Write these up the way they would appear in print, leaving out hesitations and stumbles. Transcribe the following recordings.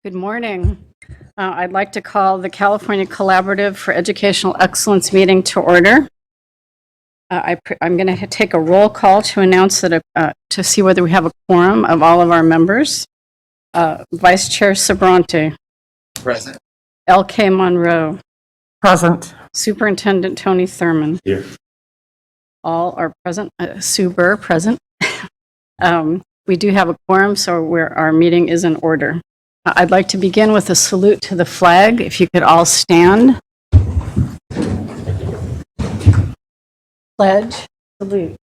Good morning. I'd like to call the California Collaborative for Educational Excellence meeting to order. I'm going to take a roll call to announce that to see whether we have a quorum of all of our members. Vice Chair Sabrante. Present. L.K. Monroe. Present. Superintendent Tony Thurman. Here. All are present. Sue Burr, present. We do have a quorum, so our meeting is in order. I'd like to begin with a salute to the flag. If you could all stand. Pledge, salute.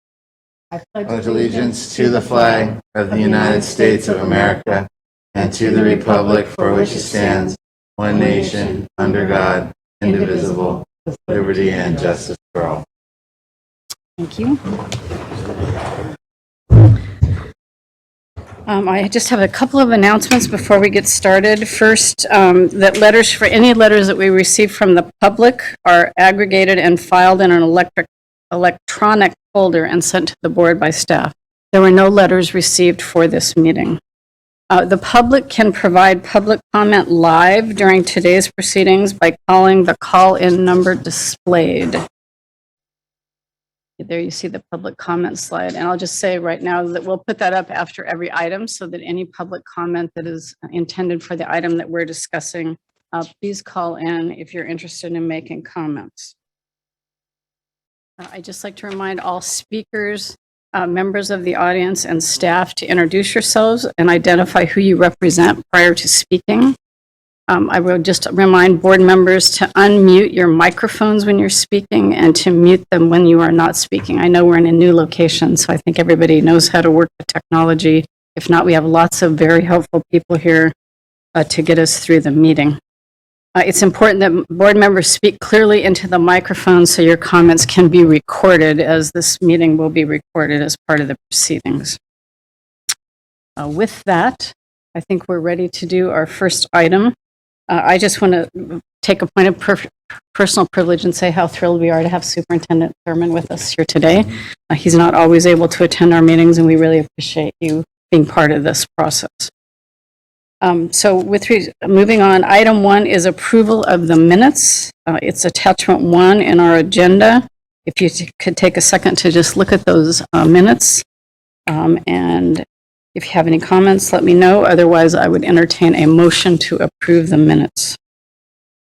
I Pledge allegiance to the flag of the United States of America and to the republic for which it stands, one nation, under God, indivisible, with liberty and justice for all. Thank you. I just have a couple of announcements before we get started. First, that any letters that we receive from the public are aggregated and filed in an electronic folder and sent to the board by staff. There were no letters received for this meeting. The public can provide public comment live during today's proceedings by calling the call-in number displayed. There you see the public comment slide, and I'll just say right now that we'll put that up after every item so that any public comment that is intended for the item that we're discussing, please call in if you're interested in making comments. I'd just like to remind all speakers, members of the audience, and staff to introduce yourselves and identify who you represent prior to speaking. I will just remind board members to unmute your microphones when you're speaking and to mute them when you are not speaking. I know we're in a new location, so I think everybody knows how to work the technology. If not, we have lots of very helpful people here to get us through the meeting. It's important that board members speak clearly into the microphone so your comments can be recorded, as this meeting will be recorded as part of the proceedings. With that, I think we're ready to do our first item. I just want to take a point of personal privilege and say how thrilled we are to have Superintendent Thurman with us here today. He's not always able to attend our meetings, and we really appreciate you being part of this process. So moving on, item 1 is approval of the minutes. It's attachment 1 in our agenda. If you could take a second to just look at those minutes, and if you have any comments, let me know. Otherwise, I would entertain a motion to approve the minutes.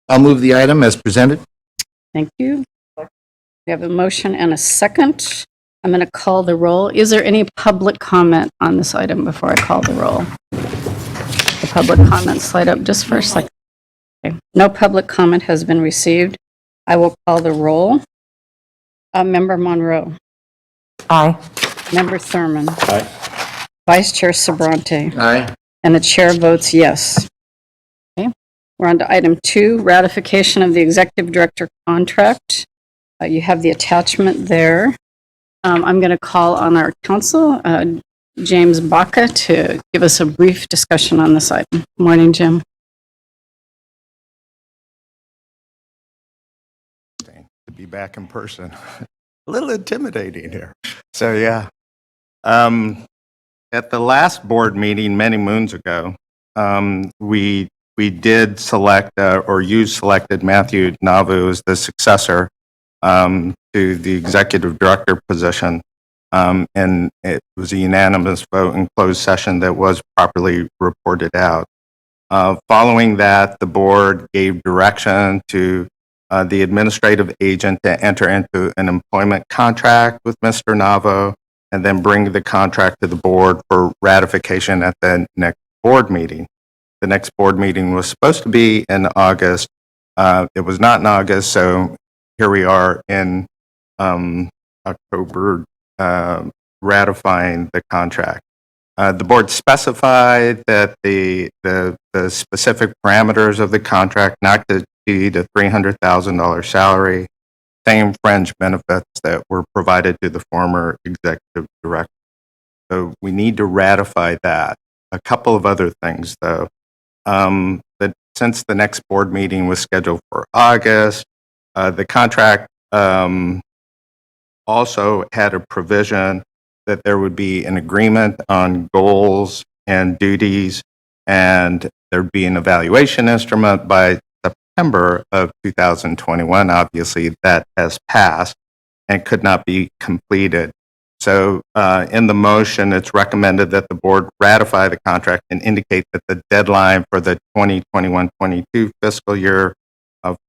I'll move the item as presented. Thank you. We have a motion and a second. I'm going to call the roll. Is there any public comment on this item before I call the roll? The public comment slide up just for a second. Okay. No public comment has been received. I will call the roll. Member Monroe. Aye. Member Thurman. Aye. Vice Chair Sabrante. Aye. And the chair votes yes. Okay. We're on to item 2, ratification of the executive director contract. You have the attachment there. I'm going to call on our counsel, James Baca, to give us a brief discussion on this item. Good morning, Jim. To be back in person. A little intimidating here. So yeah. At the last board meeting many moons ago, we did select or you selected Matthew Navu as the successor to the executive director position, and it was a unanimous vote in closed session that was properly reported out. Following that, the board gave direction to the administrative agent to enter into an employment contract with Mr. Navo, and then bring the contract to the board for ratification at the next board meeting. The next board meeting was supposed to be in August. It was not in August, so here we are in October ratifying the contract. The board specified that the specific parameters of the contract not to exceed a $300,000 salary, same fringe benefits that were provided to the former executive director. So we need to ratify that. A couple of other things, though. That since the next board meeting was scheduled for August, the contract also had a provision that there would be an agreement on goals and duties and there'd be an evaluation instrument by September of 2021. Obviously, that has passed and could not be completed. So in the motion, it's recommended that the board ratify the contract and indicate that the deadline for the 2021-22 fiscal year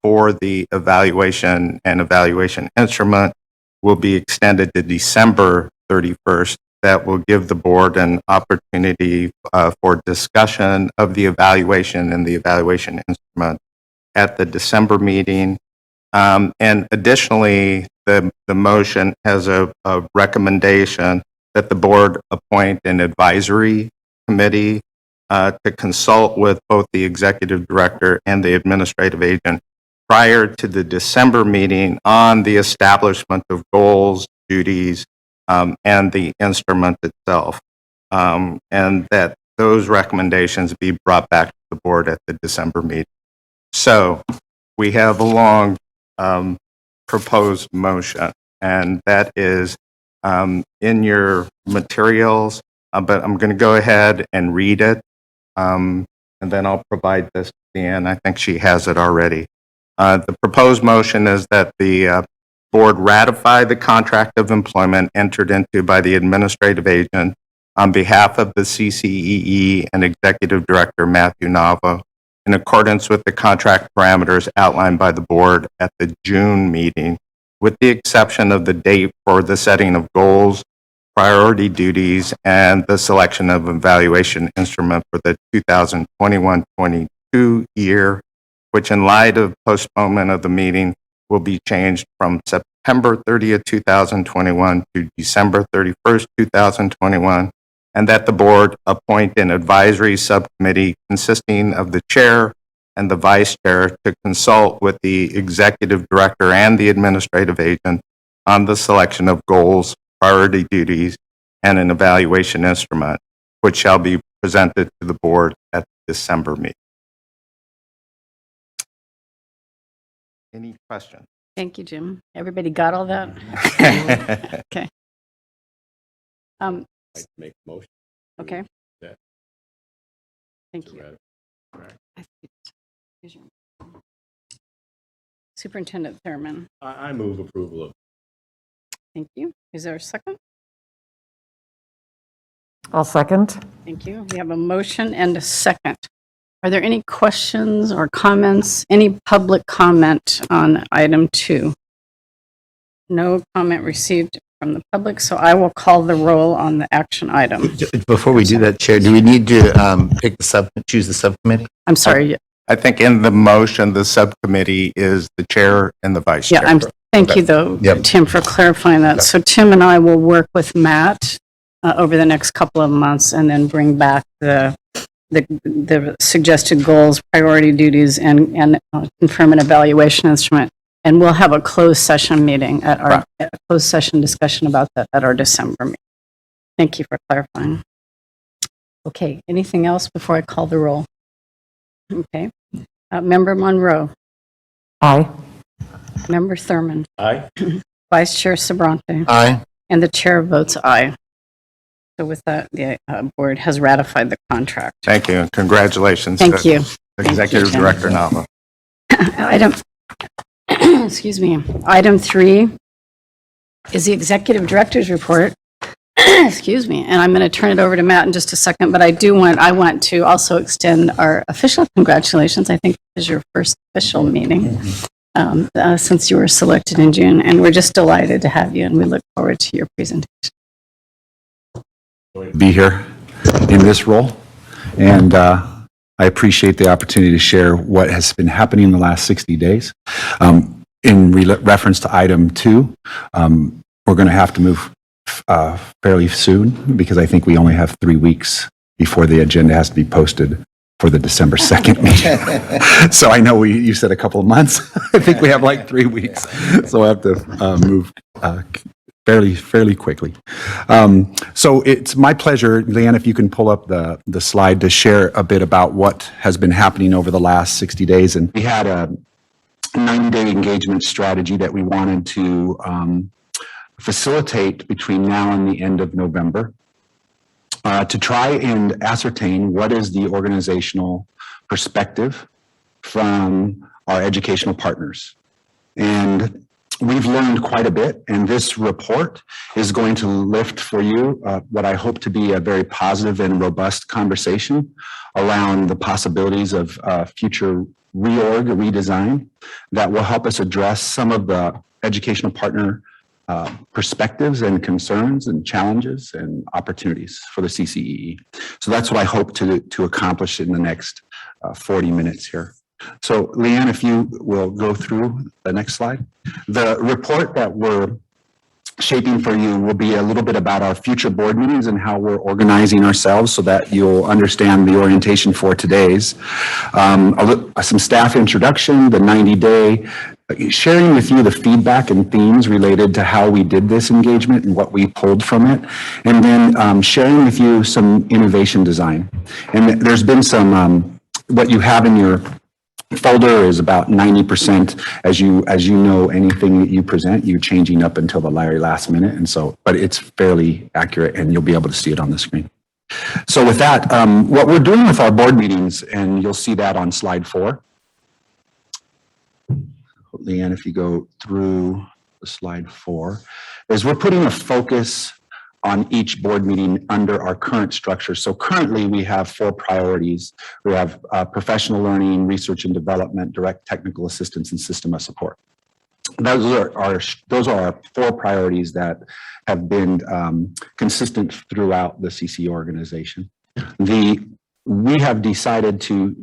for the evaluation and evaluation instrument will be extended to December 31st. That will give the board an opportunity for discussion of the evaluation and the evaluation instrument at the December meeting. And additionally, the motion has a recommendation that the board appoint an advisory committee to consult with both the executive director and the administrative agent prior to the December meeting on the establishment of goals, duties, and the instrument itself. And that those recommendations be brought back to the board at the December meeting. So we have a long proposed motion, and that is in your materials, but I'm going to go ahead and read it, and then I'll provide this to Deanne. I think she has it already. The proposed motion is that the board ratify the contract of employment entered into by the administrative agent on behalf of the CCEE and Executive Director Matthew Nava in accordance with the contract parameters outlined by the board at the June meeting, with the exception of the date for the setting of goals, priority duties, and the selection of evaluation instrument for the 2021-22 year, which in light of postponement of the meeting will be changed from September 30th, 2021 to December 31st, 2021, and that the board appoint an advisory subcommittee consisting of the chair and the vice chair to consult with the executive director and the administrative agent on the selection of goals, priority duties, and an evaluation instrument, which shall be presented to the board at the December meeting. Any questions? Thank you, Jim. Everybody got all that? Okay. Make a motion. Okay. Yeah. Thank you. Here's your- Superintendent Thurman, I move approval of. thank you. Is there a second? I'll second. Thank you. We have a motion and a second. Are there any questions or comments, any public comment on item 2? No comment received from the public, so I will call the roll on the action item. Before we do that, Chair, do we need to choose the subcommittee? I'm sorry. I think in the motion, the subcommittee is the chair and the vice chair. Yeah, thank you though, Yep. Tim, for clarifying that. So Tim and I will work with Matt over the next couple of months and then bring back the suggested goals, priority duties, and confirm an evaluation instrument. And we'll have a closed session meeting a closed session discussion about that at our December meeting. Thank you for clarifying. Okay, anything else before I call the roll? Okay. Member Monroe, Aye. Member Thurman, Aye. Vice Chair Sabrante, Aye. and the chair votes aye. So with that, the board has ratified the contract. Thank you, and congratulations. Thank to you. Executive Jim. Director Nava. Item, excuse me, item 3 is the executive director's report. Excuse me, and I'm going to turn it over to Matt in just a second, but I want to also extend our official congratulations. I think this is your first official meeting since you were selected in June, and we're just delighted to have you, and we look forward to your presentation. Be here in this role, and I appreciate the opportunity to share what has been happening in the last 60 days. In reference to item 2, we're going to have to move fairly soon because I think we only have 3 weeks before the agenda has to be posted for the December 2nd meeting. So I know you said a couple of months. I think we have like 3 weeks, so I have to move fairly quickly. So it's my pleasure, Leanne, if you can pull up the slide to share a bit about what has been happening over the last 60 days. And we had a 90-day engagement strategy that we wanted to facilitate between now and the end of November. to try and ascertain what is the organizational perspective from our educational partners. And we've learned quite a bit, and this report is going to lift for you what I hope to be a very positive and robust conversation around the possibilities of future redesign that will help us address some of the educational partner perspectives and concerns and challenges and opportunities for the CCEE. So that's what I hope to accomplish in the next 40 minutes here. So Leanne, if you will go through the next slide. The report that we're shaping for you will be a little bit about our future board meetings and how we're organizing ourselves so that you'll understand the orientation for today's. Some staff introduction, the 90-day, sharing with you the feedback and themes related to how we did this engagement and what we pulled from it, and then sharing with you some innovation design. And there's been some, what you have in your folder is about 90%. As you know, anything that you present, you're changing up until the very last minute. And so, but it's fairly accurate and you'll be able to see it on the screen. So with that, what we're doing with our board meetings, and you'll see that on slide 4. Leanne, if you go through the slide 4, is we're putting a focus on each board meeting under our current structure. So currently we have 4 priorities. We have professional learning, research and development, direct technical assistance, and system of support. Those are our 4 priorities that have been consistent throughout the CCEE organization. We have decided to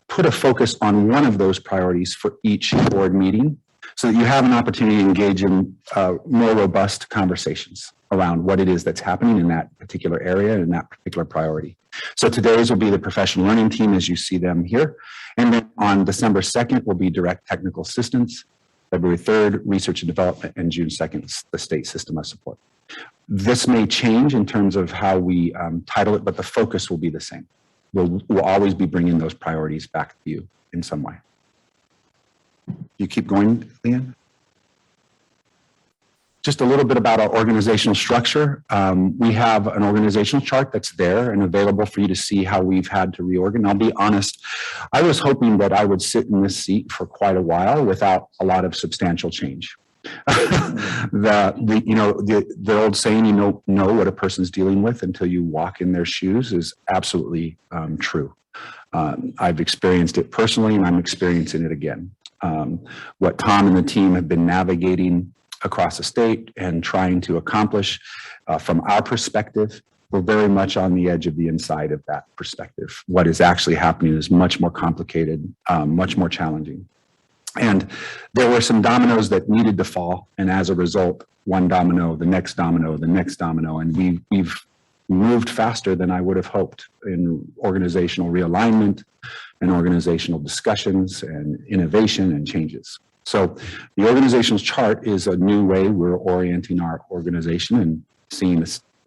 put a focus on one of those priorities for each board meeting so that you have an opportunity to engage in more robust conversations around what it is that's happening in that particular area and that particular priority. So today's will be the professional learning team as you see them here. And then on December 2nd will be direct technical assistance, February 3rd, research and development, and June 2nd, the state system of support. This may change in terms of how we title it, but the focus will be the same. We'll always be bringing those priorities back to you in some way. You keep going, Leanne? Just a little bit about our organizational structure. We have an organizational chart that's there and available for you to see how we've had to reorganize. I'll be honest, I was hoping that I would sit in this seat for quite a while without a lot of substantial change. The old saying, you know what a person's dealing with until you walk in their shoes, is absolutely true. I've experienced it personally, and I'm experiencing it again. What Tom and the team have been navigating across the state and trying to accomplish from our perspective, we're very much on the edge of the inside of that perspective. What is actually happening is much more complicated, much more challenging. And there were some dominoes that needed to fall. And as a result, one domino, the next domino, the next domino, and we've moved faster than I would have hoped in organizational realignment and organizational discussions and innovation and changes. So the organizational chart is a new way we're orienting our organization and seeing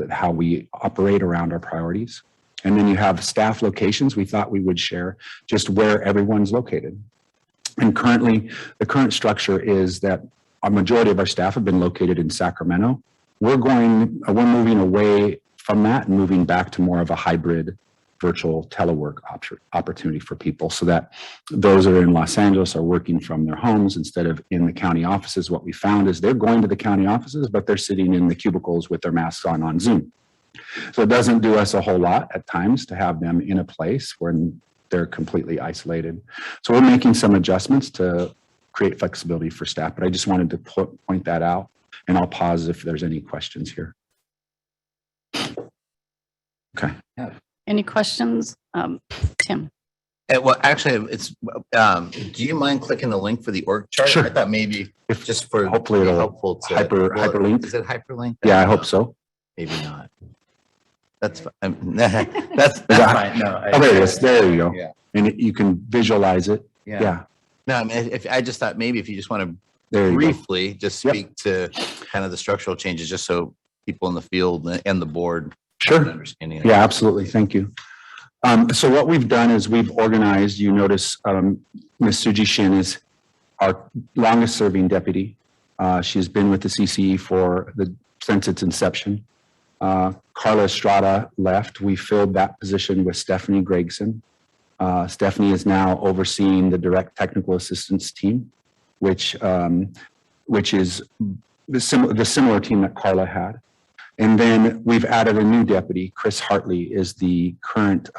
how we operate around our priorities. And then you have staff locations. We thought we would share just where everyone's located. And currently, the current structure is that a majority of our staff have been located in Sacramento. We're moving away from that and moving back to more of a hybrid virtual telework opportunity for people, so that those that are in Los Angeles are working from their homes instead of in the county offices. What we found is they're going to the county offices, but they're sitting in the cubicles with their masks on Zoom. So it doesn't do us a whole lot at times to have them in a place where they're completely isolated. So we're making some adjustments to create flexibility for staff, but I just wanted to point that out, and I'll pause if there's any questions here. Okay. Any questions? Tim? Well, actually, it's. Do you mind clicking the link for the org chart? Sure. I thought maybe If just for hopefully it'll helpful to hyperlink. Is it hyperlink? Yeah, I hope so. Maybe not. That's fine. That's fine. No. Oh, there it is. There you go. Yeah. And you can visualize it. Yeah. Yeah. No, I mean, if I just thought maybe if you just want to There you go. briefly just Yep. speak to kind of the structural changes, just so people in the field and the board Sure. have an understanding. Yeah, absolutely. Thank you. So what we've done is we've organized, you notice Ms. Suji Shin is our longest serving deputy. She's been with the CCE since its inception. Carla Estrada left. We filled that position with Stephanie Gregson. Stephanie is now overseeing the direct technical assistance team, which is the similar team that Carla had. And then we've added a new deputy. Chris Hartley is the current,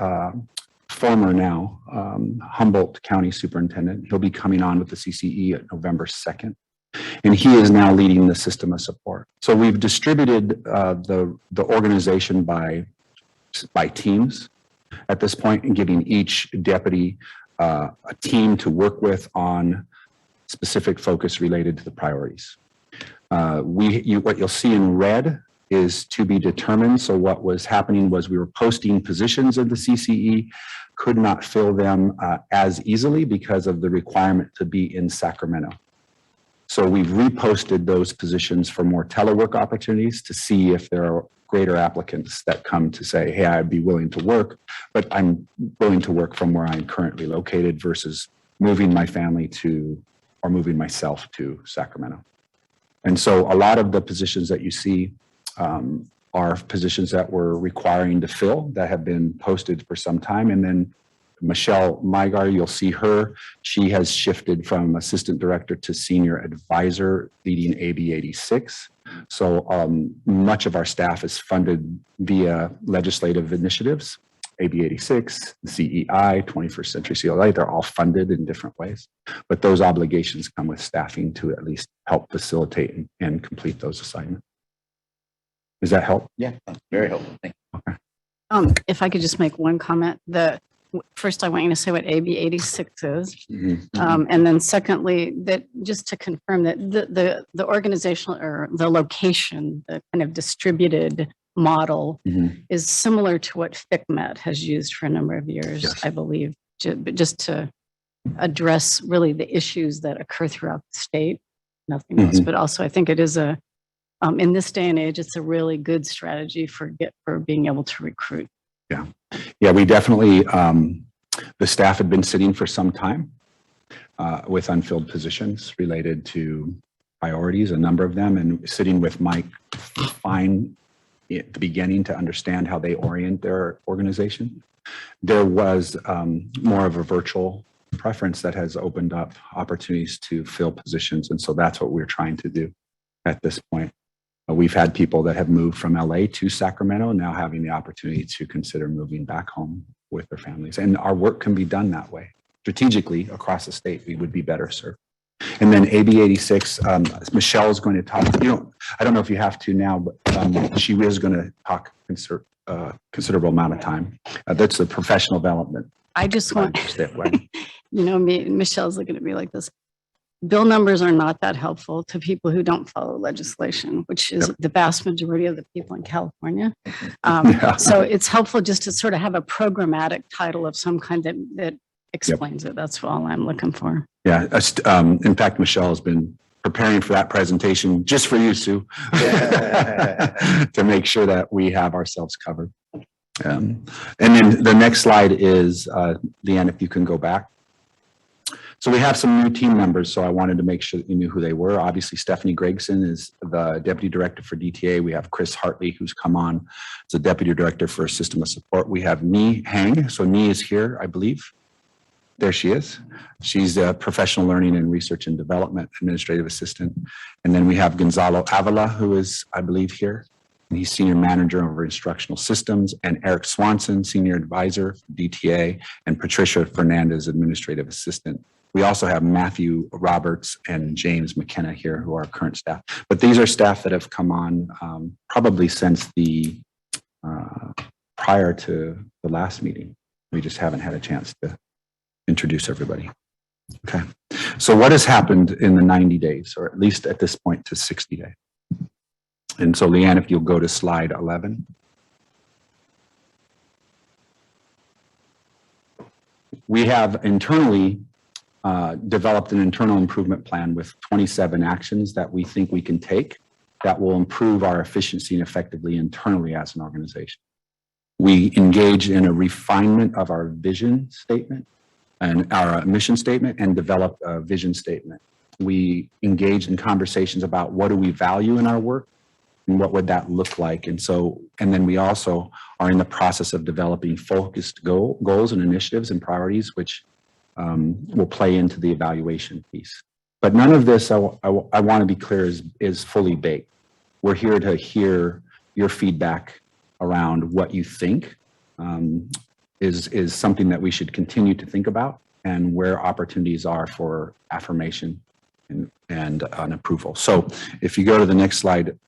former now, Humboldt County Superintendent. He'll be coming on with the CCEE at November 2nd. And he is now leading the system of support. So we've distributed the organization by teams at this point, and giving each deputy a team to work with on specific focus related to the priorities. What you'll see in red is to be determined. So what was happening was we were posting positions of the CCE, could not fill them as easily because of the requirement to be in Sacramento. So we've reposted those positions for more telework opportunities to see if there are greater applicants that come to say, hey, I'd be willing to work, but I'm willing to work from where I'm currently located versus moving my family to, or moving myself to Sacramento. And so a lot of the positions that you see are positions that we're requiring to fill that have been posted for some time. And then Michelle Mygar, you'll see her. She has shifted from assistant director to senior advisor leading AB 86. So much of our staff is funded via legislative initiatives, AB 86, CEI, 21st Century CLA, they're all funded in different ways. But those obligations come with staffing to at least help facilitate and complete those assignments. Does that help? Yeah, very helpful. Thank you. If I could just make one comment, first I want you to say what AB 86 is. And then secondly, that just to confirm that the organizational or the location, the kind of distributed model is similar to what FICMET has used for a number of years, Yes. I believe, just to address really the issues that occur throughout the state, nothing else. But also I think it is in this day and age, it's a really good strategy for being able to recruit. Yeah, we definitely, the staff had been sitting for some time with unfilled positions related to priorities, a number of them, and sitting with Mike Fine at the beginning to understand how they orient their organization. There was more of a virtual preference that has opened up opportunities to fill positions. And so that's what we're trying to do at this point. We've had people that have moved from LA to Sacramento, now having the opportunity to consider moving back home with their families. And our work can be done that way. Strategically, across the state, we would be better served. And then AB 86, Michelle is going to talk, I don't know if you have to now, but she is going to talk considerable amount of time. That's the professional development. I just want, That way. Michelle's looking at me like this. Bill numbers are not that helpful to people who don't follow legislation, which is the vast majority of the people in California. So it's helpful just to sort of have a programmatic title of some kind that explains it. That's all I'm looking for. Yeah. In fact, Michelle has been preparing for that presentation just for you, Sue, to make sure that we have ourselves covered. And then the next slide is, Leanne, if you can go back. So we have some new team members, so I wanted to make sure that you knew who they were. Obviously, Stephanie Gregson is the Deputy Director for DTA. We have Chris Hartley, who's come on as the Deputy Director for System of Support. We have Nee Hang. So Nee is here, I believe. There she is. She's a Professional Learning and Research and Development Administrative Assistant. And then we have Gonzalo Avila, who is, I believe, here. And he's Senior Manager over Instructional Systems, and Eric Swanson, Senior Advisor for DTA, and Patricia Fernandez, Administrative Assistant. We also have Matthew Roberts and James McKenna here, who are current staff. But these are staff that have come on probably since the prior to the last meeting. We just haven't had a chance to introduce everybody. Okay. So what has happened in the 90 days, or at least at this point to 60 days? And so, Leanne, if you'll go to slide 11. We have internally developed an internal improvement plan with 27 actions that we think we can take that will improve our efficiency and effectively internally as an organization. We engage in a refinement of our vision statement and our mission statement and develop a vision statement. We engage in conversations about what do we value in our work, And what would that look like? And then we also are in the process of developing focused goals and initiatives and priorities, which will play into the evaluation piece. But none of this, I want to be clear, is fully baked. We're here to hear your feedback around what you think is something that we should continue to think about, and where opportunities are for affirmation and an approval. So if you go to the next slide,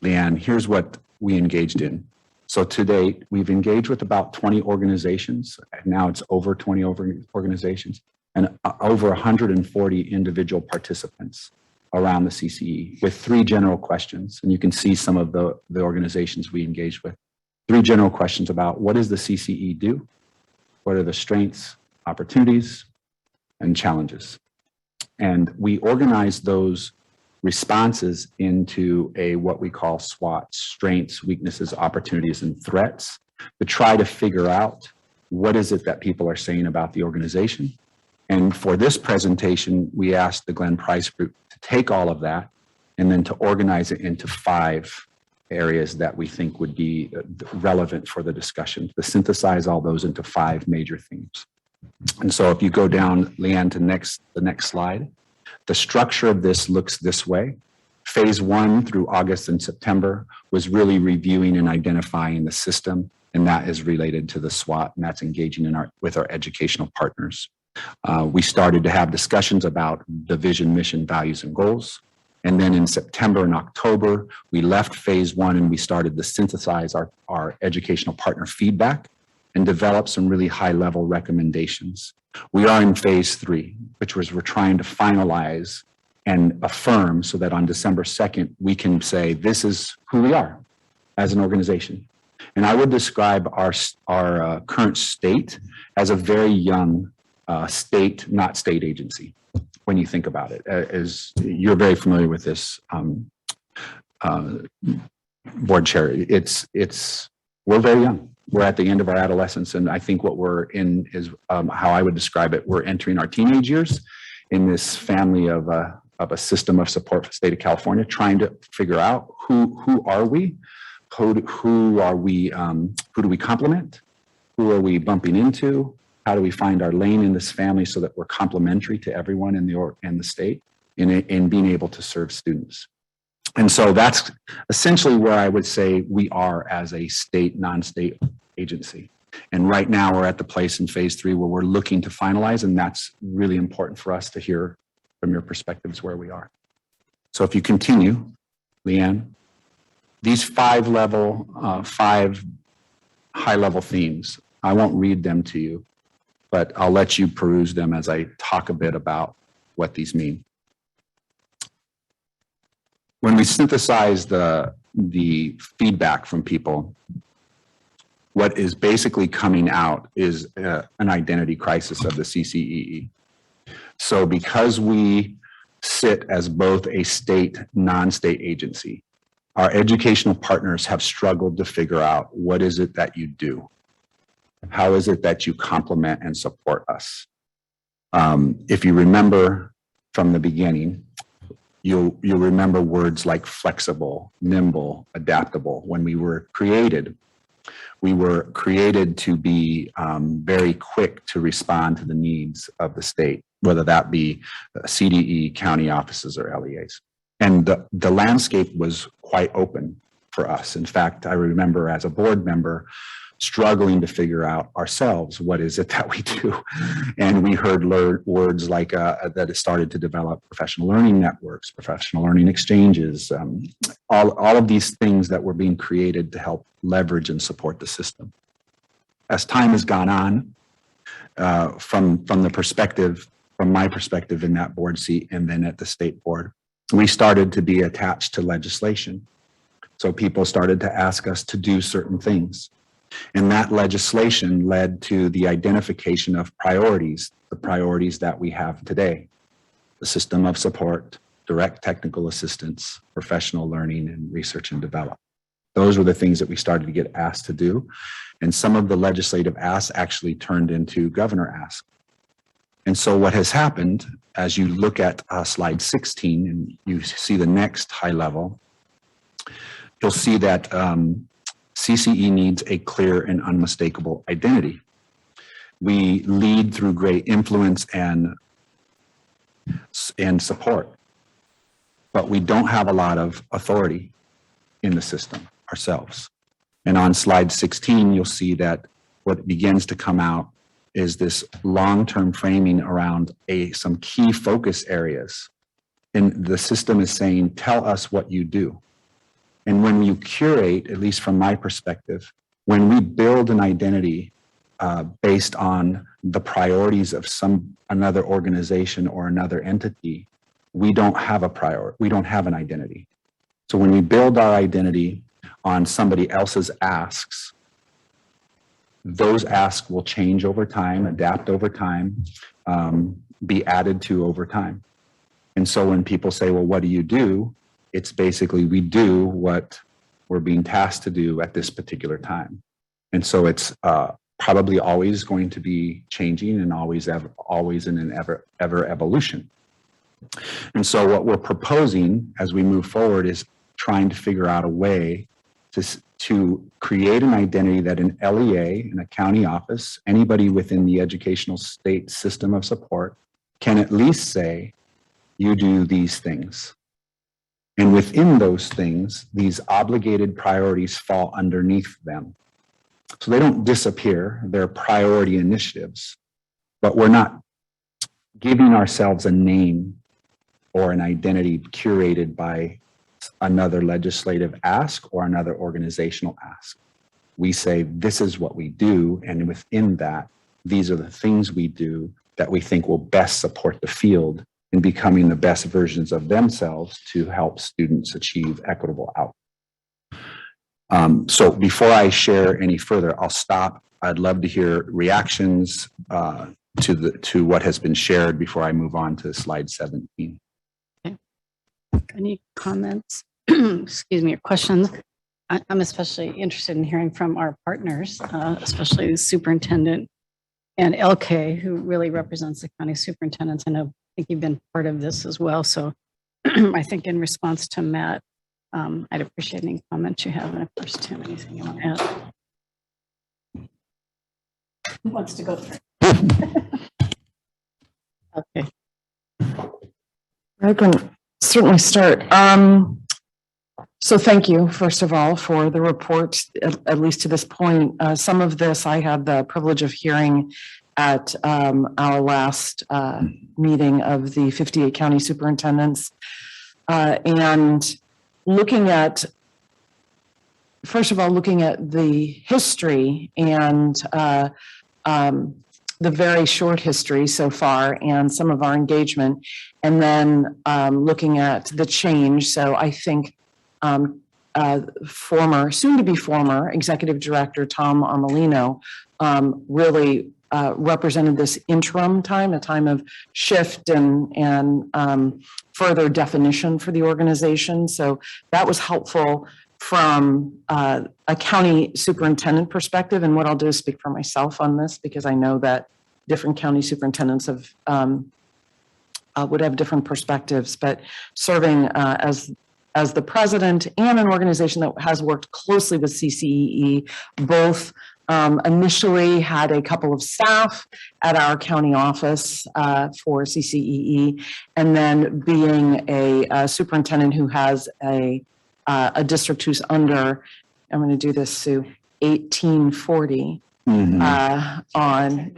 Leanne, here's what we engaged in. So to date, we've engaged with about 20 organizations. Now it's over 20 organizations and over 140 individual participants around the CCEE with 3 general questions. And you can see some of the organizations we engaged with. 3 general questions about: what does the CCEE do? What are the strengths, opportunities, and challenges? And we organize those responses into what we call SWOT: strengths, weaknesses, opportunities, and threats, to try to figure out what is it that people are saying about the organization. And for this presentation, we asked the Glenn Price Group to take all of that and then to organize it into 5 areas that we think would be relevant for the discussion, to synthesize all those into 5 major themes. And so if you go down, Leanne, to the next slide, the structure of this looks this way. Phase 1 through August and September was really reviewing and identifying the system, and that is related to the SWOT, and that's engaging with our educational partners. We started to have discussions about the vision, mission, values, and goals. And then in September and October, we left phase 1 and we started to synthesize our educational partner feedback and develop some really high-level recommendations. We are in phase 3, which was we're trying to finalize and affirm so that on December 2nd, we can say, this is who we are as an organization. And I would describe our current state as a very young state, not state agency, when you think about it. As you're very familiar with this, board chair, we're very young. We're at the end of our adolescence, and I think what we're in is how I would describe it. We're entering our teenage years in this family of a system of support for the state of California, trying to figure out who are we, who are we, who do we complement, who are we bumping into, how do we find our lane in this family so that we're complementary to everyone in the state in being able to serve students. And so that's essentially where I would say we are as a state, non-state agency. And right now we're at the place in phase 3 where we're looking to finalize, and that's really important for us to hear from your perspectives where we are. So if you continue, Leanne, these 5 high-level themes, I won't read them to you, but I'll let you peruse them as I talk a bit about what these mean. When we synthesize the feedback from people, what is basically coming out is an identity crisis of the CCEE. So because we sit as both a state, non-state agency, our educational partners have struggled to figure out, what is it that you do? How is it that you complement and support us? If you remember from the beginning, you'll remember words like flexible, nimble, adaptable. When we were created to be very quick to respond to the needs of the state, whether that be CDE, county offices, or LEAs. And the landscape was quite open for us. In fact, I remember as a board member struggling to figure out ourselves, what is it that we do? And we heard words like that it started to develop professional learning networks, professional learning exchanges, all of these things that were being created to help leverage and support the system. As time has gone on, from my perspective in that board seat and then at the state board, we started to be attached to legislation. So people started to ask us to do certain things. And that legislation led to the identification of priorities, the priorities that we have today: the system of support, direct technical assistance, professional learning, and research and development. Those were the things that we started to get asked to do. And some of the legislative asks actually turned into governor asks. And so what has happened, as you look at slide 16 and you see the next high level, you'll see that CCE needs a clear and unmistakable identity. We lead through great influence and support, but we don't have a lot of authority in the system ourselves. And on slide 16, you'll see that what begins to come out is this long-term framing around some key focus areas. And the system is saying, tell us what you do. And when you curate, at least from my perspective, when we build an identity based on the priorities of another organization or another entity, we don't have a priority. We don't have an identity. So when we build our identity on somebody else's asks, those asks will change over time, adapt over time, be added to over time. And so when people say, well, what do you do? It's basically we do what we're being tasked to do at this particular time. And so it's probably always going to be changing and always in an ever evolution. And so what we're proposing as we move forward is trying to figure out a way to create an identity that an LEA, in a county office, anybody within the educational state system of support can at least say, you do these things. And within those things, these obligated priorities fall underneath them. So they don't disappear, they're priority initiatives, but we're not giving ourselves a name or an identity curated by another legislative ask or another organizational ask. We say, this is what we do, and within that, these are the things we do that we think will best support the field in becoming the best versions of themselves to help students achieve equitable outcomes. So before I share any further, I'll stop. I'd love to hear reactions to what has been shared before I move on to slide 17. Any comments, excuse me, or questions? I'm especially interested in hearing from our partners, especially the superintendent and LK, who really represents the county superintendents. I think you've been part of this as well. So I think in response to Matt, I'd appreciate any comments you have. And of course, Tim, anything you want to add? Who wants to go through? Okay. I can certainly start. So thank you, first of all, for the report, at least to this point. Some of this I had the privilege of hearing at our last meeting of the 58 county superintendents. And looking at, first of all, looking at the history and the very short history so far and some of our engagement, and then looking at the change. So I think soon to be former executive director Tom Armelino really represented this interim time, a time of shift and further definition for the organization. So that was helpful from a county superintendent perspective. And what I'll do is speak for myself on this, because I know that different county superintendents have would have different perspectives, but serving as the president and an organization that has worked closely with CCEE, both initially had a couple of staff at our county office for CCEE, and then being a superintendent who has a district who's under, I'm going to do this, Sue, 1840 on,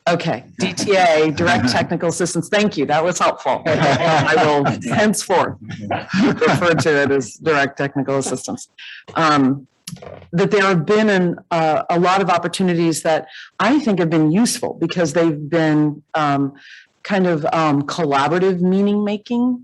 okay, DTA, direct technical assistance. Thank you. That was helpful. I will henceforth refer to it as direct technical assistance. That there have been a lot of opportunities that I think have been useful because they've been kind of collaborative meaning making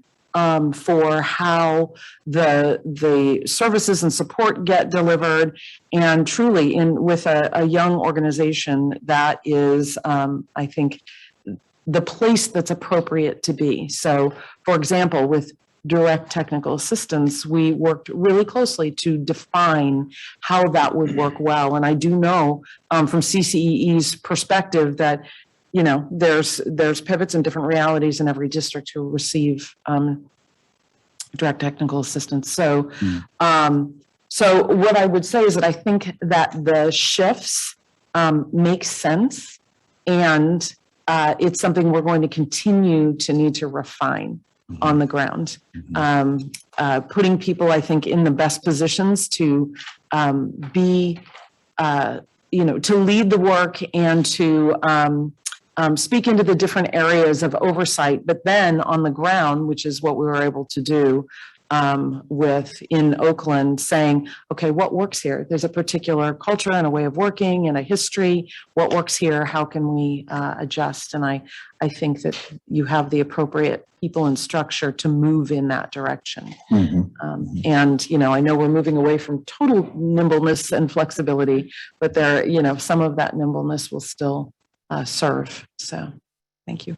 for how the services and support get delivered, and truly with a young organization that is, I think, the place that's appropriate to be. So, for example, with direct technical assistance, we worked really closely to define how that would work well. And I do know from CCEE's perspective that, you know, there's pivots and different realities in every district who receive direct technical assistance. So, so what I would say is that I think that the shifts make sense, and it's something we're going to continue to need to refine on the ground. Putting people, I think, in the best positions to be, to lead the work and to speak into the different areas of oversight, but then on the ground, which is what we were able to do in Oakland, saying, okay, what works here? There's a particular culture and a way of working and a history. What works here? How can we adjust? And I think that you have the appropriate people and structure to move in that direction. And, I know we're moving away from total nimbleness and flexibility, but there, some of that nimbleness will still serve. So thank you.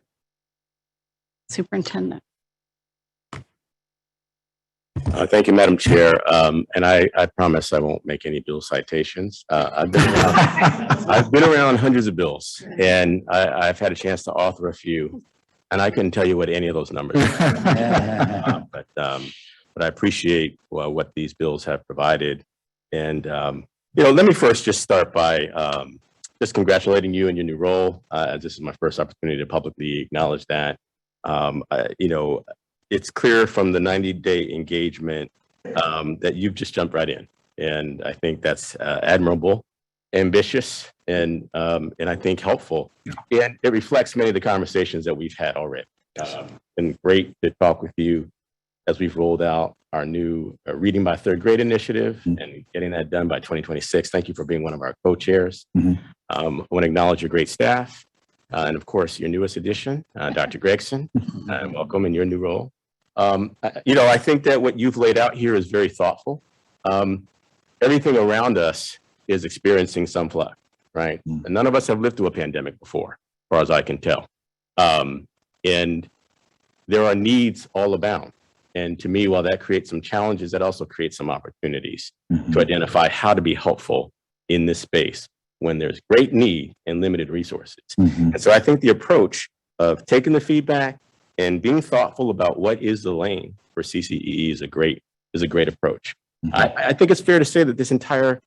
Superintendent. Thank you, Madam Chair. And I promise I won't make any bill citations. I've been around hundreds of bills, and I've had a chance to author a few, and I couldn't tell you what any of those numbers are. But I appreciate what these bills have provided. And, let me first just start by just congratulating you in your new role. This is my first opportunity to publicly acknowledge that. It's clear from the 90-day engagement that you've just jumped right in. And I think that's admirable, ambitious, and I think helpful. Yeah. And it reflects many of the conversations that we've had already. Been great to talk with you as we've rolled out our new Reading by Third Grade initiative and getting that done by 2026. Thank you for being one of our co-chairs. I want to acknowledge your great staff. And of course, your newest addition, Dr. Gregson, welcome in your new role. I think that what you've laid out here is very thoughtful. Everything around us is experiencing some flux, right? And none of us have lived through a pandemic before, as far as I can tell. And there are needs all abound. And to me, while that creates some challenges, that also creates some opportunities to identify how to be helpful in this space when there's great need and limited resources. And so I think the approach of taking the feedback and being thoughtful about what is the lane for CCEE is a great approach. I think it's fair to say that this entire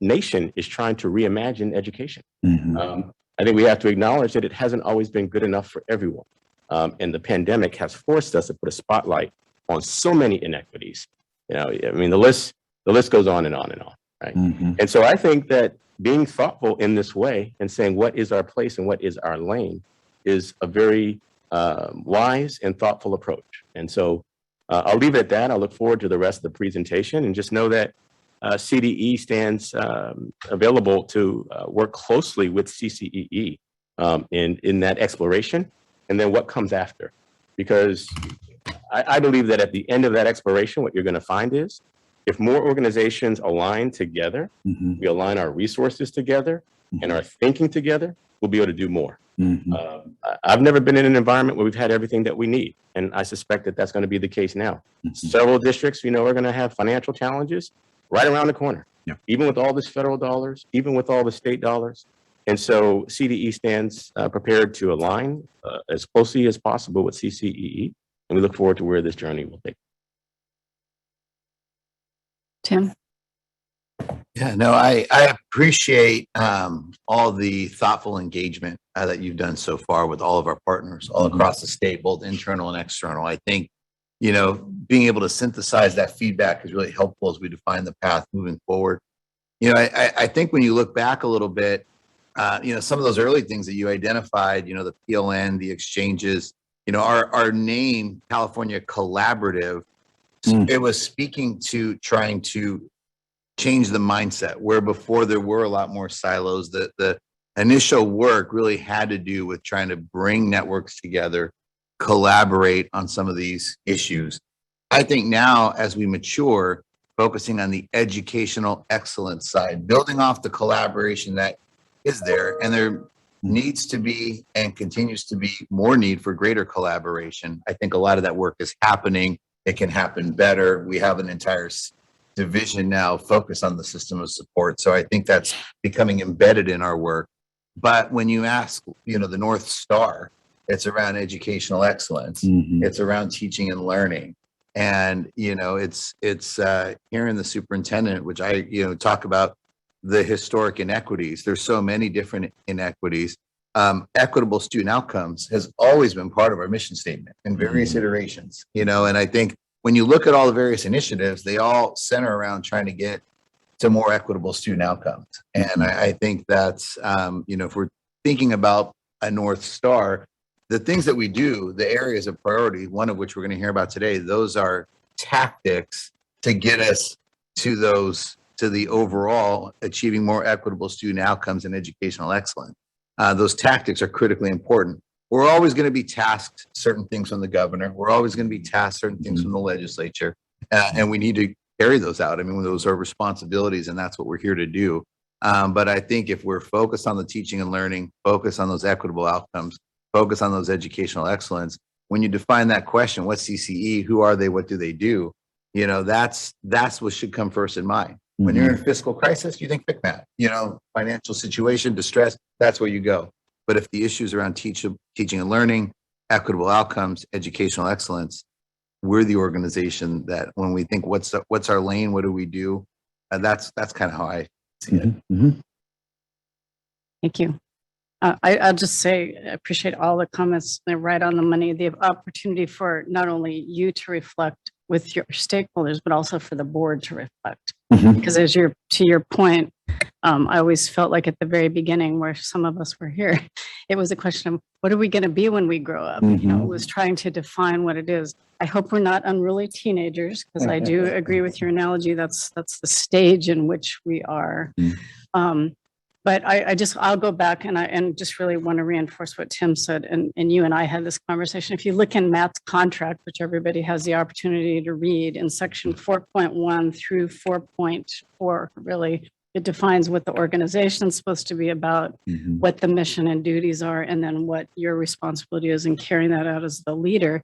nation is trying to reimagine education. I think we have to acknowledge that it hasn't always been good enough for everyone. And the pandemic has forced us to put a spotlight on so many inequities. The list goes on and on and on, right? And so I think that being thoughtful in this way and saying what is our place and what is our lane is a very wise and thoughtful approach. And so I'll leave it at that. I look forward to the rest of the presentation, and just know that CDE stands available to work closely with CCEE in that exploration, and then what comes after. Because I believe that at the end of that exploration, what you're going to find is if more organizations align together, we align our resources together and our thinking together, we'll be able to do more. I've never been in an environment where we've had everything that we need, and I suspect that that's going to be the case now. Several districts, are going to have financial challenges right around the corner, even with all this federal dollars, even with all the state dollars. And so CDE stands prepared to align as closely as possible with CCEE, and we look forward to where this journey will take. Tim? Yeah, no, I appreciate all the thoughtful engagement that you've done so far with all of our partners all across the state, both internal and external. I think, being able to synthesize that feedback is really helpful as we define the path moving forward. I think when you look back a little bit, some of those early things that you identified, the PLN, the exchanges, our name, California Collaborative, it was speaking to trying to change the mindset where before there were a lot more silos. The initial work really had to do with trying to bring networks together, collaborate on some of these issues. I think now as we mature, focusing on the educational excellence side, building off the collaboration that is there, and there needs to be and continues to be more need for greater collaboration. I think a lot of that work is happening. It can happen better. We have an entire division now focused on the system of support. So I think that's becoming embedded in our work. But when you ask, the North Star, it's around educational excellence. It's around teaching and learning. And, it's hearing the superintendent, which I, talk about the historic inequities. There's so many different inequities. Equitable student outcomes has always been part of our mission statement in various iterations, and I think when you look at all the various initiatives, they all center around trying to get to more equitable student outcomes. And I think that's, if we're thinking about a North Star, the things that we do, the areas of priority, one of which we're going to hear about today, those are tactics to get us to the overall achieving more equitable student outcomes and educational excellence. Those tactics are critically important. We're always going to be tasked certain things from the governor. We're always going to be tasked certain things from the legislature. And we need to carry those out. I mean, those are responsibilities, and that's what we're here to do. But I think if we're focused on the teaching and learning, focus on those equitable outcomes, focus on those educational excellence, when you define that question, what's CCE, who are they, what do they do? That's what should come first in mind. When you're in a fiscal crisis, you think FCMAT, financial situation, distress, that's where you go. But if the issues around teaching and learning, equitable outcomes, educational excellence, we're the organization that when we think what's our lane, what do we do? That's kind of how I see it. Thank you. I'll just say, I appreciate all the comments. They're right on the money. The opportunity for not only you to reflect with your stakeholders, but also for the board to reflect. Because to your point, I always felt like at the very beginning where some of us were here, it was a question of what are we going to be when we grow up? It was trying to define what it is. I hope we're not unruly teenagers, because I do agree with your analogy. That's the stage in which we are. But I'll go back and just really want to reinforce what Tim said. And you and I had this conversation. If you look in Matt's contract, which everybody has the opportunity to read, in section 4.1 through 4.4, really, it defines what the organization is supposed to be about, what the mission and duties are, and then what your responsibility is in carrying that out as the leader.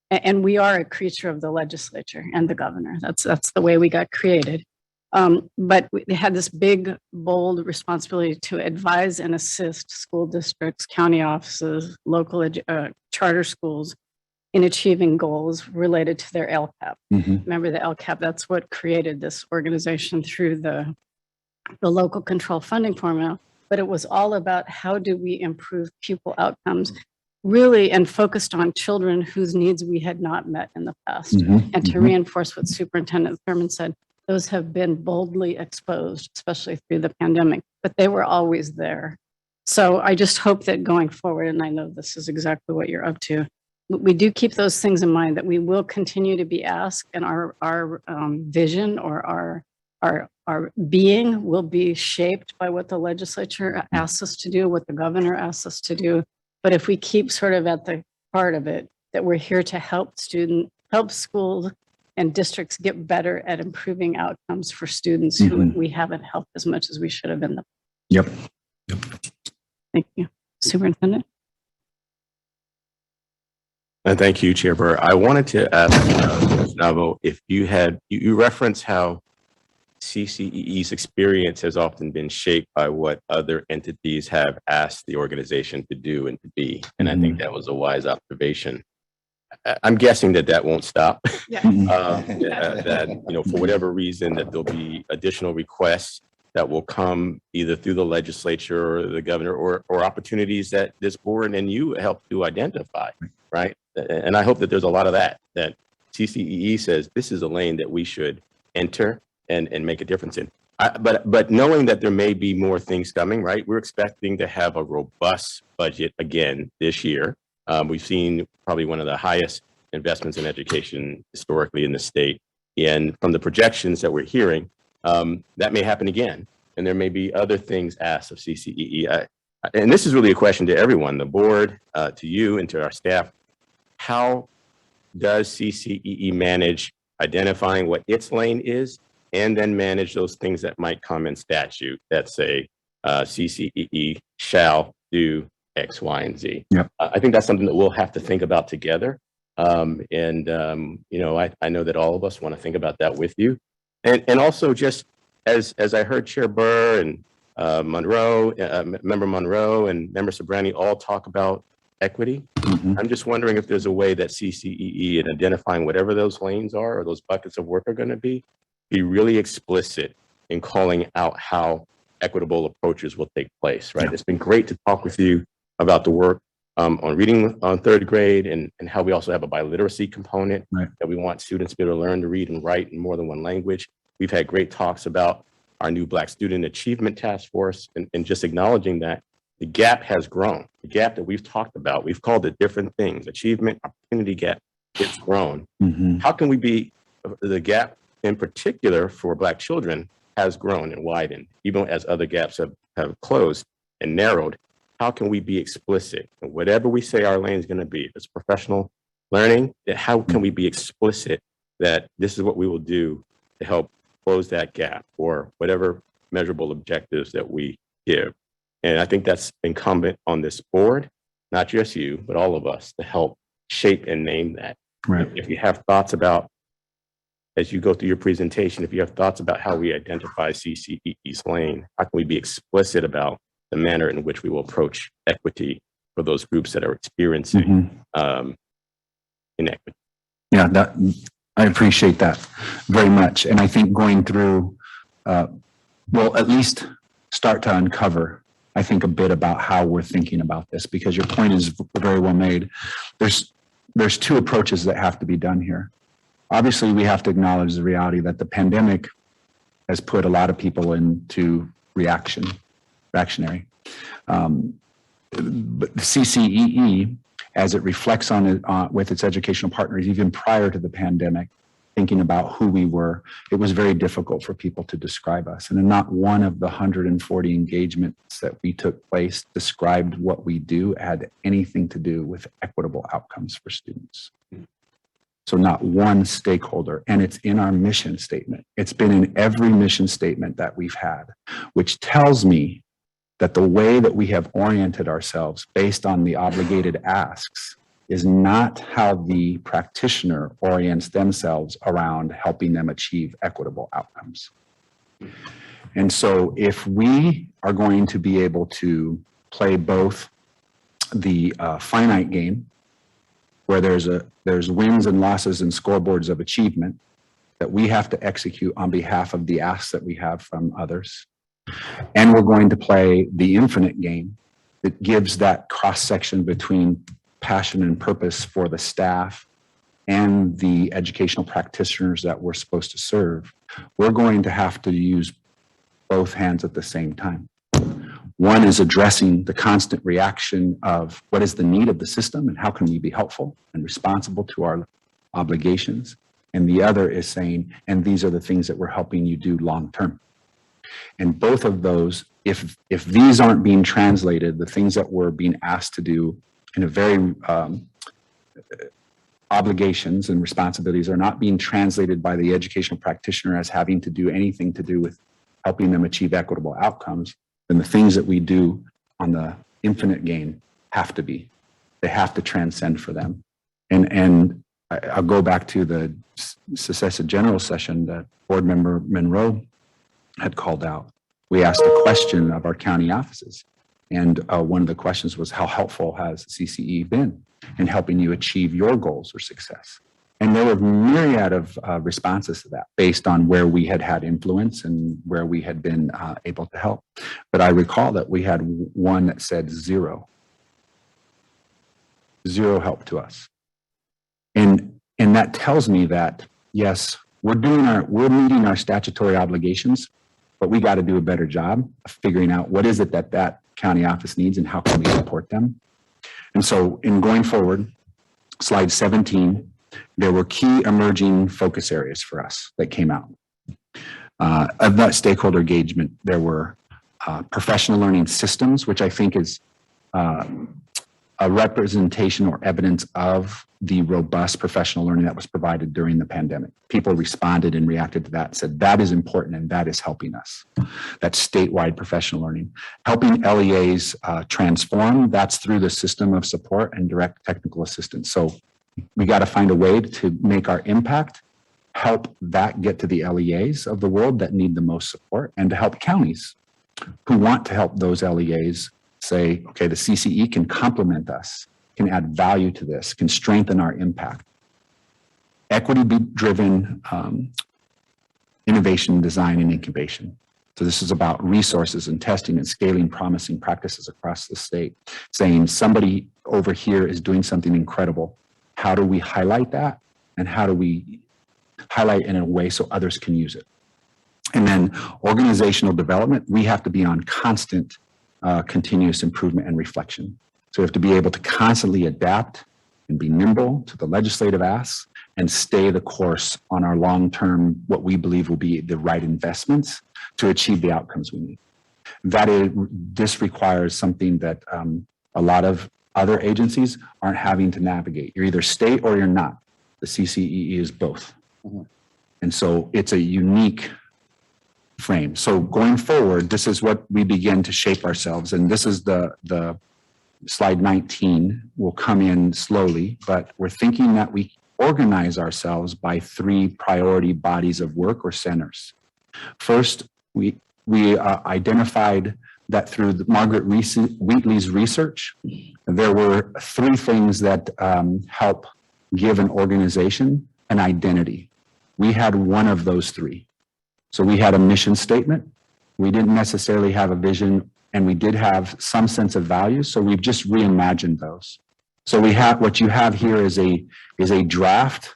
And we are a creature of the legislature and the governor. That's the way we got created. But we had this big, bold responsibility to advise and assist school districts, county offices, local charter schools in achieving goals related to their LCAP. Remember the LCAP, that's what created this organization through the local control funding formula. But it was all about how do we improve pupil outcomes, really, and focused on children whose needs we had not met in the past. And to reinforce what Superintendent Thurman said, those have been boldly exposed, especially through the pandemic, but they were always there. So I just hope that going forward, and I know this is exactly what you're up to, we do keep those things in mind, that we will continue to be asked, and our vision or our being will be shaped by what the legislature asks us to do, what the governor asks us to do. But if we keep sort of at the heart of it, that we're here to help schools and districts get better at improving outcomes for students who we haven't helped as much as we should have in the. Yep. Thank you. Superintendent? And thank you, Chair Burr. I wanted to ask Ms. Navo, if you referenced how CCEE's experience has often been shaped by what other entities have asked the organization to do and to be. And I think that was a wise observation. I'm guessing that won't stop. Yeah. That, for whatever reason, that there'll be additional requests that will come either through the legislature or the governor, or opportunities that this board and you help to identify, right? And I hope that there's a lot of that CCEE says this is a lane that we should enter and make a difference in. But knowing that there may be more things coming, right? We're expecting to have a robust budget again this year. We've seen probably one of the highest investments in education historically in the state. And from the projections that we're hearing, that may happen again. And there may be other things asked of CCEE. And this is really a question to everyone, the board, to you and to our staff. How does CCEE manage identifying what its lane is, and then manage those things that might come in statute that say CCEE shall do X, Y, and Z. Yep. I think that's something that we'll have to think about together. I know that all of us want to think about that with you. And also just as I heard Chair Burr and Member Monroe and Member Sobrani all talk about equity. Mhm. I'm just wondering if there's a way that CCEE in identifying whatever those lanes are or those buckets of work are going to be really explicit in calling out how equitable approaches will take place, right? Yeah. It's been great to talk with you about the work on reading on third grade and how we also have a biliteracy component Right. that we want students to be able to learn to read and write in more than one language. We've had great talks about our new Black Student Achievement Task Force and just acknowledging that the gap has grown. The gap that we've talked about, we've called it different things, achievement, opportunity gap, it's grown. Mhm. How can we be, the gap in particular for Black children has grown and widened, even as other gaps have closed and narrowed. How can we be explicit in whatever we say our lane is going to be? If it's professional learning, then how can we be explicit that this is what we will do to help close that gap or whatever measurable objectives that we give? And I think that's incumbent on this board, not just you, but all of us to help shape and name that. Right. If you have thoughts about, as you go through your presentation, if you have thoughts about how we identify CCEE's lane, how can we be explicit about the manner in which we will approach equity for those groups that are experiencing inequity? Yeah, that, I appreciate that very much. And I think going through, will at least start to uncover, I think, a bit about how we're thinking about this, because your point is very well made. There's two approaches that have to be done here. Obviously, we have to acknowledge the reality that the pandemic has put a lot of people into reactionary. But the CCEE, as it reflects on it with its educational partners, even prior to the pandemic, thinking about who we were, it was very difficult for people to describe us. And not one of the 140 engagements that we took place described what we do had anything to do with equitable outcomes for students. So not one stakeholder, and it's in our mission statement. It's been in every mission statement that we've had, which tells me that the way that we have oriented ourselves based on the obligated asks is not how the practitioner orients themselves around helping them achieve equitable outcomes. And so if we are going to be able to play both the finite game, where there's wins and losses and scoreboards of achievement that we have to execute on behalf of the asks that we have from others, and we're going to play the infinite game that gives that cross-section between passion and purpose for the staff and the educational practitioners that we're supposed to serve, we're going to have to use both hands at the same time. One is addressing the constant reaction of what is the need of the system and how can we be helpful and responsible to our obligations. And the other is saying, and these are the things that we're helping you do long-term. And both of those, if these aren't being translated, the things that we're being asked to do in a very obligations and responsibilities are not being translated by the educational practitioner as having to do anything to do with helping them achieve equitable outcomes, then the things that we do on the infinite game have to be. They have to transcend for them. And I'll go back to the successive general session that board member Monroe had called out. We asked a question of our county offices. And one of the questions was, how helpful has CCE been in helping you achieve your goals or success? And there were myriad of responses to that based on where we had had influence and where we had been able to help. But I recall that we had one that said zero help to us. And that tells me that, yes, we're meeting our statutory obligations, but we got to do a better job of figuring out what is it that county office needs and how can we support them. And so in going forward, slide 17, there were key emerging focus areas for us that came out. Of that stakeholder engagement, there were professional learning systems, which I think is a representation or evidence of the robust professional learning that was provided during the pandemic. People responded and reacted to that, said that is important and that is helping us. That's statewide professional learning. Helping LEAs transform, that's through the system of support and direct technical assistance. So we got to find a way to make our impact, help that get to the LEAs of the world that need the most support, and to help counties who want to help those LEAs say, okay, the CCE can complement us, can add value to this, can strengthen our impact. Equity-driven innovation, design, and incubation. So this is about resources and testing and scaling promising practices across the state, saying somebody over here is doing something incredible. How do we highlight that? And how do we highlight in a way so others can use it? And then organizational development, we have to be on constant continuous improvement and reflection. So we have to be able to constantly adapt and be nimble to the legislative asks and stay the course on our long-term, what we believe will be the right investments to achieve the outcomes we need. This requires something that a lot of other agencies aren't having to navigate. You're either state or you're not. The CCEE is both. And so it's a unique frame. So going forward, this is what we begin to shape ourselves. And this is the slide 19 will come in slowly, but we're thinking that we organize ourselves by 3 priority bodies of work or centers. First, we identified that through Margaret Wheatley's research, there were 3 things that help give an organization an identity. We had one of those 3. So we had a mission statement. We didn't necessarily have a vision, and we did have some sense of values. So we've just reimagined those. So we have what you have here is a draft,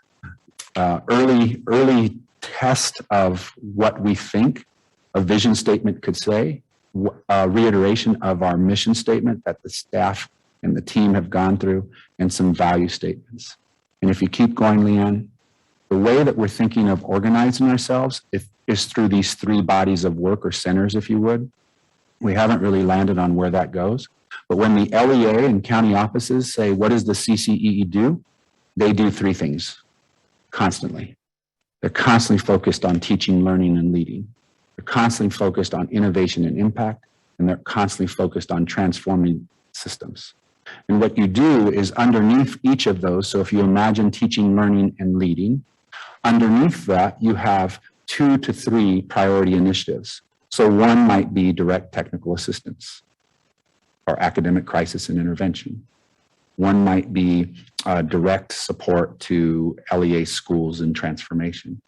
early test of what we think a vision statement could say, a reiteration of our mission statement that the staff and the team have gone through, and some value statements. And if you keep going, Leanne, the way that we're thinking of organizing ourselves is through these 3 bodies of work or centers, if you would. We haven't really landed on where that goes. But when the LEA and county offices say, what does the CCEE do? They do 3 things constantly. They're constantly focused on teaching, learning, and leading. They're constantly focused on innovation and impact, and they're constantly focused on transforming systems. And what you do is underneath each of those, so if you imagine teaching, learning, and leading, underneath that, you have 2 to 3 priority initiatives. So one might be direct technical assistance or academic crisis and intervention. One might be direct support to LEA schools and transformation.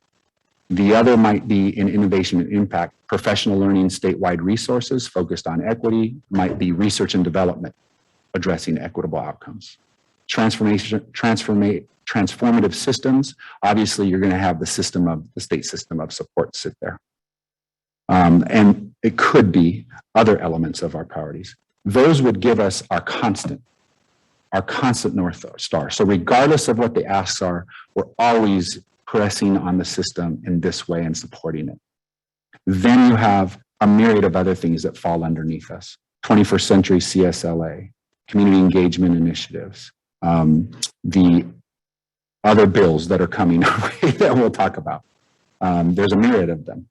The other might be in innovation and impact, professional learning statewide resources focused on equity, might be research and development, addressing equitable outcomes. Transformative systems, obviously you're going to have the state system of support sit there. And it could be other elements of our priorities. Those would give us our constant North Star. So regardless of what the asks are, we're always pressing on the system in this way and supporting it. Then you have a myriad of other things that fall underneath us. 21st century CSLA, community engagement initiatives, the other bills that are coming our way that we'll talk about. There's a myriad of them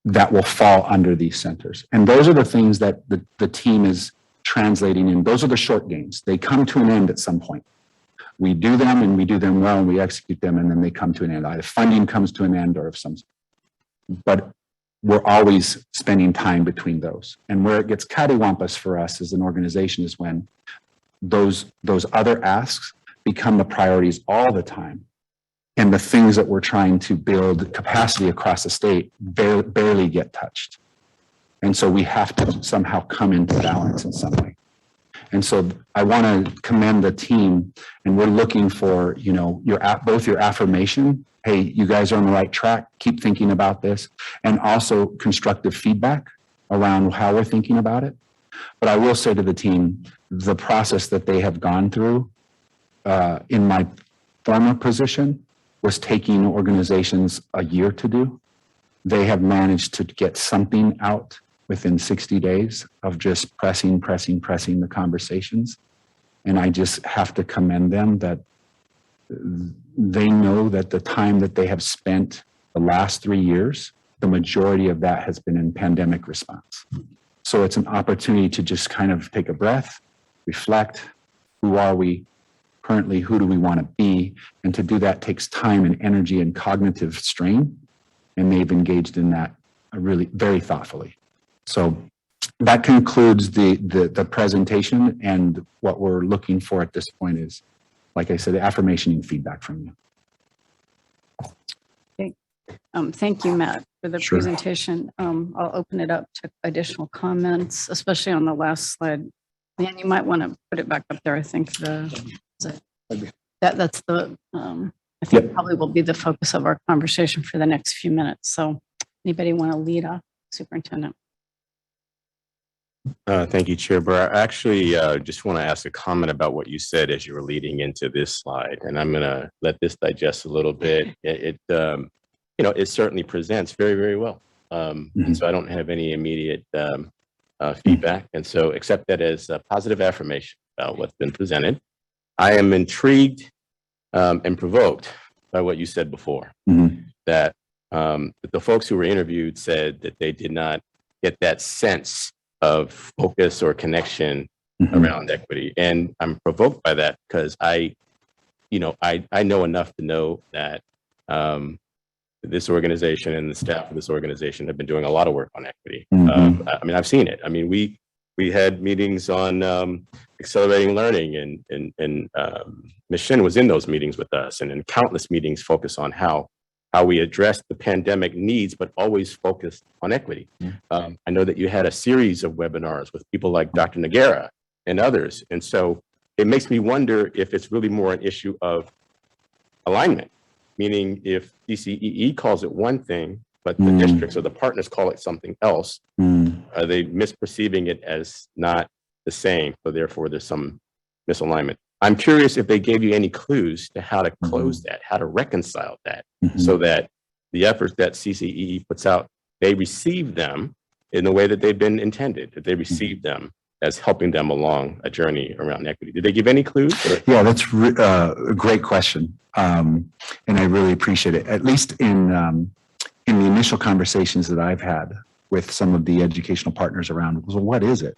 that will fall under these centers. And those are the things that the team is translating in. Those are the short games. They come to an end at some point. We do them and we do them well and we execute them and then they come to an end. Either funding comes to an end or but we're always spending time between those. And where it gets cattywampus for us as an organization is when those other asks become the priorities all the time. And the things that we're trying to build capacity across the state barely get touched. And so we have to somehow come into balance in some way. And so I want to commend the team, and we're looking for, both your affirmation, hey, you guys are on the right track, keep thinking about this, and also constructive feedback around how we're thinking about it. But I will say to the team, the process that they have gone through in my former position was taking organizations a year to do. They have managed to get something out within 60 days of just pressing the conversations. And I just have to commend them that they know that the time that they have spent the last 3 years, the majority of that has been in pandemic response. So it's an opportunity to just kind of take a breath, reflect, who are we currently, who do we want to be? And to do that takes time and energy and cognitive strain. And they've engaged in that really very thoughtfully. So That concludes the presentation, and what we're looking for at this point is, like I said, affirmation and feedback from you. Thank you, Matt, for the Sure. presentation. I'll open it up to additional comments, especially on the last slide. Dan, you might want to put it back up there. I think that's the, I think Yep. probably will be the focus of our conversation for the next few minutes. So anybody want to lead off, Superintendent? Thank you, Chair Burr. I actually just want to ask a comment about what you said as you were leading into this slide, and I'm going to let this digest a little bit. It certainly presents very, very well. And so I don't have any immediate feedback, and so accept that as a positive affirmation about what's been presented. I am intrigued and provoked by what you said before, that the folks who were interviewed said that they did not get that sense of focus or connection around equity. And I'm provoked by that because I know enough to know that this organization and the staff of this organization have been doing a lot of work on equity. I mean, I've seen it. I mean, we had meetings on accelerating learning, and Mckenna was in those meetings with us, and in countless meetings focus on how we address the pandemic needs, but always focused on equity. I know that you had a series of webinars with people like Dr. Nagara and others. And so it makes me wonder if it's really more an issue of alignment, meaning if CCEE calls it one thing, but the districts or the partners call it something else, are they misperceiving it as not the same? So therefore there's some misalignment. I'm curious if they gave you any clues to how to close that, how to reconcile that, so that the efforts that CCEE puts out, they receive them in the way that they've been intended, that they receive them as helping them along a journey around equity. Did they give any clues? Yeah, that's a great question. And I really appreciate it. At least in the initial conversations that I've had with some of the educational partners around, well, what is it?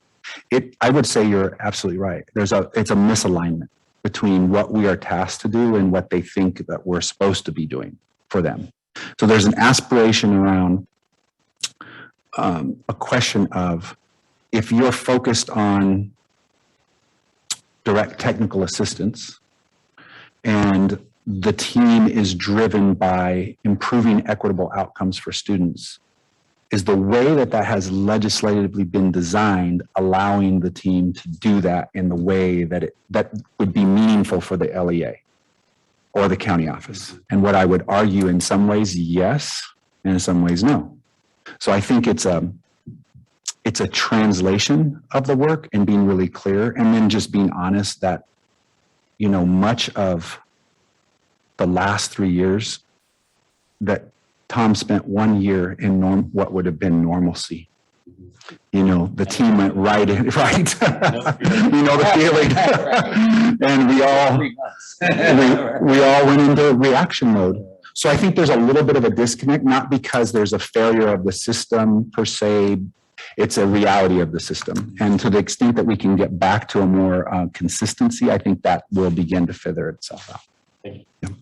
I would say you're absolutely right. It's a misalignment between what we are tasked to do and what they think that we're supposed to be doing for them. So there's an aspiration around a question of, if you're focused on direct technical assistance and the team is driven by improving equitable outcomes for students, is the way that has legislatively been designed allowing the team to do that in the way that that would be meaningful for the LEA or the county office? And what I would argue, in some ways, yes, and in some ways, no. So I think it's a translation of the work and being really clear, and then just being honest that, much of the last 3 years that Tom spent 1 year in what would have been normalcy. The team went right in, right? The feeling. And we all went into reaction mode. So I think there's a little bit of a disconnect, not because there's a failure of the system per se. It's a reality of the system. And to the extent that we can get back to a more consistency, I think that will begin to feather itself out. Thank you.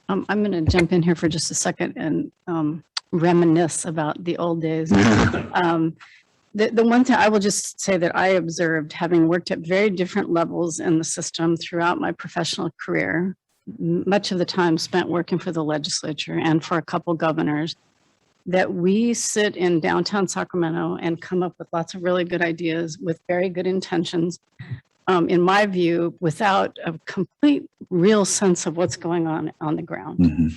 I'm going to jump in here for just a second and reminisce about the old days. The one thing I will just say that I observed, having worked at very different levels in the system throughout my professional career, much of the time spent working for the legislature and for a couple governors, that we sit in downtown Sacramento and come up with lots of really good ideas with very good intentions, in my view, without a complete real sense of what's going on the ground.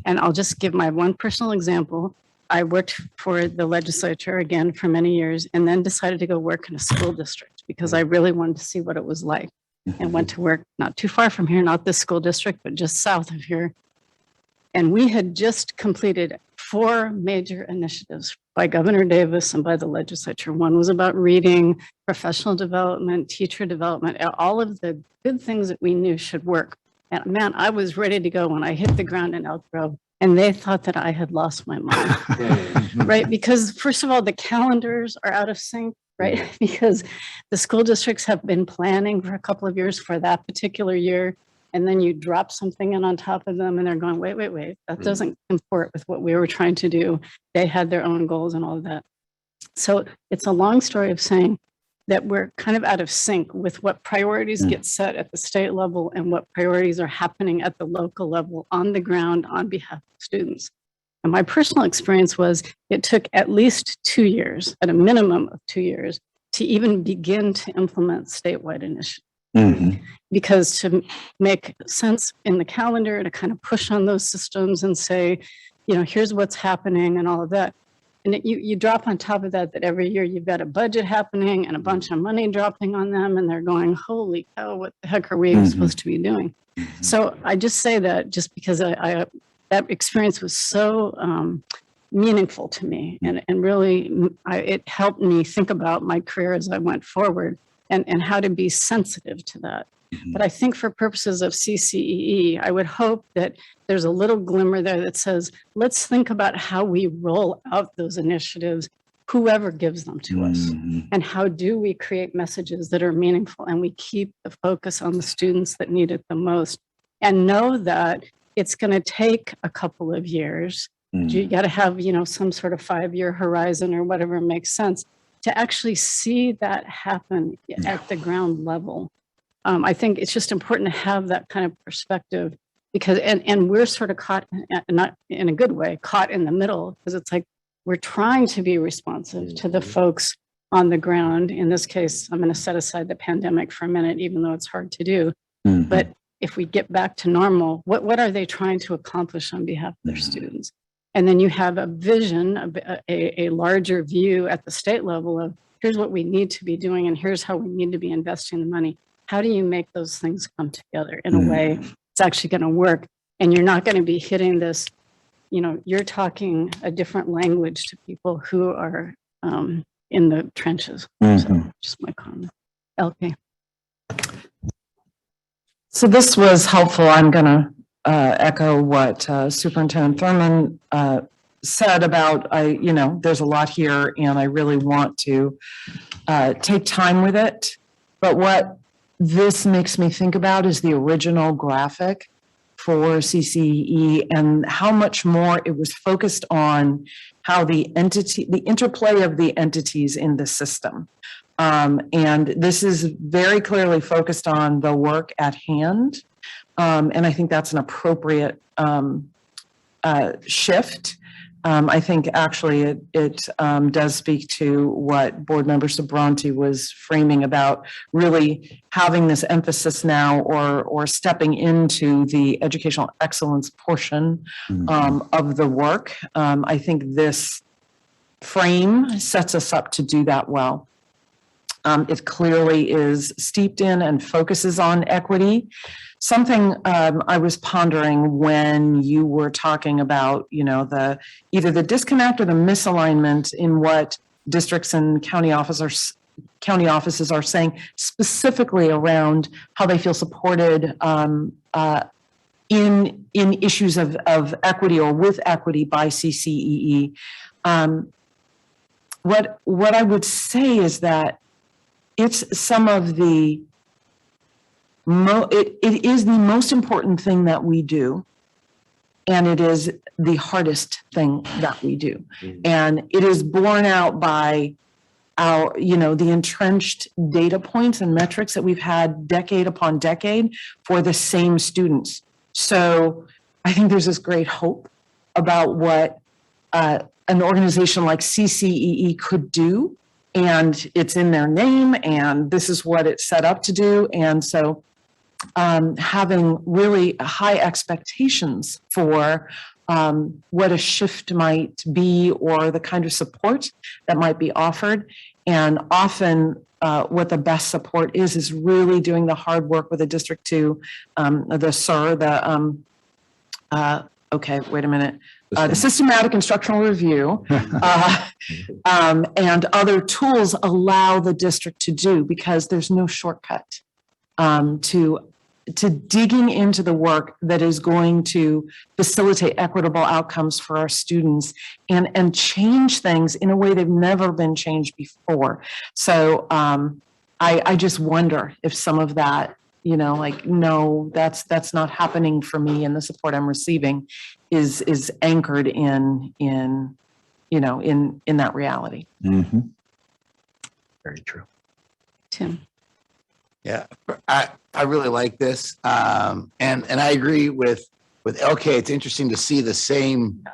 And I'll just give my one personal example. I worked for the legislature again for many years, and then decided to go work in a school district because I really wanted to see what it was like, and went to work not too far from here, not this school district, but just south of here. And we had just completed 4 major initiatives by Governor Davis and by the legislature. One was about reading, professional development, teacher development, all of the good things that we knew should work. And man, I was ready to go when I hit the ground in Elk Grove, and they thought that I had lost my mind, right? Because first of all, the calendars are out of sync, right? Because the school districts have been planning for a couple of years for that particular year. And then you drop something in on top of them and they're going, wait, that doesn't comport with what we were trying to do. They had their own goals and all of that. So it's a long story of saying that we're kind of out of sync with what priorities get set at the state level and what priorities are happening at the local level on the ground on behalf of students. And my personal experience was it took at least 2 years, at a minimum of 2 years, to even begin to implement statewide initiatives. Because to make sense in the calendar, to kind of push on those systems and say, you know, here's what's happening and all of that. And you drop on top of that every year you've got a budget happening and a bunch of money dropping on them, and they're going, holy cow, what the heck are we supposed to be doing? So I just say that just because that experience was so meaningful to me, and really it helped me think about my career as I went forward and how to be sensitive to that. But I think for purposes of CCEE, I would hope that there's a little glimmer there that says, let's think about how we roll out those initiatives, whoever gives them to us. And how do we create messages that are meaningful and we keep the focus on the students that need it the most, and know that it's going to take a couple of years. You got to have, you know, some sort of 5-year horizon or whatever makes sense to actually see that happen at the ground level. I think it's just important to have that kind of perspective, because, and we're sort of caught, not in a good way, caught in the middle, because it's like we're trying to be responsive to the folks on the ground. In this case, I'm going to set aside the pandemic for a minute, even though it's hard to do. But if we get back to normal, what are they trying to accomplish on behalf of their students? And then you have a vision, a larger view at the state level of here's what we need to be doing and here's how we need to be investing the money. How do you make those things come together in a way it's actually going to work? And you're not going to be hitting this, you know, you're talking a different language to people who are in the trenches. So just my comment. LK. So this was helpful. I'm going to echo what Superintendent Thurman said about, you know, there's a lot here and I really want to take time with it. But what this makes me think about is the original graphic for CCEE and how much more it was focused on how the interplay of the entities in the system. And this is very clearly focused on the work at hand. And I think that's an appropriate shift. I think actually it does speak to what Board Member Sabranti was framing about really having this emphasis now or stepping into the educational excellence portion of the work. I think this frame sets us up to do that well. It clearly is steeped in and focuses on equity. Something I was pondering when you were talking about, you know, either the disconnect or the misalignment in what districts and county offices are saying, specifically around how they feel supported in issues of equity or with equity by CCEE. What I would say is that it's some of the it is the most important thing that we do, and it is the hardest thing that we do. And it is borne out by our, you know, the entrenched data points and metrics that we've had decade upon decade for the same students. So I think there's this great hope about what an organization like CCEE could do, and it's in their name, and this is what it's set up to do. And so having really high expectations for what a shift might be or the kind of support that might be offered. And often what the best support is really doing the hard work with the District 2, the systematic instructional review and other tools allow the district to do, because there's no shortcut to digging into the work that is going to facilitate equitable outcomes for our students and change things in a way they've never been changed before. So I just wonder if some of that, you know, like, no, that's not happening for me, and the support I'm receiving is anchored in in that reality. Mhm. Very true. Tim. Yeah, I really like this. And I agree with LK. It's interesting to see the same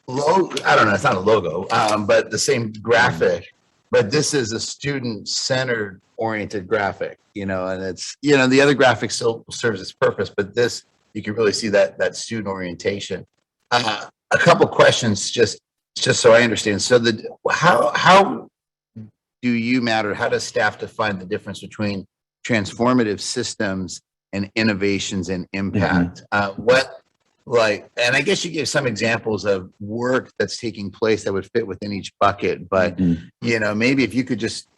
logo. I don't know, it's not a logo, but the same graphic. But this is a student-centered oriented graphic, and it's, the other graphic still serves its purpose, but this, you can really see that student orientation. A couple questions, just so I understand. So how do you matter? How does staff define the difference between transformative systems and innovations and impact? And I guess you gave some examples of work that's taking place that would fit within each bucket, but maybe if you could just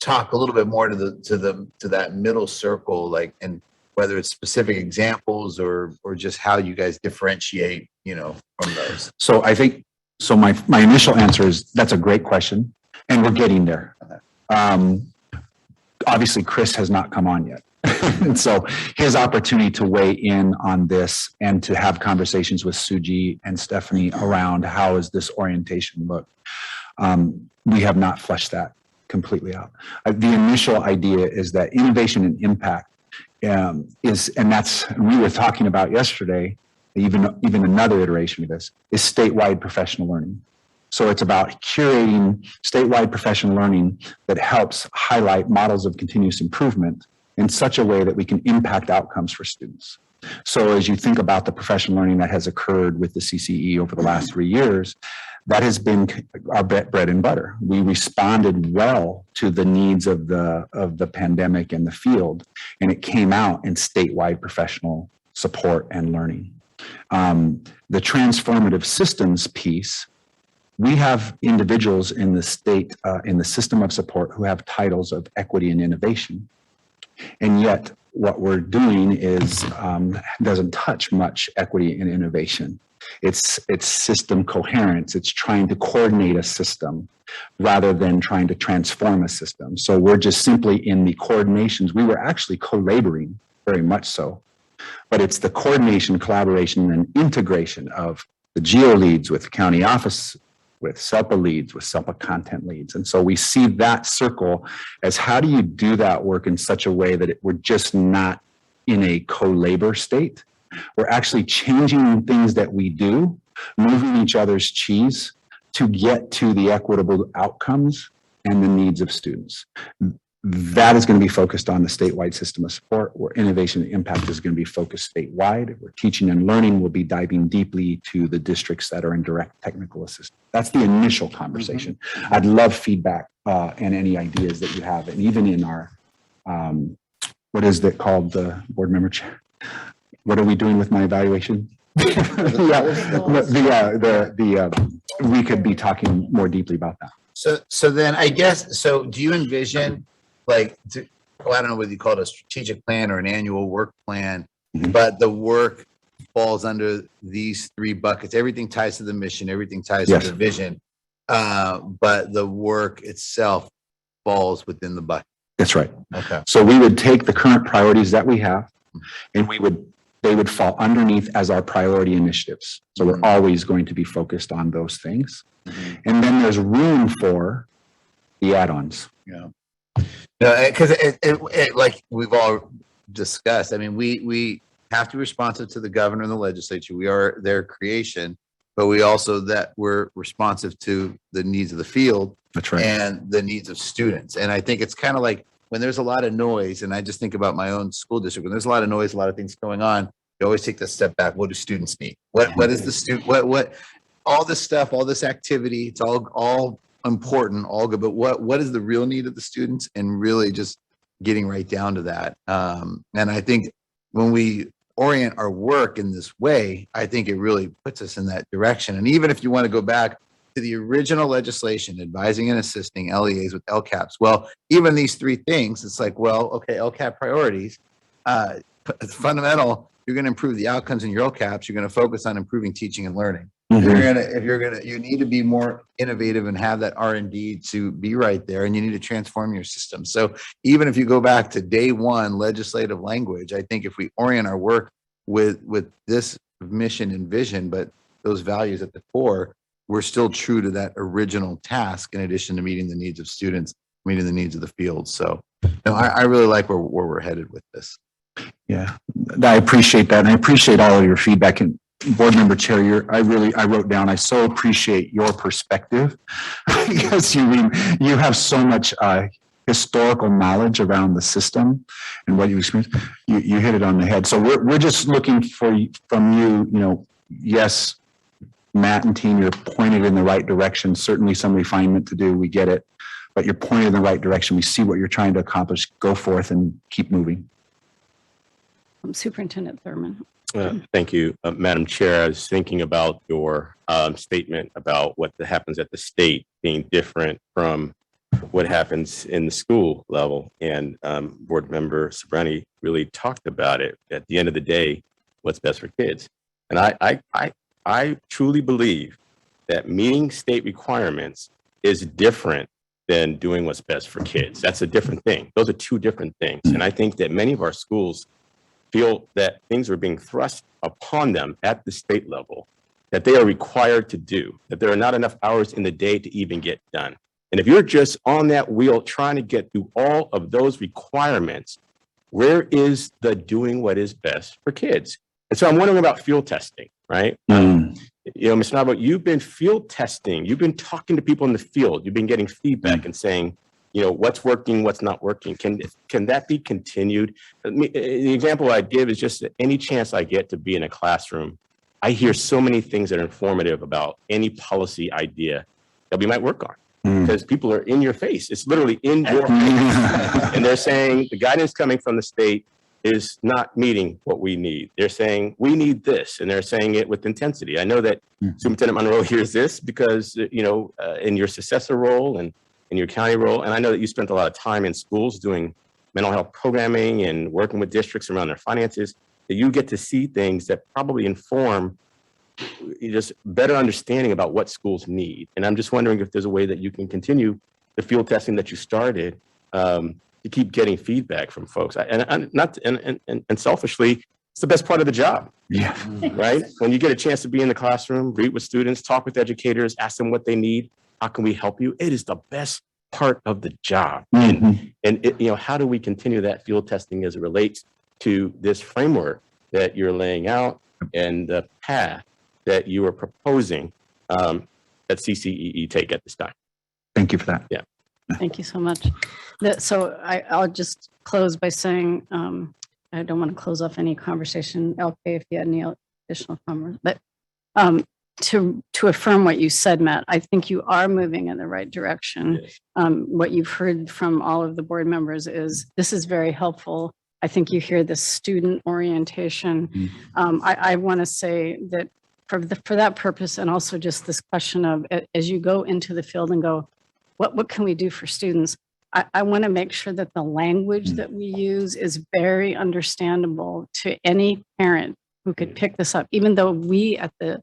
talk a little bit more to that middle circle, and whether it's specific examples or just how you guys differentiate, from those. So I think, my initial answer is that's a great question, and we're getting there. Obviously, Chris has not come on yet. And so his opportunity to weigh in on this and to have conversations with Suji and Stephanie around how is this orientation look. We have not fleshed that completely out. The initial idea is that innovation and impact we were talking about yesterday, even another iteration of this is statewide professional learning. So it's about curating statewide professional learning that helps highlight models of continuous improvement in such a way that we can impact outcomes for students. So as you think about the professional learning that has occurred with the CCEE over the last 3 years, that has been our bread and butter. We responded well to the needs of the pandemic and the field, and it came out in statewide professional support and learning. The transformative systems piece, we have individuals in the state, in the system of support who have titles of equity and innovation. And yet what we're doing is doesn't touch much equity and innovation. It's system coherence. It's trying to coordinate a system rather than trying to transform a system. So we're just simply in the coordinations. We were actually collaborating very much so, but it's the coordination, collaboration, and integration of the geo leads with county office, with SELPA leads, with SELPA content leads. And so we see that circle as how do you do that work in such a way that we're just not in a co-labor state. We're actually changing things that we do, moving each other's cheese to get to the equitable outcomes and the needs of students. That is going to be focused on the statewide system of support, where innovation and impact is going to be focused statewide, where teaching and learning will be diving deeply to the districts that are in direct technical assistance. That's the initial conversation. I'd love feedback and any ideas that you have. And even in our, what is it called, the board member chair? What are we doing with my evaluation? We could be talking more deeply about that. So then I guess, so do you envision I don't know whether you call it a strategic plan or an annual work plan, but the work falls under these 3 buckets. Everything ties to the mission, everything ties to the vision, but the work itself falls within the bucket. That's right. Okay. So we would take the current priorities that we have, and they would fall underneath as our priority initiatives. So we're always going to be focused on those things. And then there's room for the add-ons. Yeah. No, because it like we've all discussed, I mean, we have to be responsive to the governor and the legislature. We are their creation, but we also we're responsive to the needs of the field. That's right. And the needs of students. And I think it's kind of like when there's a lot of noise, and I just think about my own school district, when there's a lot of noise, a lot of things going on, you always take the step back. What do students need? What is the student, what, all this stuff, all this activity, it's all important, all good, but what is the real need of the students, and really just getting right down to that. And I think when we orient our work in this way, I think it really puts us in that direction. And even if you want to go back to the original legislation, advising and assisting LEAs with LCAPs, well, even these 3 things, it's like, well, okay, LCAP priorities, fundamental, you're going to improve the outcomes in your LCAPs, you're going to focus on improving teaching and learning. You need to be more innovative and have that R&D to be right there, and you need to transform your system. So even if you go back to day 1 legislative language, I think if we orient our work with this mission and vision, but those values at the core, we're still true to that original task in addition to meeting the needs of students, meeting the needs of the field. So, no, I really like where we're headed with this. Yeah, I appreciate that. And I appreciate all of your feedback. And Board Member Chair, I wrote down, I so appreciate your perspective because you have so much historical knowledge around the system and what you experienced. You hit it on the head. So we're just looking from you, yes, Matt and team, you're pointed in the right direction. Certainly some refinement to do. We get it, but you're pointed in the right direction. We see what you're trying to accomplish. Go forth and keep moving. Superintendent Thurman. Thank you, Madam Chair. I was thinking about your statement about what happens at the state being different from what happens in the school level. And Board Member Sobrani really talked about it. At the end of the day, what's best for kids. And I truly believe that meeting state requirements is different than doing what's best for kids. That's a different thing. Those are two different things. And I think that many of our schools feel that things are being thrust upon them at the state level that they are required to do, that there are not enough hours in the day to even get done. And if you're just on that wheel trying to get through all of those requirements, where is the doing what is best for kids? And so I'm wondering about field testing, right? Ms. Nabo, you've been field testing, you've been talking to people in the field, you've been getting feedback and saying, what's working, what's not working. Can that be continued? The example I'd give is just that any chance I get to be in a classroom, I hear so many things that are informative about any policy idea that we might work on. Because people are in your face. It's literally in your face. And they're saying the guidance coming from the state is not meeting what we need. They're saying we need this, and they're saying it with intensity. I know that Superintendent Monroe hears this because, in your successor role and in your county role, and I know that you spent a lot of time in schools doing mental health programming and working with districts around their finances, that you get to see things that probably inform just better understanding about what schools need. And I'm just wondering if there's a way that you can continue the field testing that you started to keep getting feedback from folks. And selfishly, it's the best part of the job. Yeah. Right? When you get a chance to be in the classroom, read with students, talk with educators, ask them what they need. How can we help you? It is the best part of the job. And how do we continue that field testing as it relates to this framework that you're laying out and the path that you are proposing that CCEE take at this time? Thank you for that. Yeah. Thank you so much. So I'll just close by saying, I don't want to close off any conversation, LK, if you had any additional comments, but to affirm what you said, Matt, I think you are moving in the right direction. Yes. What you've heard from all of the board members is this is very helpful. I think you hear the student orientation. I want to say that for that purpose, and also just this question of as you go into the field and go, what can we do for students? I want to make sure that the language that we use is very understandable to any parent who could pick this up. Even though we at the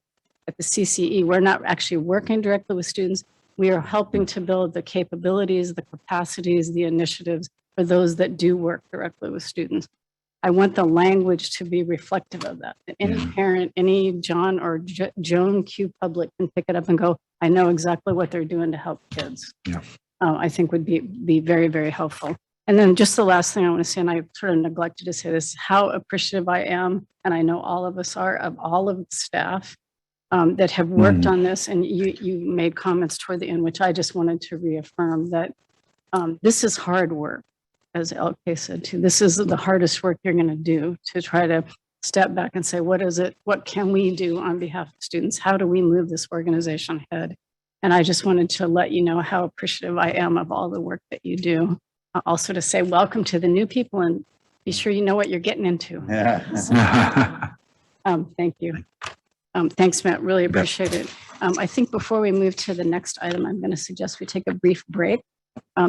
CCE, we're not actually working directly with students, we are helping to build the capabilities, the capacities, the initiatives for those that do work directly with students. I want the language to be reflective of that. That any parent, any John or Joan Q. Public can pick it up and go, I know exactly what they're doing to help kids. Yeah. I think would be very, very helpful. And then just the last thing I want to say, and I sort of neglected to say this, how appreciative I am, and I know all of us are, of all of the staff that have worked on this. And you made comments toward the end, which I just wanted to reaffirm that this is hard work. As LK said too, this is the hardest work you're going to do, to try to step back and say, what is it? What can we do on behalf of students? How do we move this organization ahead? And I just wanted to let you know how appreciative I am of all the work that you do. Also to say welcome to the new people and be sure you know what you're getting into. Yeah. Thank you. Thanks, Matt. Really appreciate it. I think before we move to the next item, I'm going to suggest we take a brief break.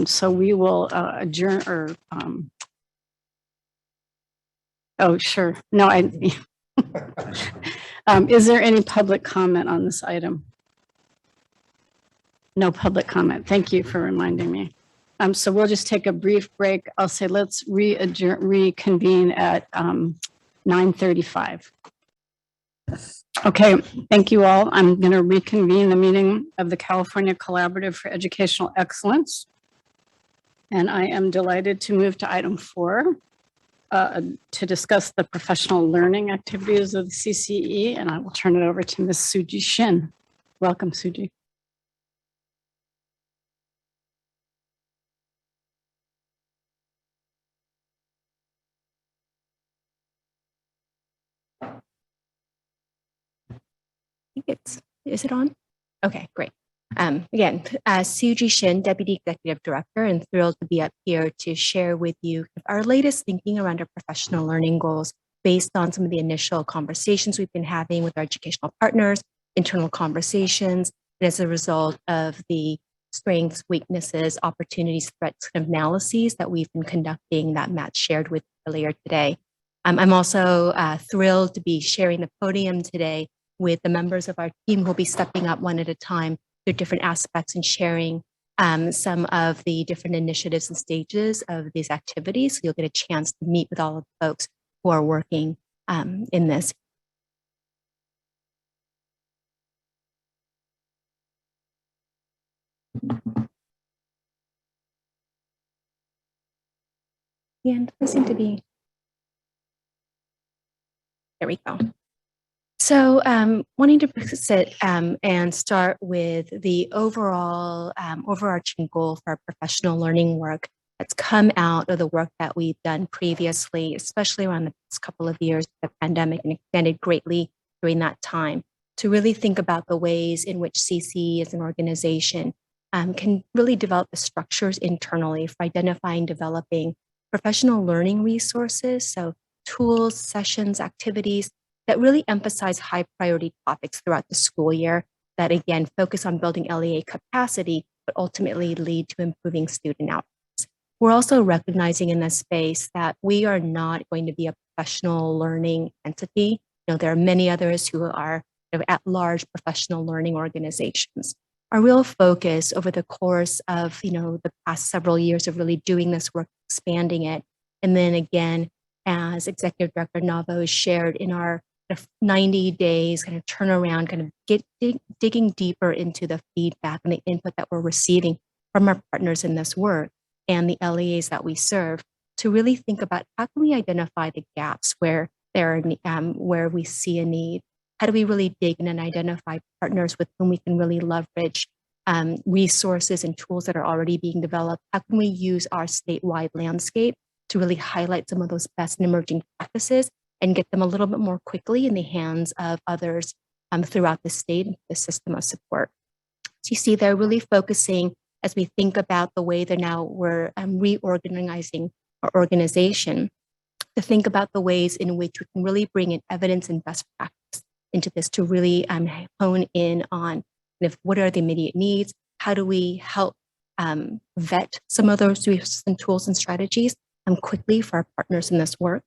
So we will adjourn or, oh, sure. No, is there any public comment on this item? No public comment. Thank you for reminding me. So we'll just take a brief break. I'll say let's reconvene at 9:35. Okay, thank you all. I'm going to reconvene the meeting of the California Collaborative for Educational Excellence. And I am delighted to move to item 4, to discuss the professional learning activities of the CCE, and I will turn it over to Ms. Suji Shin. Welcome, Suji. Is it on? Okay, great. Again, Suji Shin, Deputy Executive Director, and thrilled to be up here to share with you our latest thinking around our professional learning goals based on some of the initial conversations we've been having with our educational partners, internal conversations, and as a result of the strengths, weaknesses, opportunities, threats, kind of analyses that we've been conducting that Matt shared with earlier today. I'm also thrilled to be sharing the podium today with the members of our team who will be stepping up one at a time through different aspects and sharing some of the different initiatives and stages of these activities. So you'll get a chance to meet with all of the folks who are working in this. And there seem to be, there we go. So wanting to sit and start with the overall overarching goal for our professional learning work that's come out of the work that we've done previously, especially around the past couple of years, the pandemic, and expanded greatly during that time, to really think about the ways in which CCEE as an organization can really develop the structures internally for identifying, developing professional learning resources, so tools, sessions, activities that really emphasize high priority topics throughout the school year that again focus on building LEA capacity, but ultimately lead to improving student outcomes. We're also recognizing in this space that we are not going to be a professional learning entity. You know, there are many others who are at large professional learning organizations. Our real focus over the course of the past several years of really doing this work, expanding it, and then again, as Executive Director Navo has shared in our 90 days kind of turnaround, kind of digging deeper into the feedback and the input that we're receiving from our partners in this work and the LEAs that we serve, to really think about how can we identify the gaps where there are where we see a need. How do we really dig in and identify partners with whom we can really leverage resources and tools that are already being developed? How can we use our statewide landscape to really highlight some of those best and emerging practices and get them a little bit more quickly in the hands of others throughout the state and the system of support? So you see, they're really focusing as we think about the way that now we're reorganizing our organization, to think about the ways in which we can really bring in evidence and best practice into this, to really hone in on what are the immediate needs, how do we help vet some of those resources and tools and strategies quickly for our partners in this work.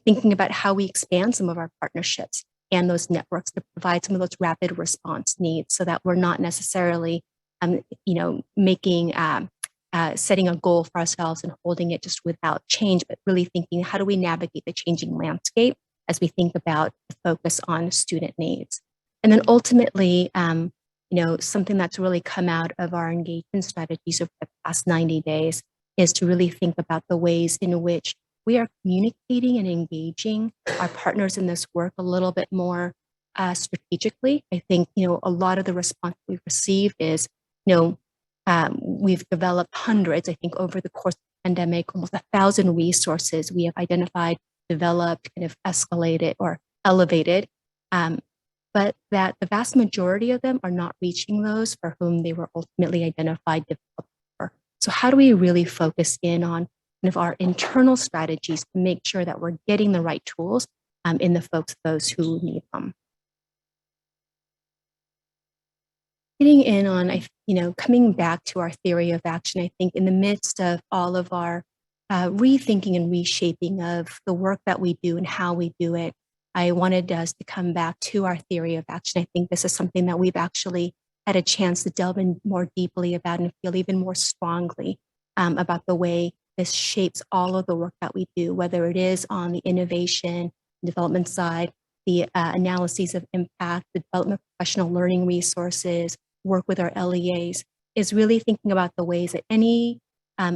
Thinking about how we expand some of our partnerships and those networks to provide some of those rapid response needs, so that we're not necessarily, making, setting a goal for ourselves and holding it just without change, but really thinking, how do we navigate the changing landscape as we think about the focus on student needs? And then ultimately, something that's really come out of our engagement strategies over the past 90 days is to really think about the ways in which we are communicating and engaging our partners in this work a little bit more strategically. I think, a lot of the response we've received is, we've developed hundreds, I think over the course of the pandemic, almost 1,000 resources we have identified, developed, kind of escalated or elevated, but that the vast majority of them are not reaching those for whom they were ultimately identified, developed for. So how do we really focus in on of our internal strategies to make sure that we're getting the right tools in the folks, those who need them? Getting in on, coming back to our theory of action, I think in the midst of all of our rethinking and reshaping of the work that we do and how we do it, I wanted us to come back to our theory of action. I think this is something that we've actually had a chance to delve in more deeply about and feel even more strongly about the way this shapes all of the work that we do, whether it is on the innovation development side, the analyses of impact, the development of professional learning resources, work with our LEAs, is really thinking about the ways that any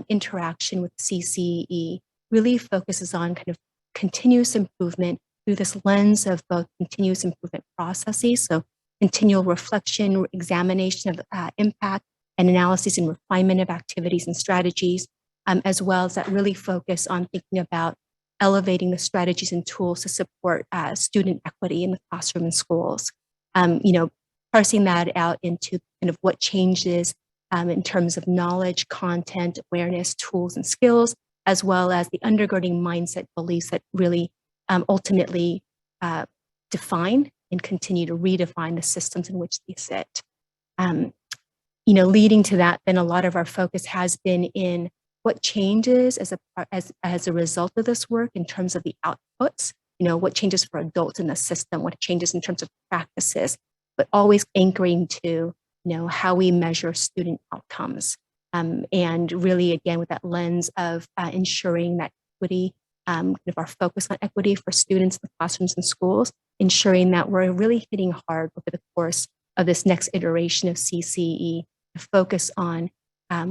interaction with CCEE really focuses on kind of continuous improvement through this lens of both continuous improvement processes, so continual reflection, examination of impact, and analysis and refinement of activities and strategies, as well as that really focus on thinking about elevating the strategies and tools to support student equity in the classroom and schools. Parsing that out into kind of what changes in terms of knowledge, content, awareness, tools, and skills, as well as the undergirding mindset beliefs that really ultimately define and continue to redefine the systems in which they sit. Leading to that, then a lot of our focus has been in what changes as a result of this work in terms of the outputs, what changes for adults in the system, what changes in terms of practices, but always anchoring to, how we measure student outcomes. And really, again, with that lens of ensuring that equity, kind of our focus on equity for students in the classrooms and schools, ensuring that we're really hitting hard over the course of this next iteration of CCEE to focus on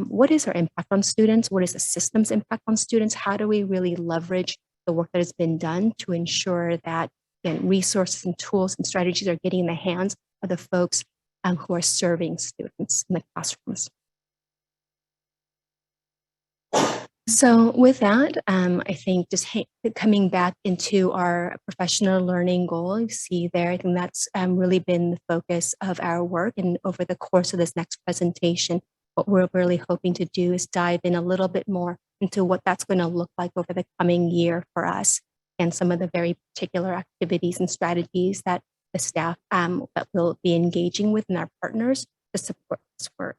what is our impact on students? What is the system's impact on students? How do we really leverage the work that has been done to ensure that, again, resources and tools and strategies are getting in the hands of the folks who are serving students in the classrooms? So with that, I think just coming back into our professional learning goal, you see there, I think that's really been the focus of our work. And over the course of this next presentation, what we're really hoping to do is dive in a little bit more into what that's going to look like over the coming year for us and some of the very particular activities and strategies that the staff that will be engaging with and our partners to support this work.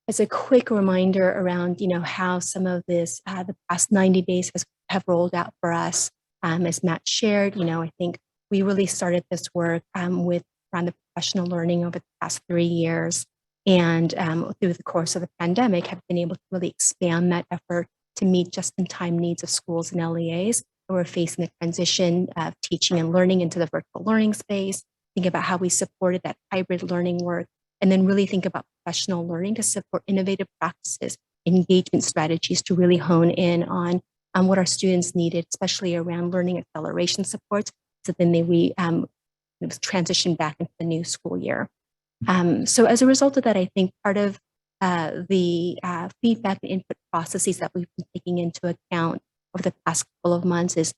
As a quick reminder around, how some of this, the past 90 days have rolled out for us, as Matt shared, I think we really started this work with around the professional learning over the past 3 years. And through the course of the pandemic, have been able to really expand that effort to meet just-in-time needs of schools and LEAs who are facing the transition of teaching and learning into the virtual learning space. Think about how we supported that hybrid learning work, and then really think about professional learning to support innovative practices, engagement strategies to really hone in on what our students needed, especially around learning acceleration supports, so then we transition back into the new school year. So as a result of that, I think part of the feedback and input processes that we've been taking into account over the past couple of months is,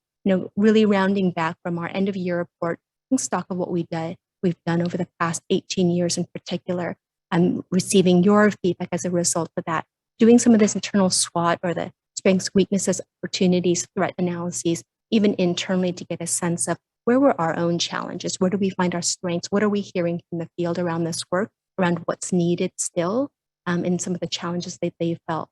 really rounding back from our end of year report, taking stock of what we've done over the past 18 years in particular, and receiving your feedback as a result of that, doing some of this internal SWOT or the strengths, weaknesses, opportunities, threat analyses, even internally to get a sense of where were our own challenges, where do we find our strengths, what are we hearing from the field around this work, around what's needed still, and some of the challenges that they felt.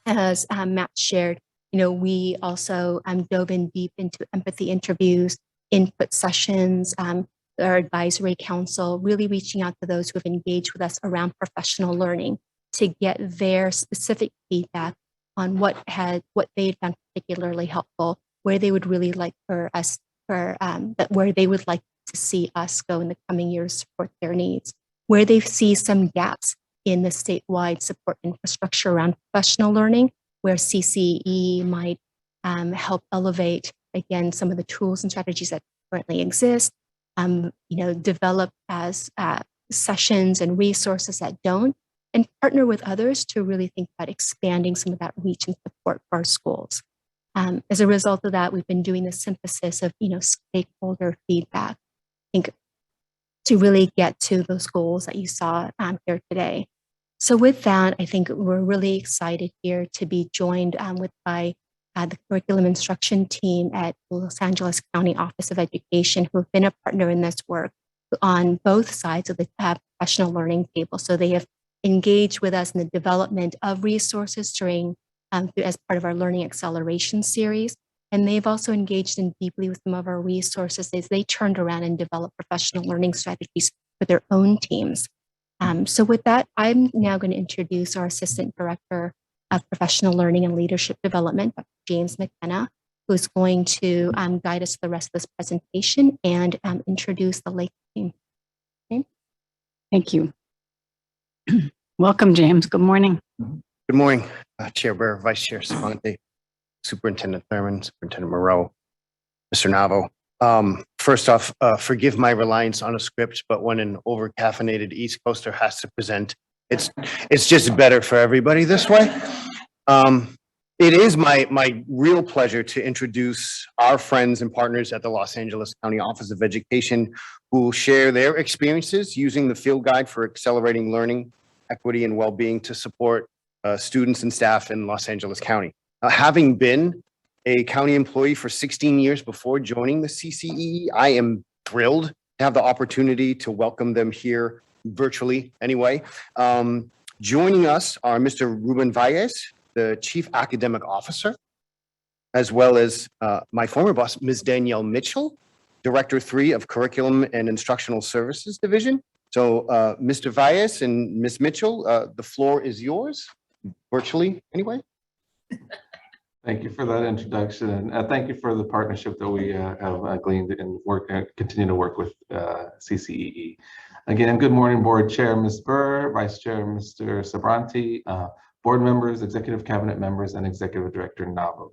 As Matt shared, we also dove in deep into empathy interviews, input sessions, our advisory council, really reaching out to those who have engaged with us around professional learning to get their specific feedback on what they found particularly helpful, where they would really like for us, where they would like to see us go in the coming years to support their needs, where they see some gaps in the statewide support infrastructure around professional learning, where CCEE might help elevate, again, some of the tools and strategies that currently exist, develop as sessions and resources that don't, and partner with others to really think about expanding some of that reach and support for our schools. As a result of that, we've been doing the synthesis of, stakeholder feedback, I think, to really get to those goals that you saw here today. So with that, I think we're really excited here to be joined by the curriculum instruction team at Los Angeles County Office of Education, who have been a partner in this work on both sides of the professional learning table. So they have engaged with us in the development of resources during as part of our learning acceleration series. And they've also engaged in deeply with some of our resources as they turned around and developed professional learning strategies for their own teams. So with that, I'm now going to introduce our Assistant Director of Professional Learning and Leadership Development, Dr. James Mckenna, who's going to guide us through the rest of this presentation and introduce the Lake team. Okay. Thank you. Welcome, James. Good morning. Good morning, Chair Burr, Vice Chair Savante, Superintendent Thurman, Superintendent Moreau, Mr. Navo. First off, forgive my reliance on a script, but when an over-caffeinated East Coaster has to present, it's just better for everybody this way. It is my real pleasure to introduce our friends and partners at the Los Angeles County Office of Education who will share their experiences using the field guide for accelerating learning, equity, and well-being to support students and staff in Los Angeles County. Having been a county employee for 16 years before joining the CCEE, I am thrilled to have the opportunity to welcome them here virtually anyway. Joining us are Mr. Ruben Valles, the Chief Academic Officer, as well as my former boss, Ms. Danielle Mitchell, Director 3 of Curriculum and Instructional Services Division. So Mr. Valles and Ms. Mitchell, the floor is yours, virtually anyway. Thank you for that introduction, and thank you for the partnership that we have gleaned and continue to work with CCEE. Again, good morning, Board Chair Ms. Burr, Vice Chair Mr. Sabranti, Board members, Executive Cabinet members, and Executive Director Navo.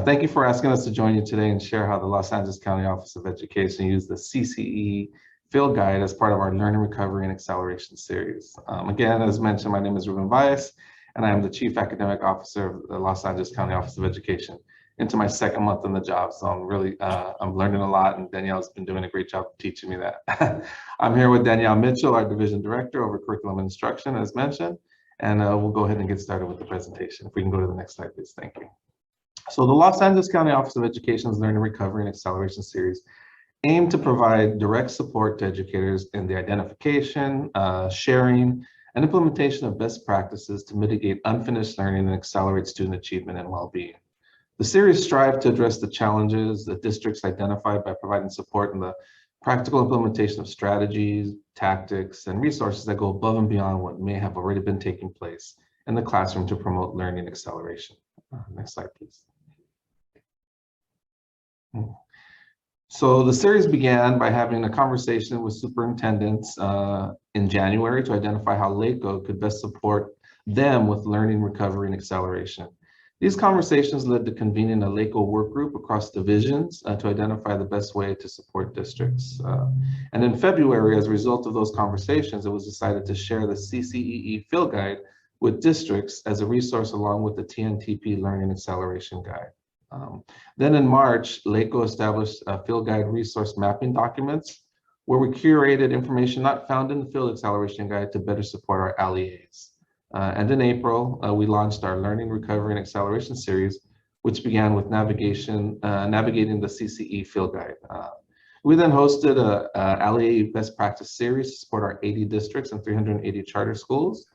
Thank you for asking us to join you today and share how the Los Angeles County Office of Education used the CCEE Field Guide as part of our Learning, Recovery, and Acceleration series. Again, as mentioned, my name is Ruben Valles, and I am the Chief Academic Officer of the Los Angeles County Office of Education. Into my second month in the job, so I'm learning a lot, and Danielle's been doing a great job teaching me that. I'm here with Danielle Mitchell, our Division Director over Curriculum and Instruction, as mentioned, and we'll go ahead and get started with the presentation. If we can go to the next slide, please. Thank you. So the Los Angeles County Office of Education's Learning, Recovery, and Acceleration series aim to provide direct support to educators in the identification, sharing, and implementation of best practices to mitigate unfinished learning and accelerate student achievement and well-being. The series strive to address the challenges that districts identified by providing support in the practical implementation of strategies, tactics, and resources that go above and beyond what may have already been taking place in the classroom to promote learning acceleration. Next slide, please. So the series began by having a conversation with superintendents in January to identify how LACO could best support them with learning, recovery, and acceleration. These conversations led to convening a LACO work group across divisions to identify the best way to support districts. And in February, as a result of those conversations, it was decided to share the CCEE Field Guide with districts as a resource along with the TNTP Learning Acceleration Guide. Then in March, LACO established field guide resource mapping documents where we curated information not found in the field acceleration guide to better support our LEAs. And in April, we launched our Learning, Recovery, and Acceleration series, which began with navigating the CCE field guide. We then hosted a LEA best practice series to support our 80 districts and 380 charter schools.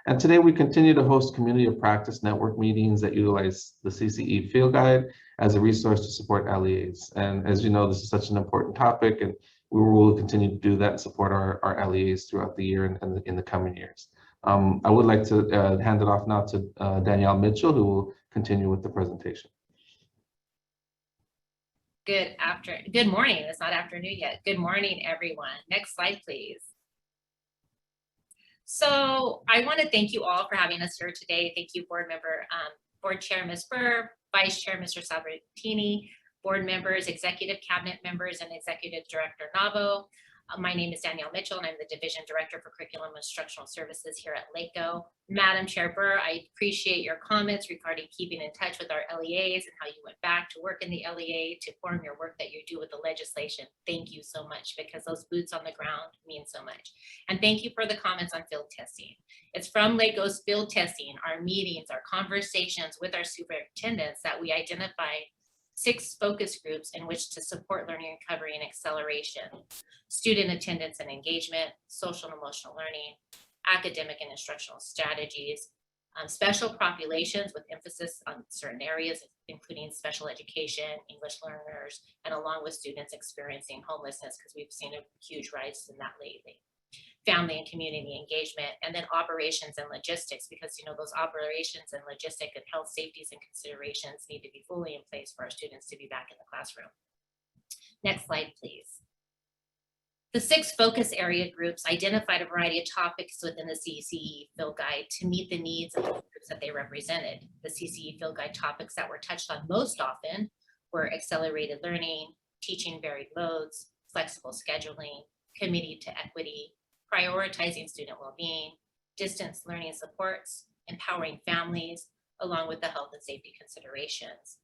And today we continue to host community of practice network meetings that utilize the CCE field guide as a resource to support LEAs. And as you know, this is such an important topic, and we will continue to do that and support our LEAs throughout the year and in the coming years. I would like to hand it off now to Danielle Mitchell, who will continue with the presentation. Good morning. It's not afternoon yet. Good morning, everyone. Next slide, please. So I want to thank you all for having us here today. Thank you, Board Chair Ms. Burr, Vice Chair Mr. Sabatini, Board members, Executive Cabinet members, and Executive Director Navo. My name is Danielle Mitchell, and I'm the Division Director for Curriculum and Instructional Services here at LACO. Madam Chair Burr, I appreciate your comments regarding keeping in touch with our LEAs and how you went back to work in the LEA to form your work that you do with the legislation. Thank you so much, because those boots on the ground mean so much. And thank you for the comments on field testing. It's from LACO's field testing, our meetings, our conversations with our superintendents that we identified 6 focus groups in which to support learning, recovery, and acceleration: student attendance and engagement, social and emotional learning, academic and instructional strategies, special populations with emphasis on certain areas, including special education, English learners, and along with students experiencing homelessness, because we've seen a huge rise in that lately. family and community engagement, and then operations and logistics, because those operations and logistic and health safeties and considerations need to be fully in place for our students to be back in the classroom. Next slide, please. The 6 focus area groups identified a variety of topics within the CCEE field guide to meet the needs of the groups that they represented. The CCEE field guide topics that were touched on most often were accelerated learning, teaching varied modes, flexible scheduling, committed to equity, prioritizing student well-being, distance learning supports, empowering families, along with the health and safety considerations.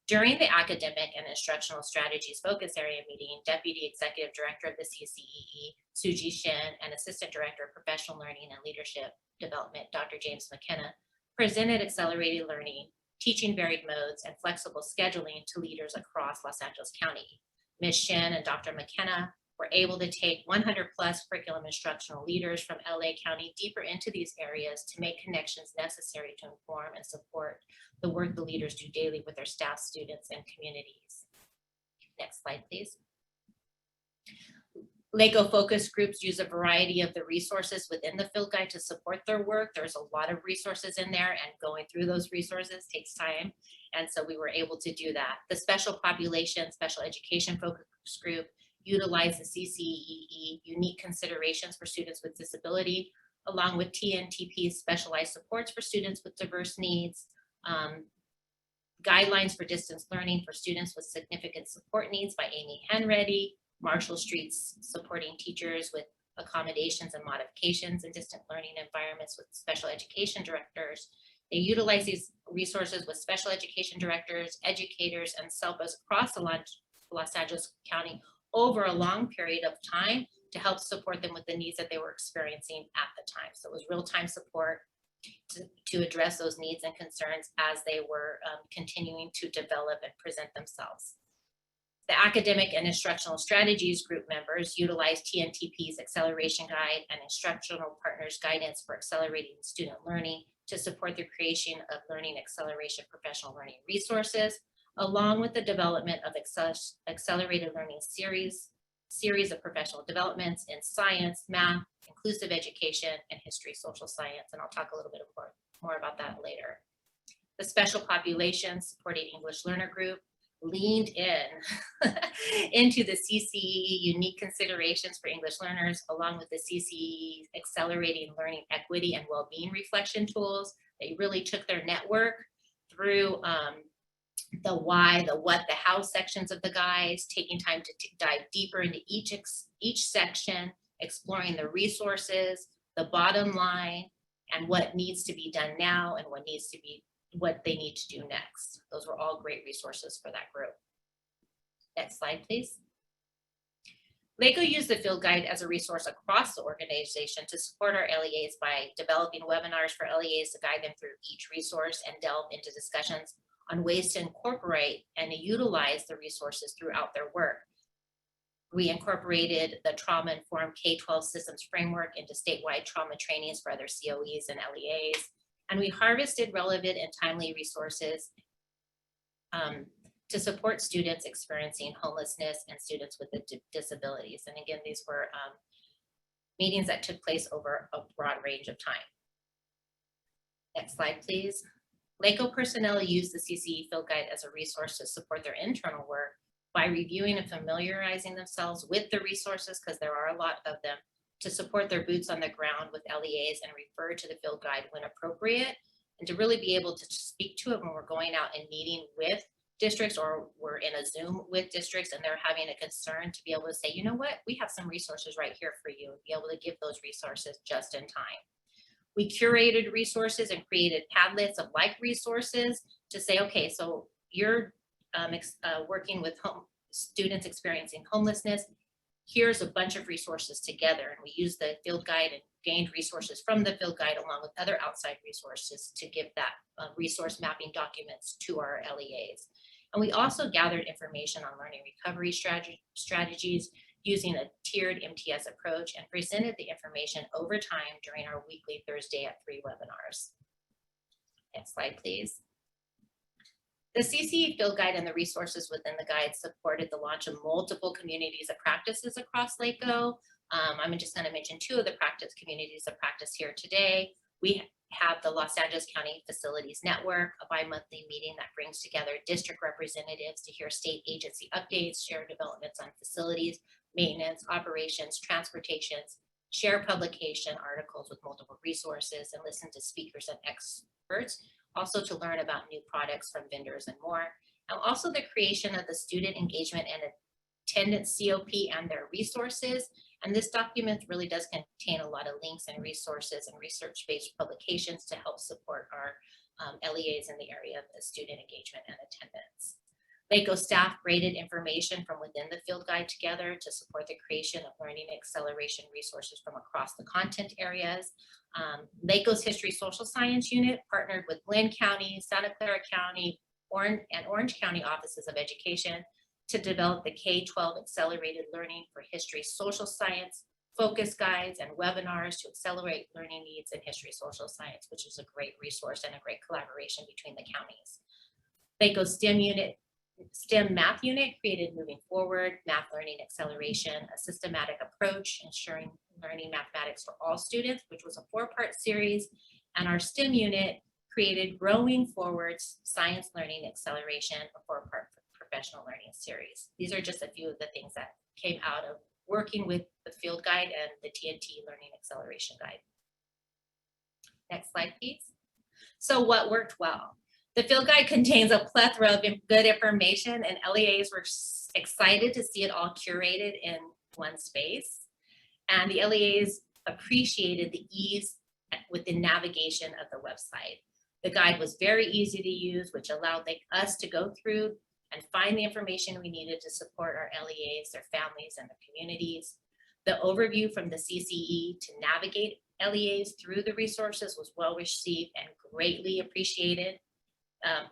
During the academic and instructional strategies focus area meeting, Deputy Executive Director of the CCEE, Suji Shen, and Assistant Director of Professional Learning and Leadership Development, Dr. James Mckenna, presented accelerated learning, teaching varied modes, and flexible scheduling to leaders across Los Angeles County. Ms. Shen and Dr. Mckenna were able to take 100+ curriculum instructional leaders from LA County deeper into these areas to make connections necessary to inform and support the work the leaders do daily with their staff, students, and communities. Next slide, please. LACO focus groups use a variety of the resources within the field guide to support their work. There's a lot of resources in there, and going through those resources takes time. And so we were able to do that. The special population, special education focus group utilize the CCEE unique considerations for students with disability, along with TNTP's specialized supports for students with diverse needs, guidelines for distance learning for students with significant support needs by Amy Henready, Marshall Street's supporting teachers with accommodations and modifications in distant learning environments with special education directors. They utilize these resources with special education directors, educators, and SELPAs across the Los Angeles County over a long period of time to help support them with the needs that they were experiencing at the time. So it was real-time support to address those needs and concerns as they were continuing to develop and present themselves. The academic and instructional strategies group members utilize TNTP's acceleration guide and instructional partners guidance for accelerating student learning to support the creation of learning acceleration professional learning resources, along with the development of accelerated learning series of professional developments in science, math, inclusive education, and history, social science. And I'll talk a little bit more about that later. The special population supporting English learner group leaned in into the CCEE unique considerations for English learners, along with the CCEE accelerating learning equity and well-being reflection tools. They really took their network through the why, the what, the how sections of the guides, taking time to dive deeper into each section, exploring the resources, the bottom line, and what needs to be done now and what they need to do next. Those were all great resources for that group. Next slide, please. LACO used the field guide as a resource across the organization to support our LEAs by developing webinars for LEAs to guide them through each resource and delve into discussions on ways to incorporate and utilize the resources throughout their work. We incorporated the trauma-informed K-12 systems framework into statewide trauma trainings for other COEs and LEAs. And we harvested relevant and timely resources to support students experiencing homelessness and students with disabilities. And again, these were meetings that took place over a broad range of time. Next slide, please. LACO personnel use the CCEE field guide as a resource to support their internal work by reviewing and familiarizing themselves with the resources, because there are a lot of them, to support their boots on the ground with LEAs and refer to the field guide when appropriate, and to really be able to speak to it when we're going out and meeting with districts, or we're in a Zoom with districts and they're having a concern, to be able to say, you know what, we have some resources right here for you, and be able to give those resources just in time. We curated resources and created Padlets of like resources to say, okay, so you're working with students experiencing homelessness. Here's a bunch of resources together. And we used the field guide and gained resources from the field guide along with other outside resources to give that resource mapping documents to our LEAs. And we also gathered information on learning recovery strategies using a tiered MTS approach, and presented the information over time during our weekly Thursday at 3 webinars. Next slide, please. The CCEE field guide and the resources within the guide supported the launch of multiple communities of practices across LACO, I'm just going to mention two of the practice communities of practice here today. We have the Los Angeles County Facilities Network, a bi-monthly meeting that brings together district representatives to hear state agency updates, share developments on facilities, maintenance, operations, transportations, share publication articles with multiple resources, and listen to speakers and experts, also to learn about new products from vendors and more. And also the creation of the Student Engagement and Attendance COP and their resources. And this document really does contain a lot of links and resources and research-based publications to help support our LEAs in the area of the student engagement and attendance. LACO staff graded information from within the field guide together to support the creation of learning acceleration resources from across the content areas. LACO's History Social Science Unit partnered with Lynn County, Santa Clara County, and Orange County Offices of Education to develop the K-12 Accelerated Learning for History Social Science, focus guides, and webinars to accelerate learning needs in history social science, which is a great resource and a great collaboration between the counties. LACO's STEM Math Unit created Moving Forward, Math Learning Acceleration, a systematic approach, ensuring learning mathematics for all students, which was a 4-part series. And our STEM unit created Growing Forward's Science Learning Acceleration, a 4-part professional learning series. These are just a few of the things that came out of working with the field guide and the TNT Learning Acceleration Guide. Next slide, please. So what worked well? The field guide contains a plethora of good information, and LEAs were excited to see it all curated in one space. And the LEAs appreciated the ease with the navigation of the website. The guide was very easy to use, which allowed us to go through and find the information we needed to support our LEAs, their families, and their communities. The overview from the CCEE to navigate LEAs through the resources was well received and greatly appreciated.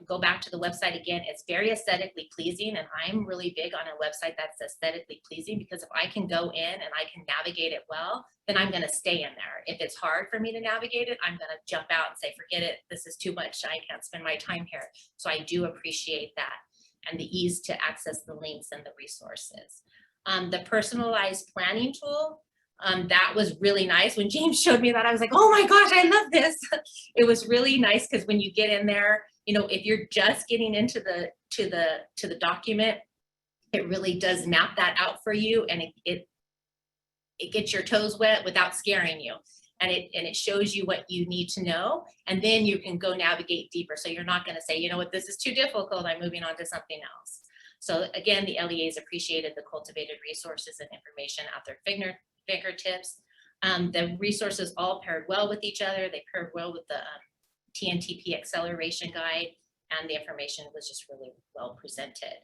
Go back to the website again, it's very aesthetically pleasing, and I'm really big on a website that's aesthetically pleasing, because if I can go in and I can navigate it well, then I'm gonna stay in there. If it's hard for me to navigate it, I'm gonna jump out and say, forget it, this is too much, I can't spend my time here. So I do appreciate that, and the ease to access the links and the resources. The personalized planning tool, that was really nice. When James showed me that, I was like, oh my gosh, I love this. It was really nice, because when you get in there, you know, if you're just getting into the document, it really does map that out for you, and it gets your toes wet without scaring you. And it shows you what you need to know, and then you can go navigate deeper. So you're not going to say, you know what, this is too difficult, I'm moving on to something else. So again, the LEAs appreciated the cultivated resources and information at their fingertips. The resources all paired well with each other. They paired well with the TNTP Acceleration Guide, and the information was just really well presented.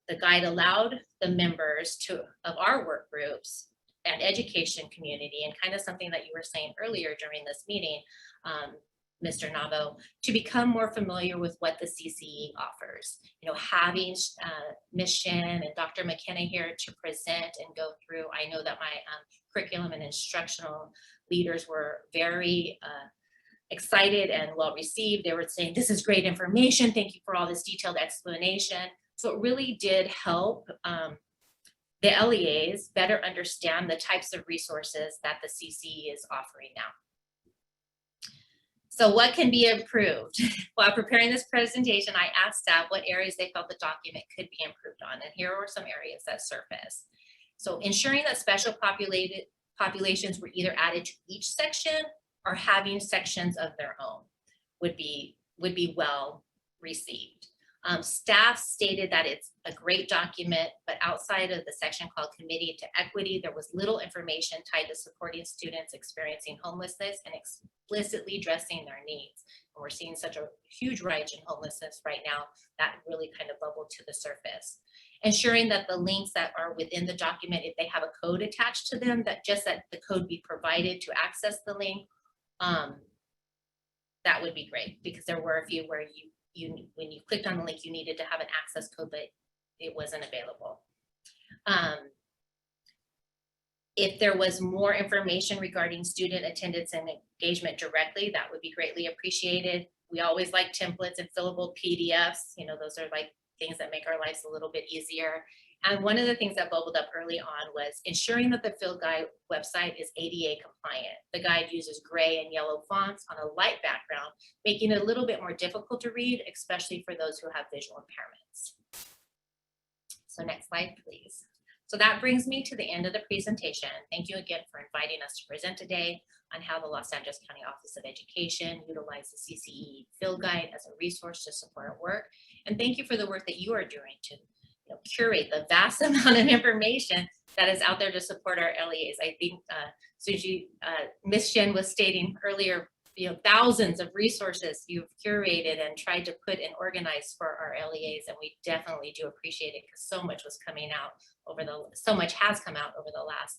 The guide allowed the members of our work groups and education community, and kind of something that you were saying earlier during this meeting, Mr. Navo, to become more familiar with what the CCEE offers. You know, having Ms. Shin and Dr. Mckenna here to present and go through. I know that my curriculum and instructional leaders were very excited and well received. They were saying, this is great information, thank you for all this detailed explanation. So it really did help the LEAs better understand the types of resources that the CCEE is offering now. So what can be improved? While preparing this presentation, I asked staff what areas they felt the document could be improved on, and here are some areas that surfaced. So ensuring that special populations were either added to each section or having sections of their own would be well received. Staff stated that it's a great document, but outside of the section called Committee to Equity, there was little information tied to supporting students experiencing homelessness and explicitly addressing their needs. And we're seeing such a huge rise in homelessness right now, that really kind of bubbled to the surface. Ensuring that the links that are within the document, if they have a code attached to them, that the code be provided to access the link, that would be great, because there were a few where when you clicked on the link, you needed to have an access code, but it wasn't available. If there was more information regarding student attendance and engagement directly, that would be greatly appreciated. We always like templates and fillable PDFs. You know, those are like things that make our lives a little bit easier. And one of the things that bubbled up early on was ensuring that the field guide website is ADA compliant. The guide uses gray and yellow fonts on a light background, making it a little bit more difficult to read, especially for those who have visual impairments. So next slide, please. So that brings me to the end of the presentation. Thank you again for inviting us to present today on how the Los Angeles County Office of Education utilizes the CCEE field guide as a resource to support our work. And thank you for the work that you are doing to curate the vast amount of information that is out there to support our LEAs. I think Suji, Ms. Shen was stating earlier, thousands of resources you've curated and tried to put and organize for our LEAs, and we definitely do appreciate it because so much was coming out so much has come out over the last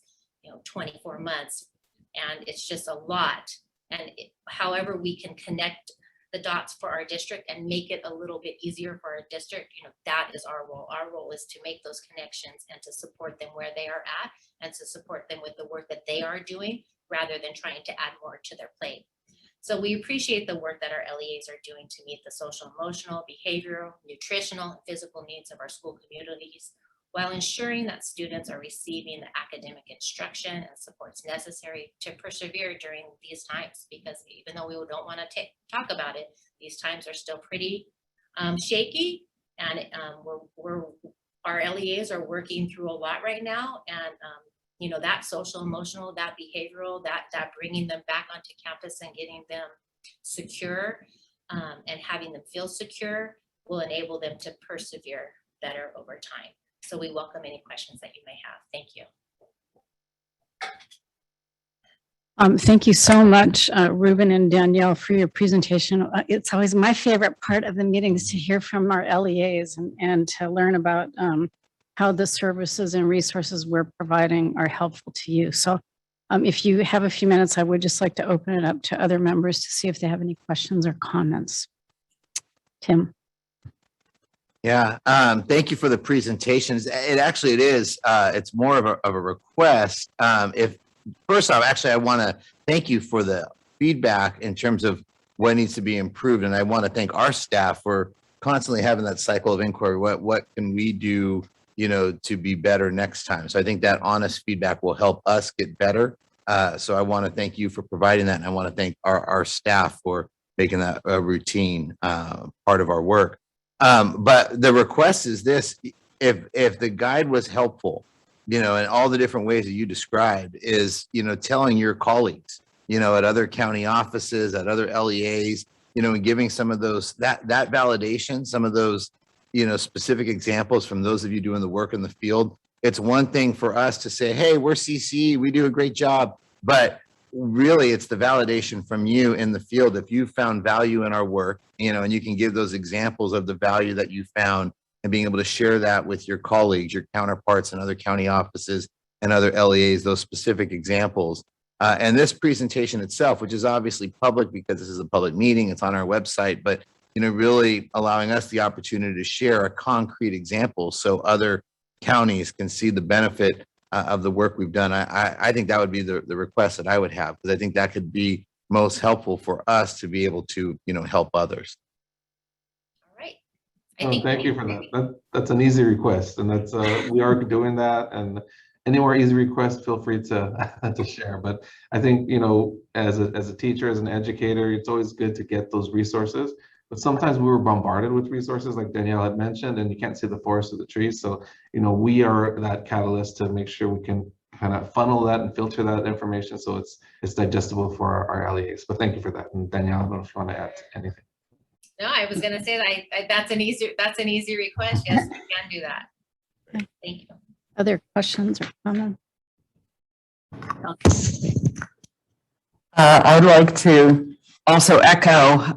24 months, and it's just a lot. And however we can connect the dots for our district and make it a little bit easier for our district, that is our role. Our role is to make those connections and to support them where they are at and to support them with the work that they are doing rather than trying to add more to their plate. So we appreciate the work that our LEAs are doing to meet the social, emotional, behavioral, nutritional, and physical needs of our school communities, while ensuring that students are receiving the academic instruction and supports necessary to persevere during these times. Because even though we don't want to talk about it, these times are still pretty shaky, and our LEAs are working through a lot right now. And that social, emotional, that behavioral, that bringing them back onto campus and getting them secure and having them feel secure will enable them to persevere better over time. So we welcome any questions that you may have. Thank you. Thank you so much, Ruben and Danielle, for your presentation. It's always my favorite part of the meetings to hear from our LEAs and to learn about how the services and resources we're providing are helpful to you. So if you have a few minutes, I would just like to open it up to other members to see if they have any questions or comments. Tim. Yeah, thank you for the presentations. It is, it's more of a request. First off, actually, I want to thank you for the feedback in terms of what needs to be improved. And I want to thank our staff for constantly having that cycle of inquiry. What can we do, to be better next time? So I think that honest feedback will help us get better. So I want to thank you for providing that. And I want to thank our staff for making that a routine part of our work. But the request is this: if the guide was helpful, in all the different ways that you described, is, telling your colleagues, at other county offices, at other LEAs, and giving some of those, that validation, some of those, specific examples from those of you doing the work in the field. It's one thing for us to say, hey, we're CCEE, we do a great job, but really it's the validation from you in the field. If you found value in our work, and you can give those examples of the value that you found and being able to share that with your colleagues, your counterparts in other county offices and other LEAs, those specific examples. And this presentation itself, which is obviously public because this is a public meeting, it's on our website, but really allowing us the opportunity to share a concrete example so other counties can see the benefit of the work we've done. I think that would be the request that I would have, because I think that could be most helpful for us to be able to, help others. All right. Thank you for that. That's an easy request, and that's we are doing that. And any more easy requests, feel free to share. But I think as a teacher, as an educator, it's always good to get those resources. But sometimes we were bombarded with resources, like Danielle had mentioned, and you can't see the forest of the trees. So we are that catalyst to make sure we can kind of funnel that and filter that information so it's digestible for our LEAs. But thank you for that. And Danielle, I don't know if you want to add anything. No, I was going to say that that's an easy request. Yes, we can do that. Thank you. Other questions or comments? I'd like to also echo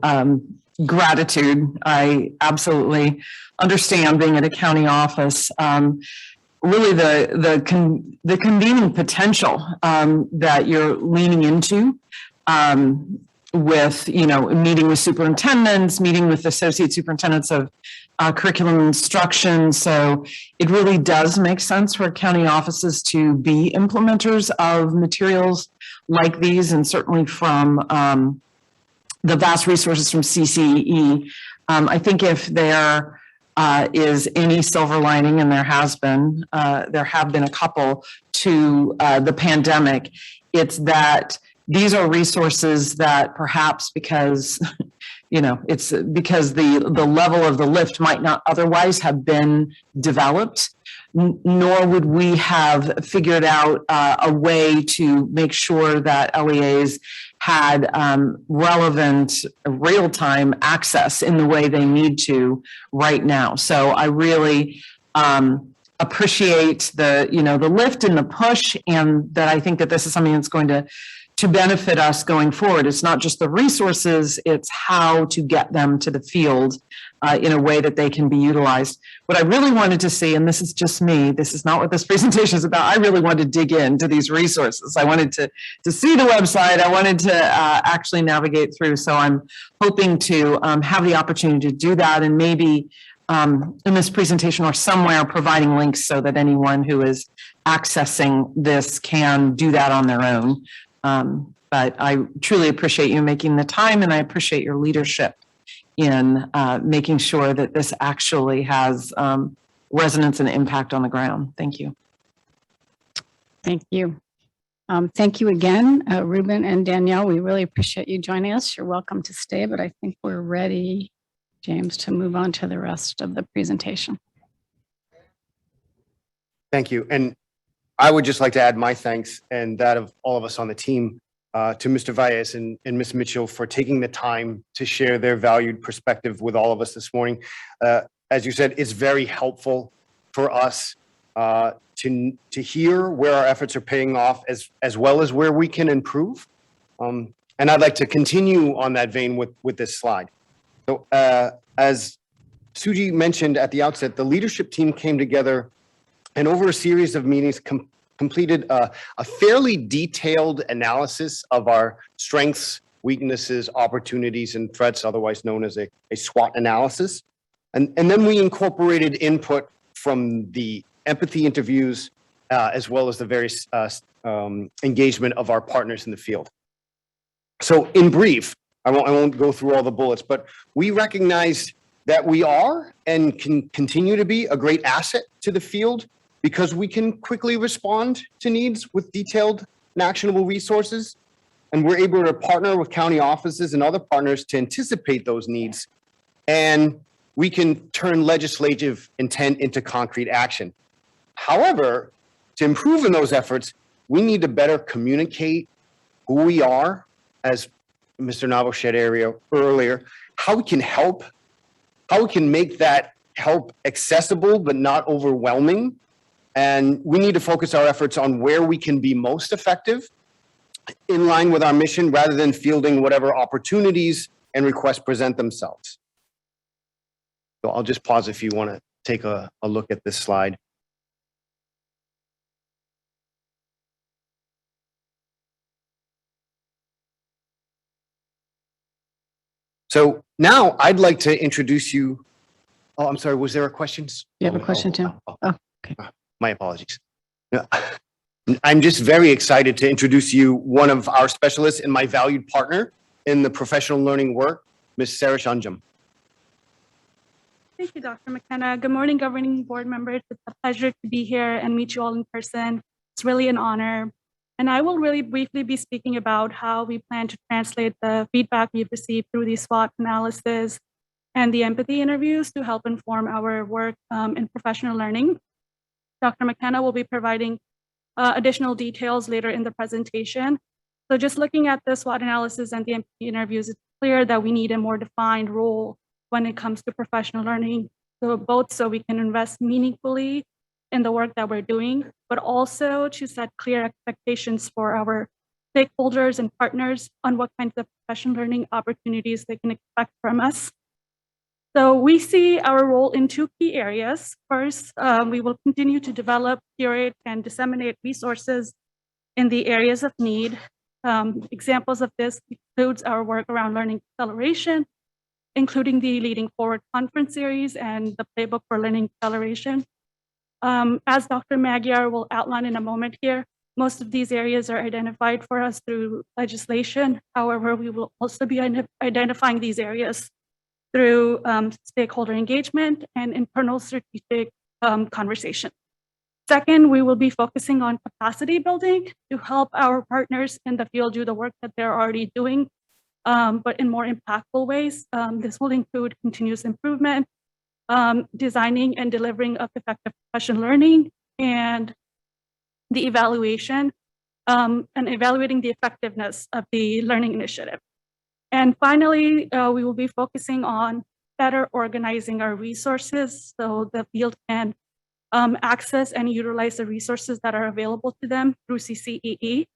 gratitude. I absolutely understand being at a county office. Really, the convening potential that you're leaning into with meeting with superintendents, meeting with associate superintendents of curriculum instruction. So it really does make sense for county offices to be implementers of materials like these, and certainly from the vast resources from CCEE. I think if they're is any silver lining, and there have been a couple to the pandemic. It's that these are resources that perhaps because, it's because the level of the lift might not otherwise have been developed, nor would we have figured out a way to make sure that LEAs had relevant real-time access in the way they need to right now. So I really appreciate the lift and the push, and that I think that this is something that's going to benefit us going forward. It's not just the resources, it's how to get them to the field in a way that they can be utilized. What I really wanted to see, and this is just me, this is not what this presentation is about, I really wanted to dig into these resources. I wanted to see the website. I wanted to actually navigate through. So I'm hoping to have the opportunity to do that, and maybe in this presentation or somewhere providing links so that anyone who is accessing this can do that on their own. But I truly appreciate you making the time, and I appreciate your leadership in making sure that this actually has resonance and impact on the ground. Thank you. Thank you. Thank you again, Ruben and Danielle. We really appreciate you joining us. You're welcome to stay, but I think we're ready, James, to move on to the rest of the presentation. Thank you. And I would just like to add my thanks and that of all of us on the team to Mr. Valles and Ms. Mitchell for taking the time to share their valued perspective with all of us this morning. As you said, it's very helpful for us to hear where our efforts are paying off as well as where we can improve. And I'd like to continue on that vein with this slide. So as Suji mentioned at the outset, the leadership team came together and over a series of meetings completed a fairly detailed analysis of our strengths, weaknesses, opportunities, and threats, otherwise known as a SWOT analysis. And then we incorporated input from the empathy interviews as well as the various engagement of our partners in the field. So in brief, I won't go through all the bullets, but we recognized that we are and can continue to be a great asset to the field because we can quickly respond to needs with detailed and actionable resources. And we're able to partner with county offices and other partners to anticipate those needs. And we can turn legislative intent into concrete action. However, to improve in those efforts, we need to better communicate who we are, as Mr. Navo shared earlier, how we can help, how we can make that help accessible but not overwhelming. And we need to focus our efforts on where we can be most effective in line with our mission rather than fielding whatever opportunities and requests present themselves. So I'll just pause if you want to take a look at this slide. So now I'd like to introduce you. Oh, I'm sorry. Was there a question? You have a question, Tim? Oh, okay. My apologies. I'm just very excited to introduce you one of our specialists and my valued partner in the professional learning work, Ms. Sarah Shanjam. Thank you, Dr. Mckenna. Good morning, governing board members. It's a pleasure to be here and meet you all in person. It's really an honor. And I will really briefly be speaking about how we plan to translate the feedback we've received through the SWOT analysis and the empathy interviews to help inform our work in professional learning. Dr. Mckenna will be providing additional details later in the presentation. So just looking at the SWOT analysis and the empathy interviews, it's clear that we need a more defined role when it comes to professional learning. So both so we can invest meaningfully in the work that we're doing, but also to set clear expectations for our stakeholders and partners on what kinds of professional learning opportunities they can expect from us. So we see our role in two key areas. First, we will continue to develop, curate, and disseminate resources in the areas of need. Examples of this includes our work around learning acceleration, including the Leading Forward conference series and the playbook for learning acceleration. As Dr. Magyar will outline in a moment here, most of these areas are identified for us through legislation. However, we will also be identifying these areas through stakeholder engagement and internal strategic conversation. Second, we will be focusing on capacity building to help our partners in the field do the work that they're already doing, but in more impactful ways. This will include continuous improvement, designing and delivering of effective professional learning, and the evaluation and evaluating the effectiveness of the learning initiative. And finally, we will be focusing on better organizing our resources so the field can access and utilize the resources that are available to them through CCEE.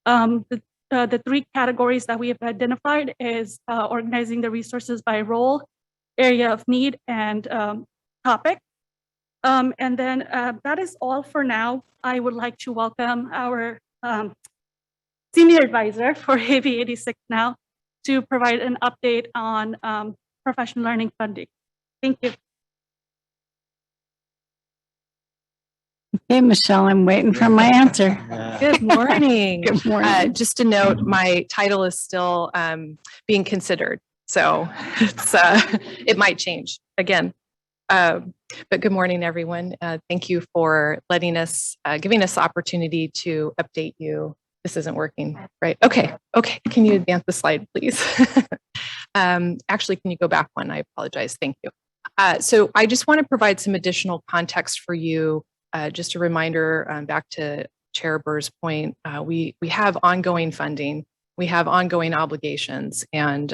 The three categories that we have identified is organizing the resources by role, area of need, and topic. And then that is all for now. I would like to welcome our senior advisor for AB 86 now to provide an update on professional learning funding. Thank you. Hey, Michelle, I'm waiting for my answer. Good morning. Good morning. Just to note, my title is still being considered, so it might change again. But good morning, everyone. Thank you for letting us, giving us the opportunity to update you. This isn't working, right? Okay. Can you advance the slide, please? Actually, can you go back one? I apologize. Thank you. So I just want to provide some additional context for you. Just a reminder, back to Chair Burr's point, we have ongoing funding, we have ongoing obligations, and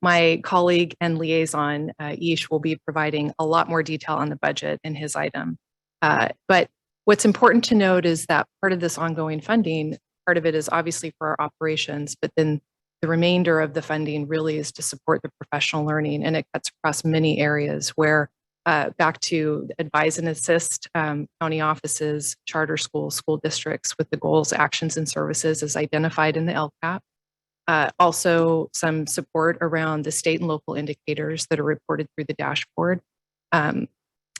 my colleague and liaison, Ish, will be providing a lot more detail on the budget in his item. But what's important to note is that part of this ongoing funding, part of it is obviously for our operations, but then the remainder of the funding really is to support the professional learning, and it cuts across many areas where back to advise and assist county offices, charter schools, school districts with the goals, actions, and services as identified in the LCAP. Also some support around the state and local indicators that are reported through the dashboard.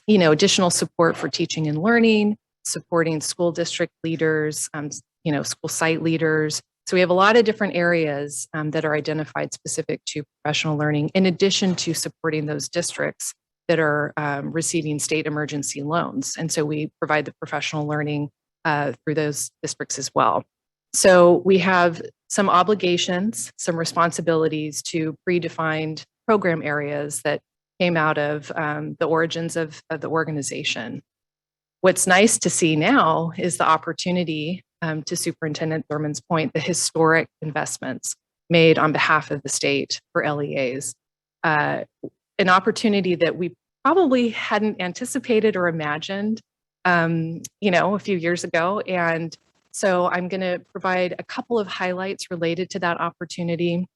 Additional support for teaching and learning, supporting school district leaders, school site leaders. So we have a lot of different areas that are identified specific to professional learning, in addition to supporting those districts that are receiving state emergency loans. And so we provide the professional learning through those districts as well. So we have some obligations, some responsibilities to predefined program areas that came out of the origins of the organization. What's nice to see now is the opportunity, to Superintendent Thurman's point, the historic investments made on behalf of the state for LEAs. An opportunity that we probably hadn't anticipated or imagined, a few years ago. And so I'm going to provide a couple of highlights related to that opportunity.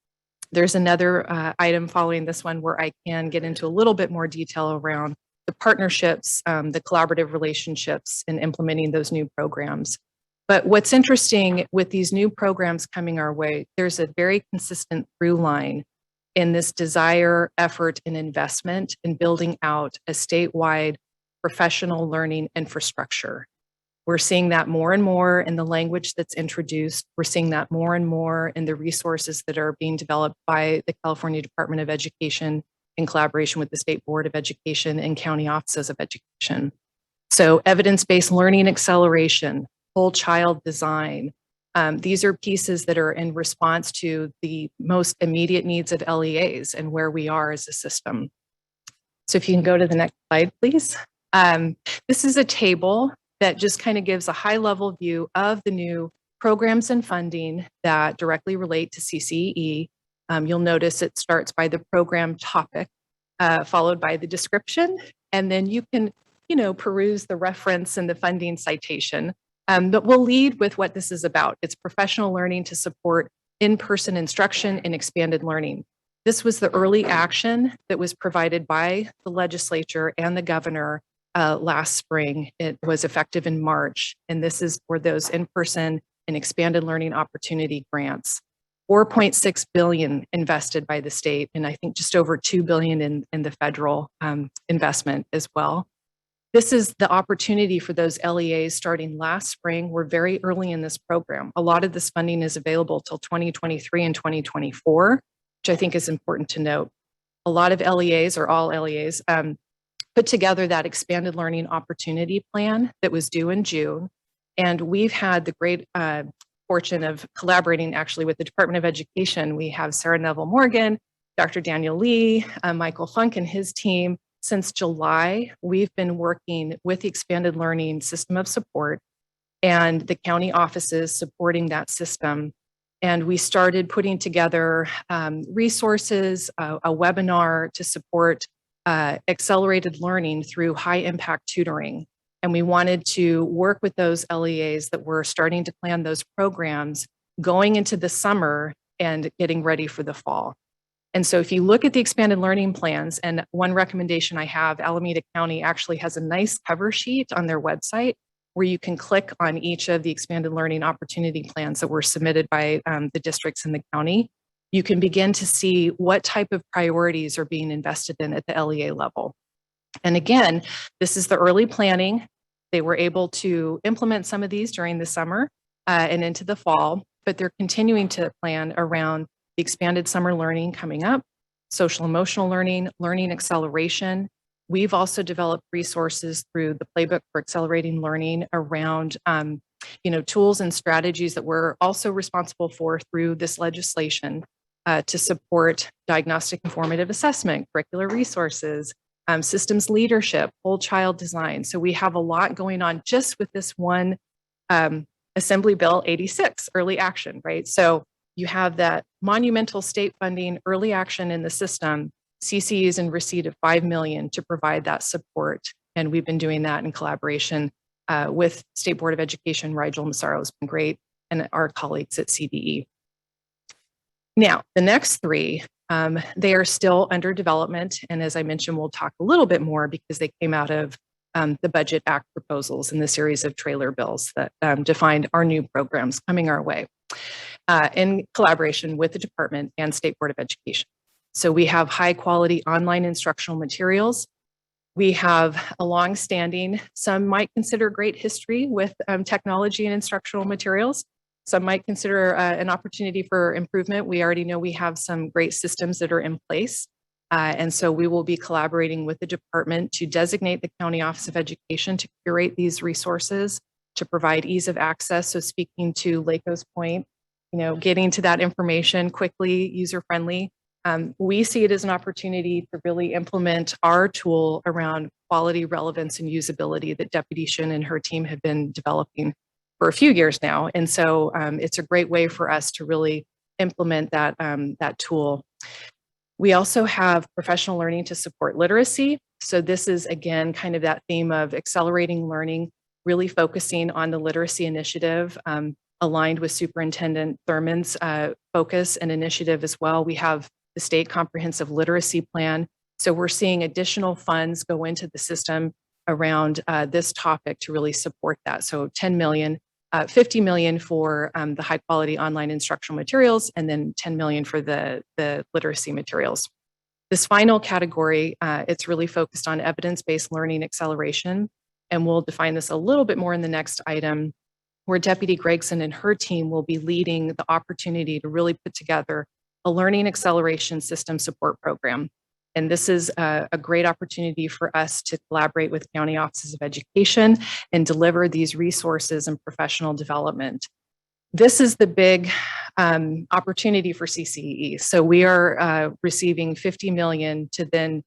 There's another item following this one where I can get into a little bit more detail around the partnerships, the collaborative relationships in implementing those new programs. But what's interesting with these new programs coming our way, there's a very consistent through line in this desire, effort, and investment in building out a statewide professional learning infrastructure. We're seeing that more and more in the language that's introduced. We're seeing that more and more in the resources that are being developed by the California Department of Education in collaboration with the State Board of Education and county offices of education. So evidence-based learning acceleration, whole child design, these are pieces that are in response to the most immediate needs of LEAs and where we are as a system. So if you can go to the next slide, please. This is a table that just kind of gives a high-level view of the new programs and funding that directly relate to CCEE. You'll notice it starts by the program topic, followed by the description, and then you can, peruse the reference and the funding citation. But we'll lead with what this is about. It's professional learning to support in-person instruction and expanded learning. This was the early action that was provided by the legislature and the governor last spring. It was effective in March, and this is for those in-person and expanded learning opportunity grants. 4.6 billion invested by the state, and I think just over 2 billion in the federal investment as well. This is the opportunity for those LEAs starting last spring. We're very early in this program. A lot of this funding is available till 2023 and 2024, which I think is important to note. a lot of LEAs or all LEAs put together that expanded learning opportunity plan that was due in June. And we've had the great fortune of collaborating actually with the Department of Education. We have Sarah Neville Morgan, Dr. Daniel Lee, Michael Funk and his team. Since July, we've been working with the expanded learning system of support and the county offices supporting that system. And we started putting together resources, a webinar to support accelerated learning through high impact tutoring. And we wanted to work with those LEAs that were starting to plan those programs going into the summer and getting ready for the fall. And so if you look at the expanded learning plans, and one recommendation I have, Alameda County actually has a nice cover sheet on their website where you can click on each of the expanded learning opportunity plans that were submitted by the districts in the county. You can begin to see what type of priorities are being invested in at the LEA level. And again, this is the early planning. They were able to implement some of these during the summer and into the fall, but they're continuing to plan around the expanded summer learning coming up, social emotional learning, learning acceleration. We've also developed resources through the Playbook for Accelerating Learning around tools and strategies that we're also responsible for through this legislation to support diagnostic informative assessment, curricular resources, systems leadership, whole child design. So we have a lot going on just with this one Assembly Bill 86, early action, right? So you have that monumental state funding, early action in the system. CCEE is in receipt of $5 million to provide that support. And we've been doing that in collaboration with State Board of Education. Rigel Massaro has been great, and our colleagues at CDE. Now, the next three, they are still under development. And as I mentioned, we'll talk a little bit more because they came out of the Budget Act proposals in the series of trailer bills that defined our new programs coming our way in collaboration with the department and State Board of Education. So we have high quality online instructional materials. We have a long-standing, some might consider great history with technology and instructional materials. Some might consider an opportunity for improvement. We already know we have some great systems that are in place. And so we will be collaborating with the department to designate the County Office of Education to curate these resources, to provide ease of access. So speaking to Lako's point, getting to that information quickly, user-friendly. We see it as an opportunity to really implement our tool around quality, relevance, and usability that Deputy Shin and her team have been developing for a few years now. And so it's a great way for us to really implement that tool. We also have professional learning to support literacy. So this is, again, kind of that theme of accelerating learning, really focusing on the literacy initiative, aligned with Superintendent Thurman's focus and initiative as well. We have the State Comprehensive Literacy Plan. So we're seeing additional funds go into the system around this topic to really support that. So 10 million, 50 million for the high quality online instructional materials, and then 10 million for the literacy materials. This final category, it's really focused on evidence-based learning acceleration. And we'll define this a little bit more in the next item, where Deputy Gregson and her team will be leading the opportunity to really put together a learning acceleration system support program. And this is a great opportunity for us to collaborate with county offices of education and deliver these resources and professional development. This is the big opportunity for CCEE. So we are receiving 50 million to then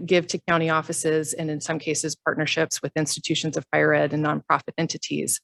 give to county offices, and in some cases partnerships with institutions of higher ed and nonprofit entities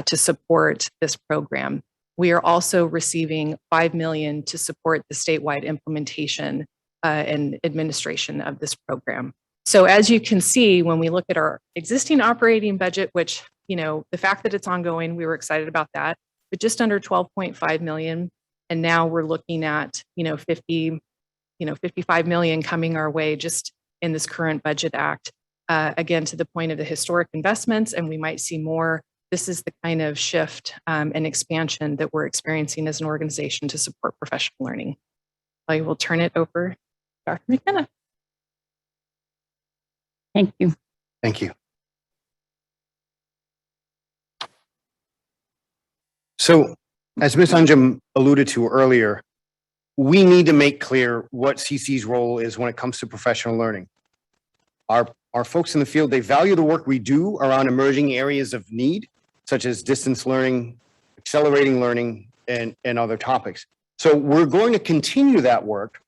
to support this program. We are also receiving 5 million to support the statewide implementation and administration of this program. So as you can see, when we look at our existing operating budget, which, the fact that it's ongoing, we were excited about that, but just under 12.5 million. And now we're looking at, 55 million coming our way just in this current budget act. Again, to the point of the historic investments, and we might see more. This is the kind of shift and expansion that we're experiencing as an organization to support professional learning. I will turn it over to Dr. Mckenna. Thank you. Thank you. So, as Ms. Unjum alluded to earlier, we need to make clear what CC's role is when it comes to professional learning. Our folks in the field, they value the work we do around emerging areas of need, such as distance learning, accelerating learning, and other topics. So we're going to continue that work,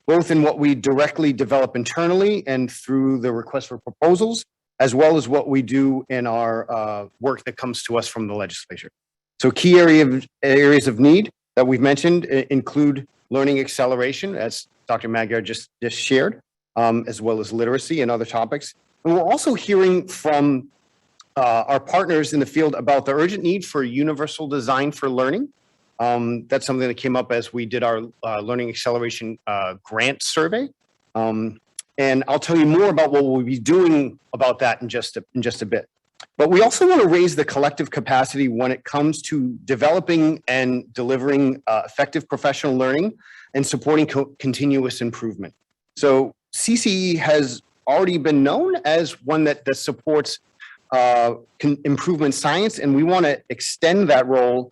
both in what we directly develop internally and through the request for proposals, as well as what we do in our work that comes to us from the legislature. So key areas of need that we've mentioned include learning acceleration, as Dr. Magyar just shared, as well as literacy and other topics. And we're also hearing from our partners in the field about the urgent need for universal design for learning. That's something that came up as we did our learning acceleration grant survey. And I'll tell you more about what we'll be doing about that in just a bit. But we also want to raise the collective capacity when it comes to developing and delivering effective professional learning and supporting continuous improvement. So CCEE has already been known as one that supports improvement science, and we want to extend that role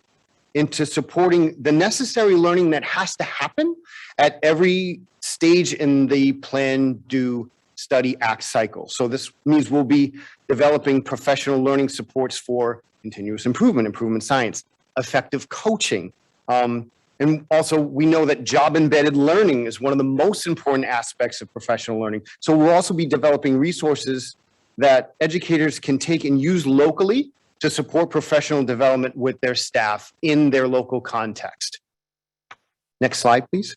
into supporting the necessary learning that has to happen at every stage in the plan, do, study, act cycle. So this means we'll be developing professional learning supports for continuous improvement, improvement science, effective coaching. And also we know that job embedded learning is one of the most important aspects of professional learning. So we'll also be developing resources that educators can take and use locally to support professional development with their staff in their local context. Next slide, please.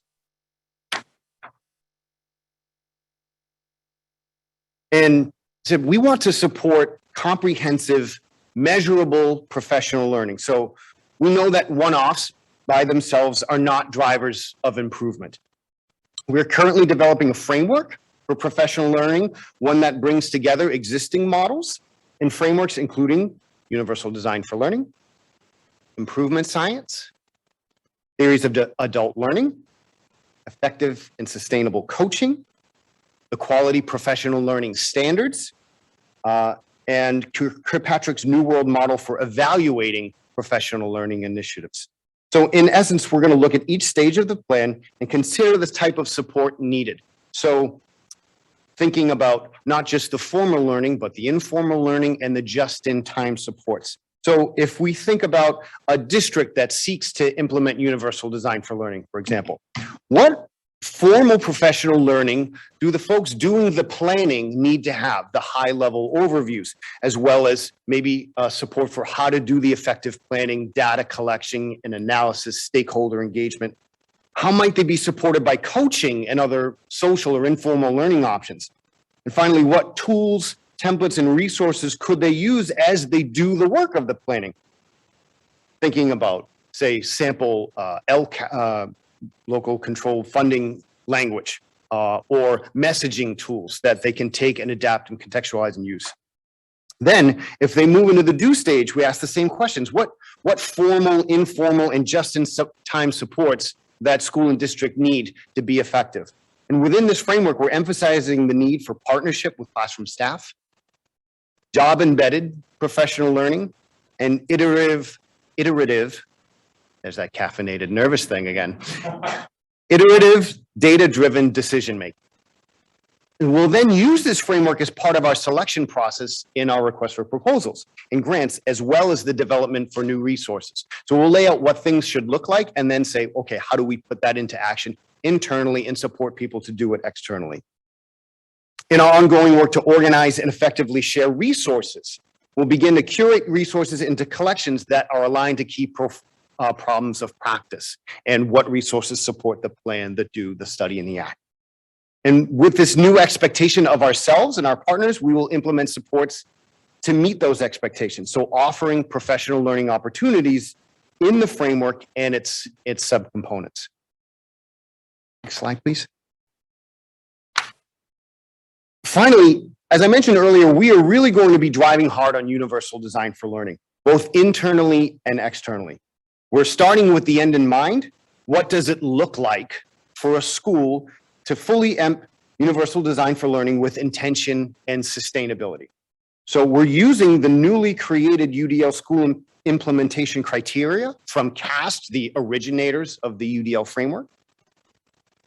And so we want to support comprehensive, measurable professional learning. So we know that one-offs by themselves are not drivers of improvement. We're currently developing a framework for professional learning, one that brings together existing models and frameworks, including universal design for learning, improvement science, theories of adult learning, effective and sustainable coaching, the quality professional learning standards, and Kirkpatrick's New World model for evaluating professional learning initiatives. So in essence, we're going to look at each stage of the plan and consider the type of support needed. So thinking about not just the formal learning, but the informal learning and the just-in-time supports. So if we think about a district that seeks to implement universal design for learning, for example, what formal professional learning do the folks doing the planning need to have? The high-level overviews, as well as maybe support for how to do the effective planning, data collection and analysis, stakeholder engagement. How might they be supported by coaching and other social or informal learning options? And finally, what tools, templates, and resources could they use as they do the work of the planning? Thinking about, say, sample local controlled funding language, or messaging tools that they can take and adapt and contextualize and use. Then, if they move into the do stage, we ask the same questions. What formal, informal, and just-in-time supports that school and district need to be effective? And within this framework, we're emphasizing the need for partnership with classroom staff, job-embedded professional learning, and iterative, there's that caffeinated nervous thing again, iterative, data-driven decision-making. And we'll then use this framework as part of our selection process in our request for proposals and grants, as well as the development for new resources. So we'll lay out what things should look like and then say, okay, how do we put that into action internally and support people to do it externally? In our ongoing work to organize and effectively share resources, we'll begin to curate resources into collections that are aligned to key problems of practice and what resources support the plan, the do, the study, and the act. And with this new expectation of ourselves and our partners, we will implement supports to meet those expectations. So offering professional learning opportunities in the framework and its subcomponents. Next slide, please. Finally, as I mentioned earlier, we are really going to be driving hard on universal design for learning, both internally and externally. We're starting with the end in mind. What does it look like for a school to fully universal design for learning with intention and sustainability? So we're using the newly created UDL school implementation criteria from CAST, the originators of the UDL framework.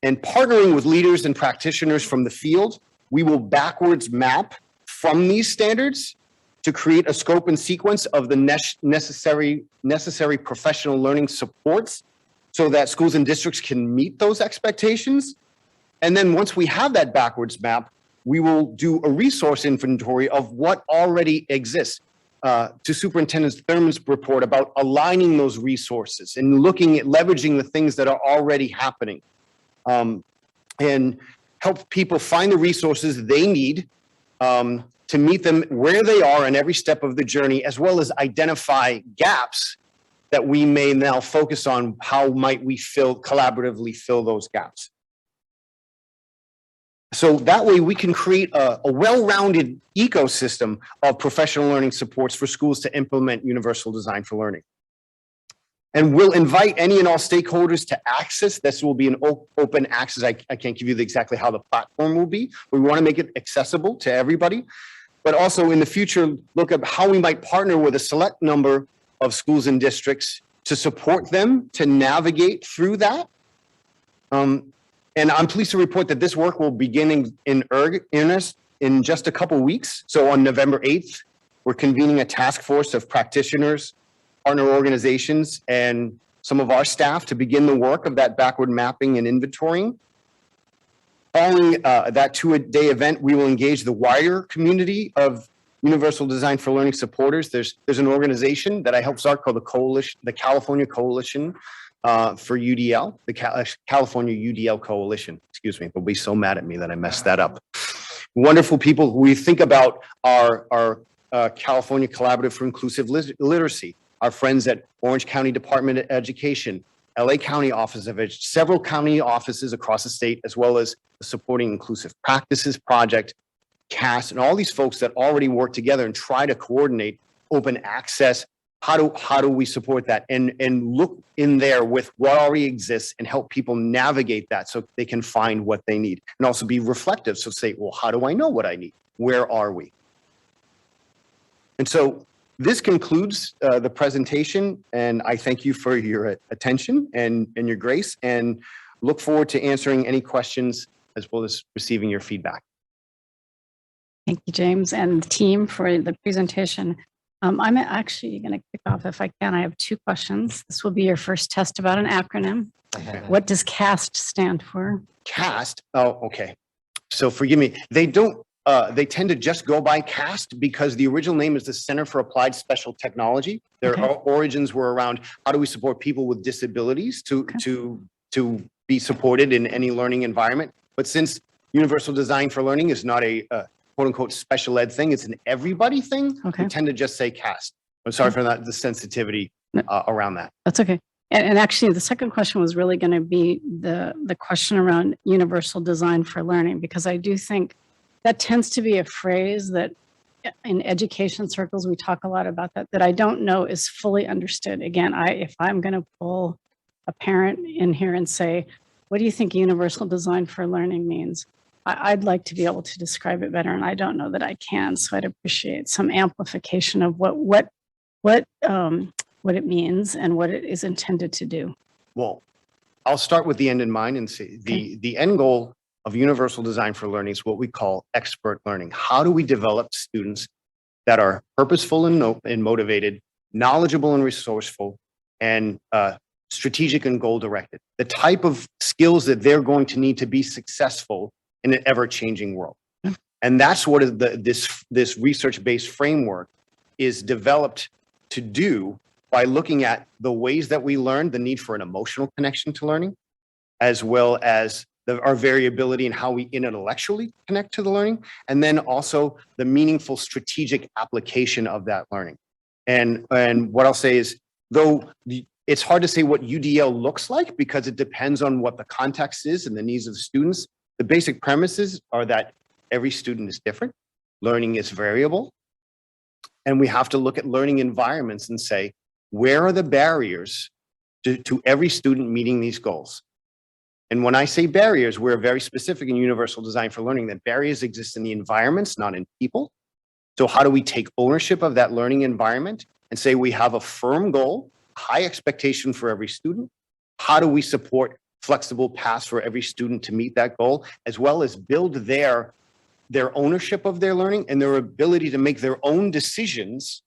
And partnering with leaders and practitioners from the field, we will backwards map from these standards to create a scope and sequence of the necessary professional learning supports so that schools and districts can meet those expectations. And then once we have that backwards map, we will do a resource inventory of what already exists. To Superintendent Thurman's report about aligning those resources and looking at leveraging the things that are already happening, and help people find the resources they need to meet them where they are in every step of the journey, as well as identify gaps that we may now focus on. How might we collaboratively fill those gaps? So that way we can create a well-rounded ecosystem of professional learning supports for schools to implement universal design for learning. And we'll invite any and all stakeholders to access. This will be an open access. I can't give you exactly how the platform will be. We want to make it accessible to everybody, but also in the future, look at how we might partner with a select number of schools and districts to support them to navigate through that. And I'm pleased to report that this work will begin in earnest in just a couple weeks. So on November 8th, we're convening a task force of practitioners, partner organizations, and some of our staff to begin the work of that backward mapping and inventorying. Following that two-day event, we will engage the wider community of Universal Design for Learning supporters. There's an organization that I helped start called the California Coalition for UDL, the California UDL Coalition. Excuse me, they'll be so mad at me that I messed that up. Wonderful people. We think about our California Collaborative for Inclusive Literacy, our friends at Orange County Department of Education, LA County Office of Education, several county offices across the state, as well as the Supporting Inclusive Practices Project, CAST, and all these folks that already work together and try to coordinate open access. How do we support that and look in there with what already exists and help people navigate that so they can find what they need, and also be reflective. So say, well, how do I know what I need? Where are we? And so this concludes the presentation, and I thank you for your attention and your grace, and look forward to answering any questions as well as receiving your feedback. Thank you, James, and the team for the presentation. I'm actually going to kick off if I can. I have two questions. This will be your first test about an acronym. What does CAST stand for? CAST? Oh, okay. So forgive me. They don't. They tend to just go by CAST because the original name is the Center for Applied Special Technology. Their origins were around how do we support people with disabilities to be supported in any learning environment. But since Universal Design for Learning is not a quote unquote special ed thing, it's an everybody thing. We tend to just say CAST. I'm sorry for that, the sensitivity around that. That's okay. And actually, the second question was really going to be the question around universal design for learning, because I do think that tends to be a phrase that in education circles, we talk a lot about that I don't know is fully understood. Again, if I'm going to pull a parent in here and say, what do you think universal design for learning means? I'd like to be able to describe it better, and I don't know that I can. So I'd appreciate some amplification of what it means and what it is intended to do. Well, I'll start with the end in mind and say the end goal of universal design for learning is what we call expert learning. How do we develop students that are purposeful and motivated, knowledgeable and resourceful, and strategic and goal directed? The type of skills that they're going to need to be successful in an ever-changing world. And that's what this research-based framework is developed to do by looking at the ways that we learn, the need for an emotional connection to learning, as well as our variability in how we intellectually connect to the learning, and then also the meaningful strategic application of that learning. And what I'll say is, though it's hard to say what UDL looks like because it depends on what the context is and the needs of the students, the basic premises are that every student is different, learning is variable, and we have to look at learning environments and say, where are the barriers to every student meeting these goals? And when I say barriers, we're very specific in Universal Design for Learning that barriers exist in the environments, not in people. So how do we take ownership of that learning environment and say we have a firm goal, high expectation for every student? How do we support flexible paths for every student to meet that goal, as well as build their ownership of their learning and their ability to make their own decisions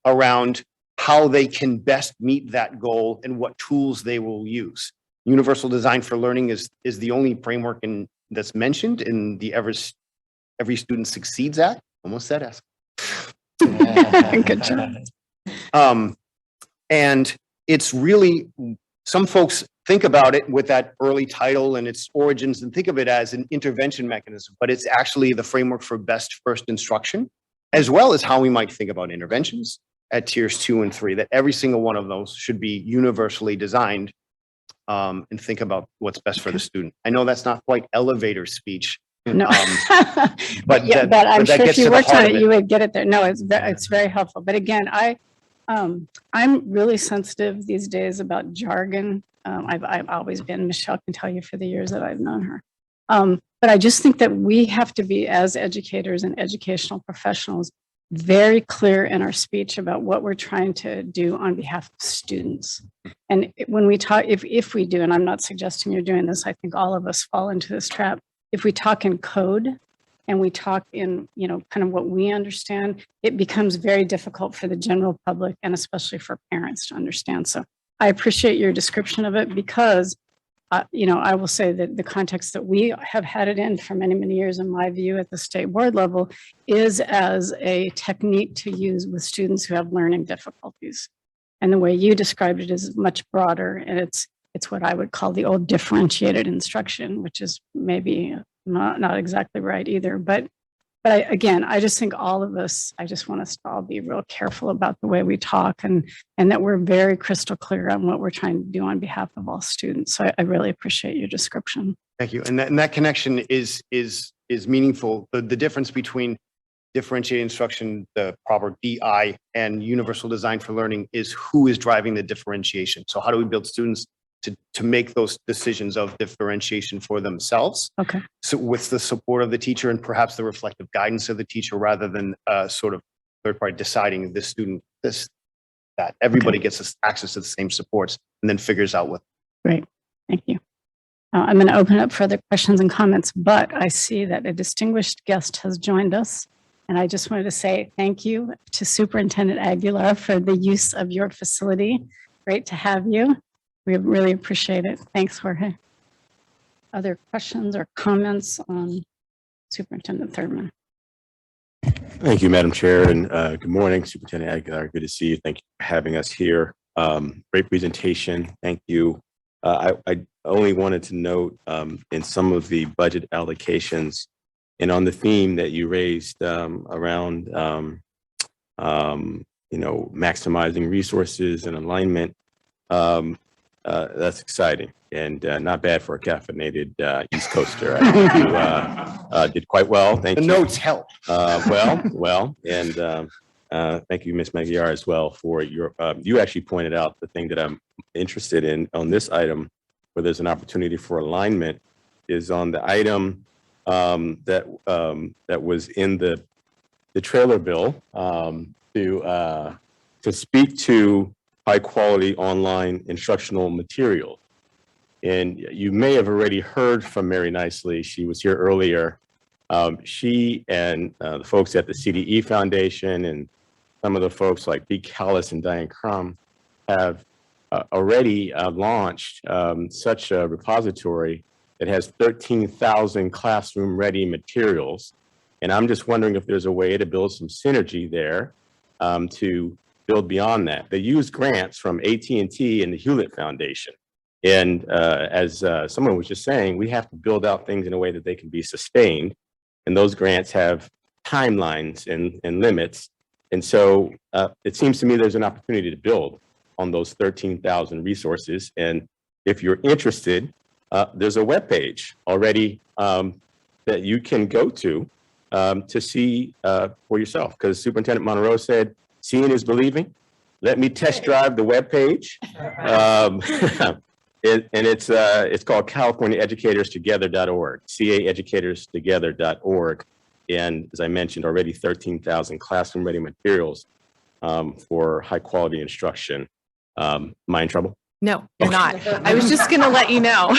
around how they can best meet that goal and what tools they will use. Universal design for learning is the only framework that's mentioned in the Every Student Succeeds Act. Almost said S. Good job. And it's really, some folks think about it with that early title and its origins and think of it as an intervention mechanism, but it's actually the framework for best first instruction, as well as how we might think about interventions at tiers 2 and 3, that every single one of those should be universally designed and think about what's best for the student. I know that's not quite elevator speech. No, but yeah, that- but I'm but that sure gets if you to the worked heart on of it, it. you would get it there. No, it's very helpful. But again, I'm really sensitive these days about jargon. I've always been. Michelle can tell you for the years that I've known her. But I just think that we have to be, as educators and educational professionals, very clear in our speech about what we're trying to do on behalf of students. And when we talk, if we do, and I'm not suggesting you're doing this, I think all of us fall into this trap. If we talk in code and we talk in, kind of what we understand, it becomes very difficult for the general public and especially for parents to understand. So I appreciate your description of it because, I will say that the context that we have had it in for many, many years, in my view, at the state board level, is as a technique to use with students who have learning difficulties. And the way you described it is much broader, and it's what I would call the old differentiated instruction, which is maybe not exactly right either. But I just think all of us, I just want us to all be real careful about the way we talk and that we're very crystal clear on what we're trying to do on behalf of all students. So I really appreciate your description. Thank you. And that connection is meaningful. The difference between differentiated instruction, the proper DI, and universal design for learning is who is driving the differentiation. So how do we build students to make those decisions of differentiation for themselves? Okay. So with the support of the teacher and perhaps the reflective guidance of the teacher, rather than sort of third party deciding this student, that everybody gets access to the same supports and then figures out what. Great. Thank you. I'm going to open up further questions and comments, but I see that a distinguished guest has joined us. And I just wanted to say thank you to Superintendent Aguilar for the use of your facility. Great to have you. We really appreciate it. Thanks, Jorge. Other questions or comments on Superintendent Thurman? Thank you, Madam Chair, and good morning, Superintendent Aguilar. Good to see you. Thank you for having us here. Great presentation. Thank you. I only wanted to note in some of the budget allocations and on the theme that you raised around, maximizing resources and alignment. That's exciting and not bad for a caffeinated East Coaster. I think you did quite well. Thank you. The notes help. Well, and thank you, Ms. Magyar, as well for your, you actually pointed out the thing that I'm interested in on this item where there's an opportunity for alignment is on the item that was in the trailer bill to speak to high quality online instructional material. And you may have already heard from Mary Nicely. She was here earlier. She and the folks at the CDE Foundation and some of the folks like Dee Callis and Diane Crum have already launched such a repository that has 13,000 classroom ready materials. And I'm just wondering if there's a way to build some synergy there to build beyond that. They use grants from AT&T and the Hewlett Foundation. And as someone was just saying, we have to build out things in a way that they can be sustained. And those grants have timelines and limits. And so it seems to me there's an opportunity to build on those 13,000 resources. And if you're interested, there's a webpage already that you can go to see for yourself. Because Superintendent Monroe said, seeing is believing. Let me test drive the webpage. And it's called CaliforniaEducatorsTogether.org, CAEducatorsTogether.org. And as I mentioned already, 13,000 classroom ready materials for high quality instruction. Am I in trouble? No, you're not. I was just going to let you know.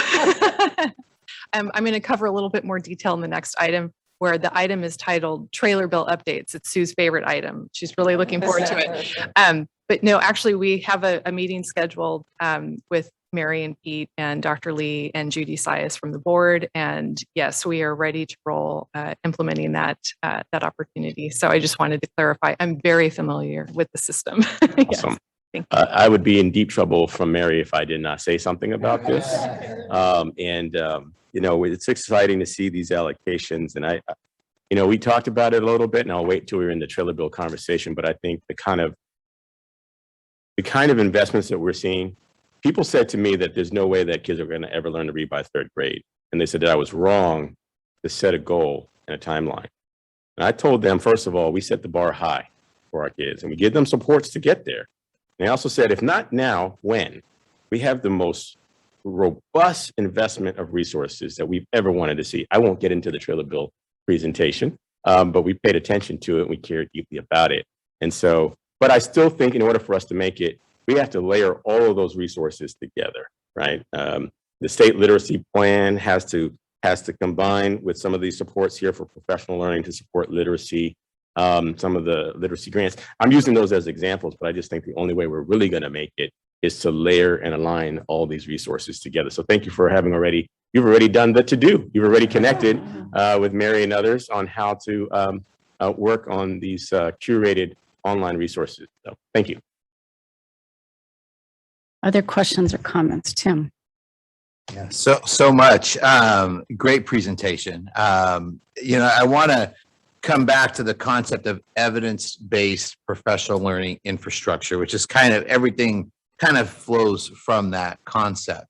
I'm going to cover a little bit more detail in the next item, where the item is titled Trailer Bill Updates. It's Sue's favorite item. She's really looking forward to it. But no, actually, we have a meeting scheduled with Mary and Pete and Dr. Lee and Judy Sias from the board. And yes, we are ready to roll implementing that opportunity. So I just wanted to clarify, I'm very familiar with the system. Yes. Awesome. Thank you. I would be in deep trouble from Mary if I did not say something about this. You know, it's exciting to see these allocations. And you know, we talked about it a little bit, and I'll wait till we're in the trailer bill conversation. But I think the kind of investments that we're seeing, people said to me that there's no way that kids are going to ever learn to read by 3rd grade. And they said that I was wrong to set a goal and a timeline. And I told them, first of all, we set the bar high for our kids and we give them supports to get there. And I also said, if not now, when? We have the most robust investment of resources that we've ever wanted to see. I won't get into the trailer bill presentation, but we paid attention to it and we cared deeply about it. And so, but I still think in order for us to make it, we have to layer all of those resources together, right? The state literacy plan has to combine with some of these supports here for professional learning to support literacy. Some of the literacy grants. I'm using those as examples, but I just think the only way we're really going to make it is to layer and align all these resources together. So thank you for having you've already done the to-do. You've already connected with Mary and others on how to work on these curated online resources. So thank you. Other questions or comments? Tim? Yeah, so much. Great presentation. You know, I want to come back to the concept of evidence-based professional learning infrastructure, which is kind of everything kind of flows from that concept.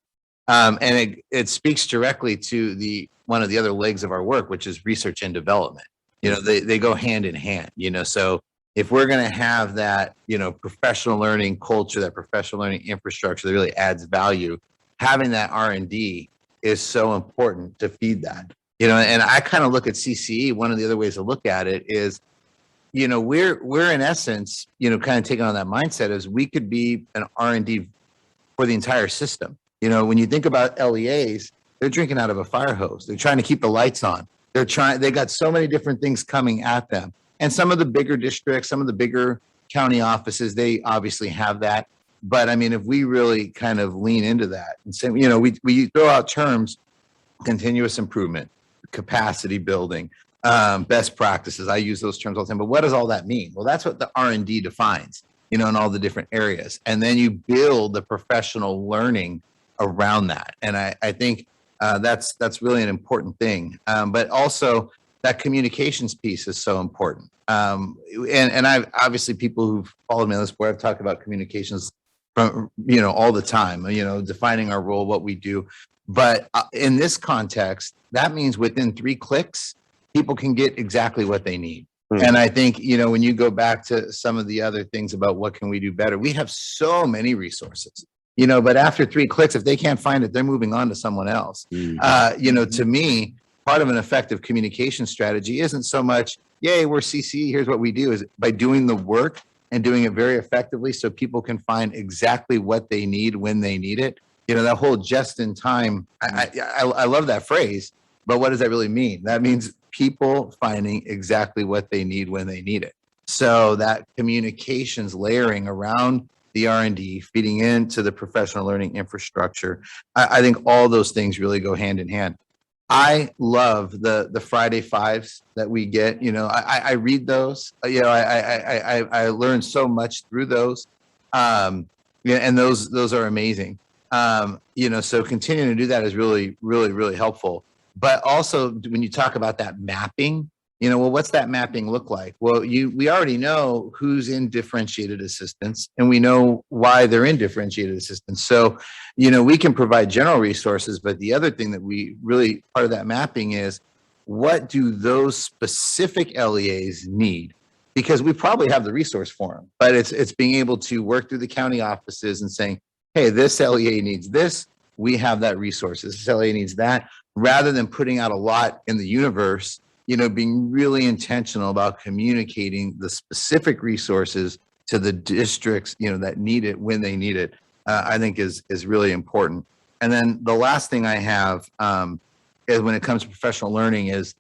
And it speaks directly to one of the other legs of our work, which is research and development. You know, they go hand in hand, you know, so if we're going to have that, you know, professional learning culture, that professional learning infrastructure that really adds value, having that R&D is so important to feed that. You know, and I kind of look at CCE, one of the other ways to look at it is, you know, we're in essence, you know, kind of taking on that mindset is we could be an R&D for the entire system. You know, when you think about LEAs, they're drinking out of a fire hose. They're trying to keep the lights on. They got so many different things coming at them. And some of the bigger districts, some of the bigger county offices, they obviously have that. But I mean, if we really kind of lean into that and say, you know, we throw out terms, continuous improvement, capacity building, best practices. I use those terms all the time, but what does all that mean? Well, that's what the R&D defines, you know, in all the different areas. And then you build the professional learning around that. And I think that's really an important thing. But also that communications piece is so important. And I've obviously people who've followed me on this board, I've talked about communications from, you know, all the time, you know, defining our role, what we do. But in this context, that means within 3 clicks, people can get exactly what they need. And I think, you know, when you go back to some of the other things about what can we do better, we have so many resources, you know, but after 3 clicks, if they can't find it, they're moving on to someone else. You know, to me, part of an effective communication strategy isn't so much, yay, we're CCE, here's what we do, is by doing the work and doing it very effectively so people can find exactly what they need when they need it. You know, that whole just in time, I love that phrase, but what does that really mean? That means people finding exactly what they need when they need it. So that communications layering around the R&D, feeding into the professional learning infrastructure, I think all those things really go hand in hand. I love the Friday Fives that we get. You know, I read those. You know, I learn so much through those. Yeah, and those are amazing. You know, so continuing to do that is really, really, really helpful. But also when you talk about that mapping, you know, well, what's that mapping look like? Well, we already know who's in differentiated assistance and we know why they're in differentiated assistance. So, you know, we can provide general resources, but the other thing that we really, part of that mapping is what do those specific LEAs need? Because we probably have the resource for them, but it's being able to work through the county offices and saying, hey, this LEA needs this, we have that resource. This LEA needs that, rather than putting out a lot in the universe, you know, being really intentional about communicating the specific resources to the districts, you know, that need it when they need it. I think is really important. And then the last thing I have is when it comes to professional learning is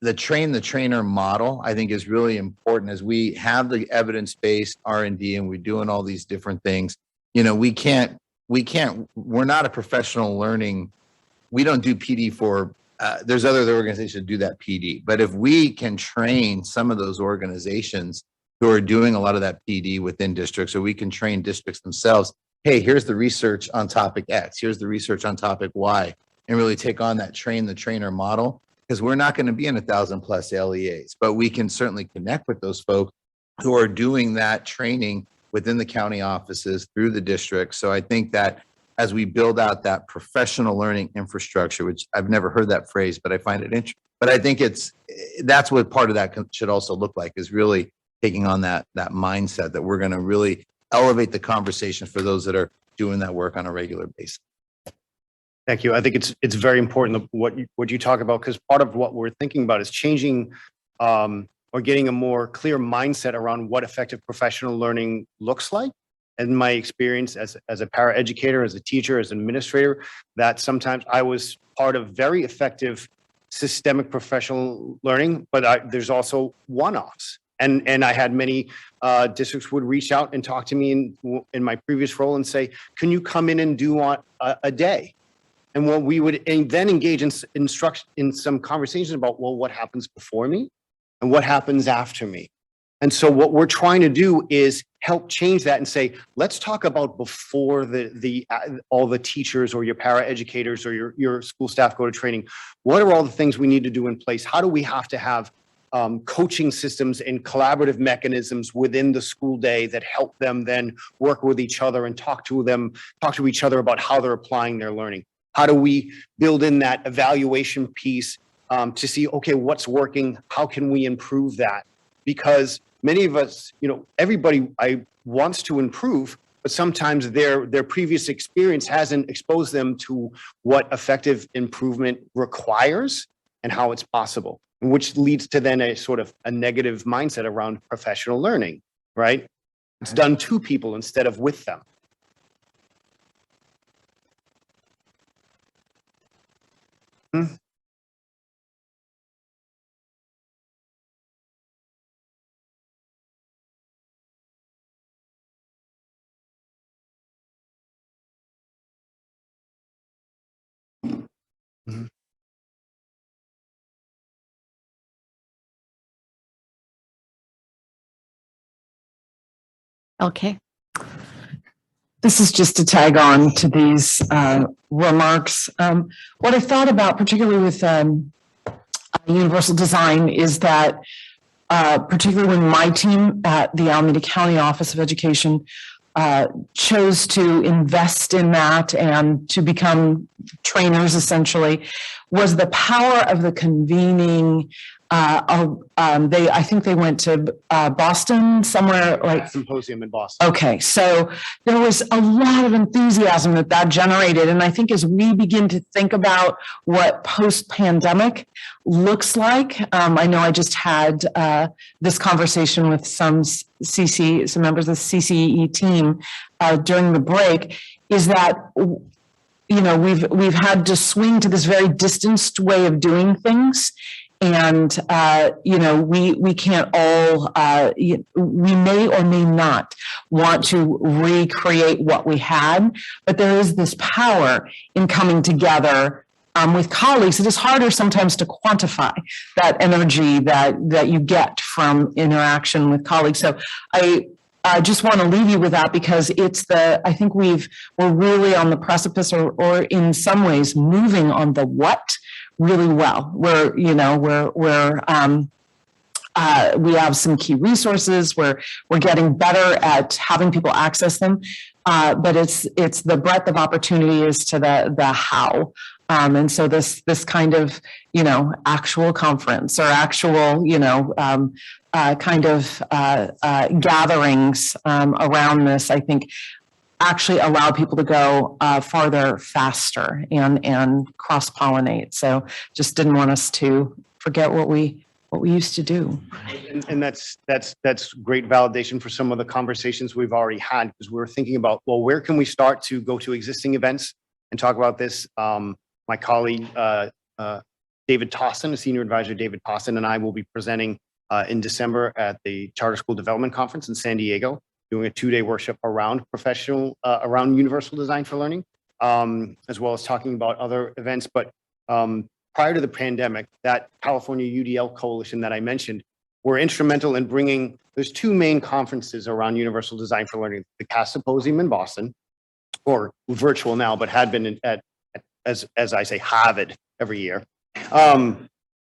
the train the trainer model. I think is really important as we have the evidence-based R&D and we're doing all these different things. You know, we're not a professional learning. We don't do PD for, there's other organizations that do that PD. But if we can train some of those organizations who are doing a lot of that PD within districts, or we can train districts themselves, hey, here's the research on topic X, here's the research on topic Y, and really take on that train the trainer model, because we're not going to be in 1,000+ LEAs, but we can certainly connect with those folks who are doing that training within the county offices through the district. So I think that as we build out that professional learning infrastructure, which I've never heard that phrase, but I find it interesting. But I think that's what part of that should also look like, is really taking on that mindset that we're going to really elevate the conversation for those that are doing that work on a regular basis. Thank you. I think it's very important what you talk about, because part of what we're thinking about is changing or getting a more clear mindset around what effective professional learning looks like. In my experience as a paraeducator, as a teacher, as an administrator, that sometimes I was part of very effective systemic professional learning, but there's also one-offs. And I had many districts would reach out and talk to me in my previous role and say, can you come in and do a day? And what we would then engage in some conversations about, well, what happens before me and what happens after me? And so what we're trying to do is help change that and say, let's talk about before all the teachers or your paraeducators or your school staff go to training. What are all the things we need to do in place? How do we have to have coaching systems and collaborative mechanisms within the school day that help them then work with each other and talk to each other about how they're applying their learning? How do we build in that evaluation piece to see, okay, what's working? How can we improve that? Because many of us, everybody wants to improve, but sometimes their previous experience hasn't exposed them to what effective improvement requires and how it's possible, which leads to then a sort of a negative mindset around professional learning, right? It's done to people instead of with them. Okay. This is just to tag on to these remarks. What I thought about, particularly with universal design, is that particularly when my team at the Alameda County Office of Education chose to invest in that and to become trainers, essentially, was the power of the convening. I think they went to Boston, somewhere like Symposium in Boston. Okay, so there was a lot of enthusiasm that generated, and I think as we begin to think about what post-pandemic looks like, I know I just had this conversation with some members of the CCEE team during the break, is that we've had to swing to this very distanced way of doing things. And, we can't all, we may or may not want to recreate what we had, but there is this power in coming together with colleagues. It is harder sometimes to quantify that energy that you get from interaction with colleagues. So I just want to leave you with that, because I think we're really on the precipice or in some ways moving on the what really well. We have some key resources. We're getting better at having people access them, but it's the breadth of opportunity as to the how. And so this kind of actual conference or actual kind of gatherings around this, I think, actually allow people to go farther, faster, and cross-pollinate. So just didn't want us to forget what we what we used to do. And that's great validation for some of the conversations we've already had, because we're thinking about, well, where can we start to go to existing events and talk about this? My colleague, David Tossin, a senior advisor, David Tossin, and I will be presenting in December at the Charter School Development Conference in San Diego, doing a 2-day workshop around around universal design for learning, as well as talking about other events. But prior to the pandemic, that California UDL coalition that I mentioned were instrumental in bringing, there's 2 main conferences around universal design for learning: the CAS Symposium in Boston, or virtual now, but had been as I say, Harvard every year.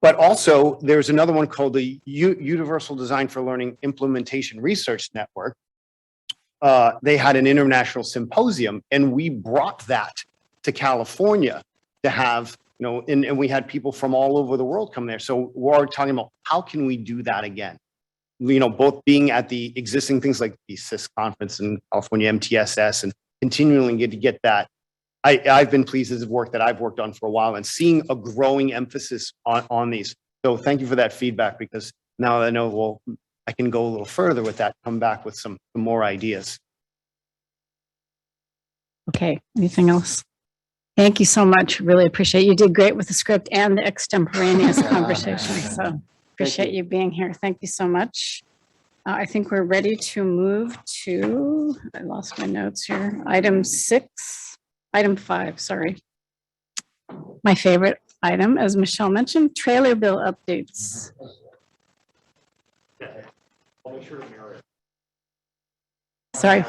But also there's another one called the Universal Design for Learning Implementation Research Network. They had an international symposium, and we brought that to California to have, and we had people from all over the world come there. So we're talking about, how can we do that again? Both being at the existing things like the CIS conference in California, MTSS, and continually get that. I've been pleased as the work that I've worked on for a while, and seeing a growing emphasis on these. So thank you for that feedback, because now I know, well, I can go a little further with that, come back with some more ideas. Okay, anything else? Thank you so much. Really appreciate it. You did great with the script and the extemporaneous conversation. So appreciate you being here. Thank you so much. I think we're ready to move to, I lost my notes here, item 5, sorry. My favorite item, as Michelle mentioned, trailer bill updates. Sorry.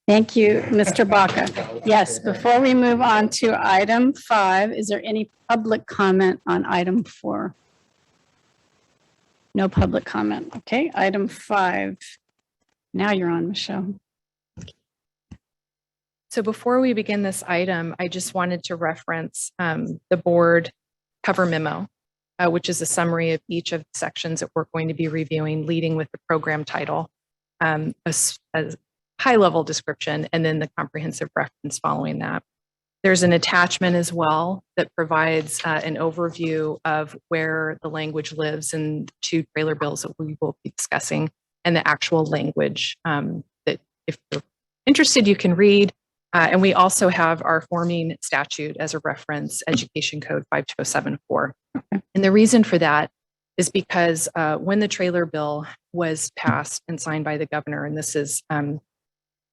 Thank you, Mr. Baca. Yes, before we move on to item 5, is there any public comment on item 4? No public comment. Okay, item 5. Now you're on, Michelle. So before we begin this item, I just wanted to reference the board cover memo, which is a summary of each of the sections that we're going to be reviewing, leading with the program title, a high-level description, and then the comprehensive reference following that. There's an attachment as well that provides an overview of where the language lives in the 2 trailer bills that we will be discussing, and the actual language that, if you're interested, you can read. And we also have our forming statute as a reference, Education Code 52074. And the reason for that is because when the trailer bill was passed and signed by the governor, and this is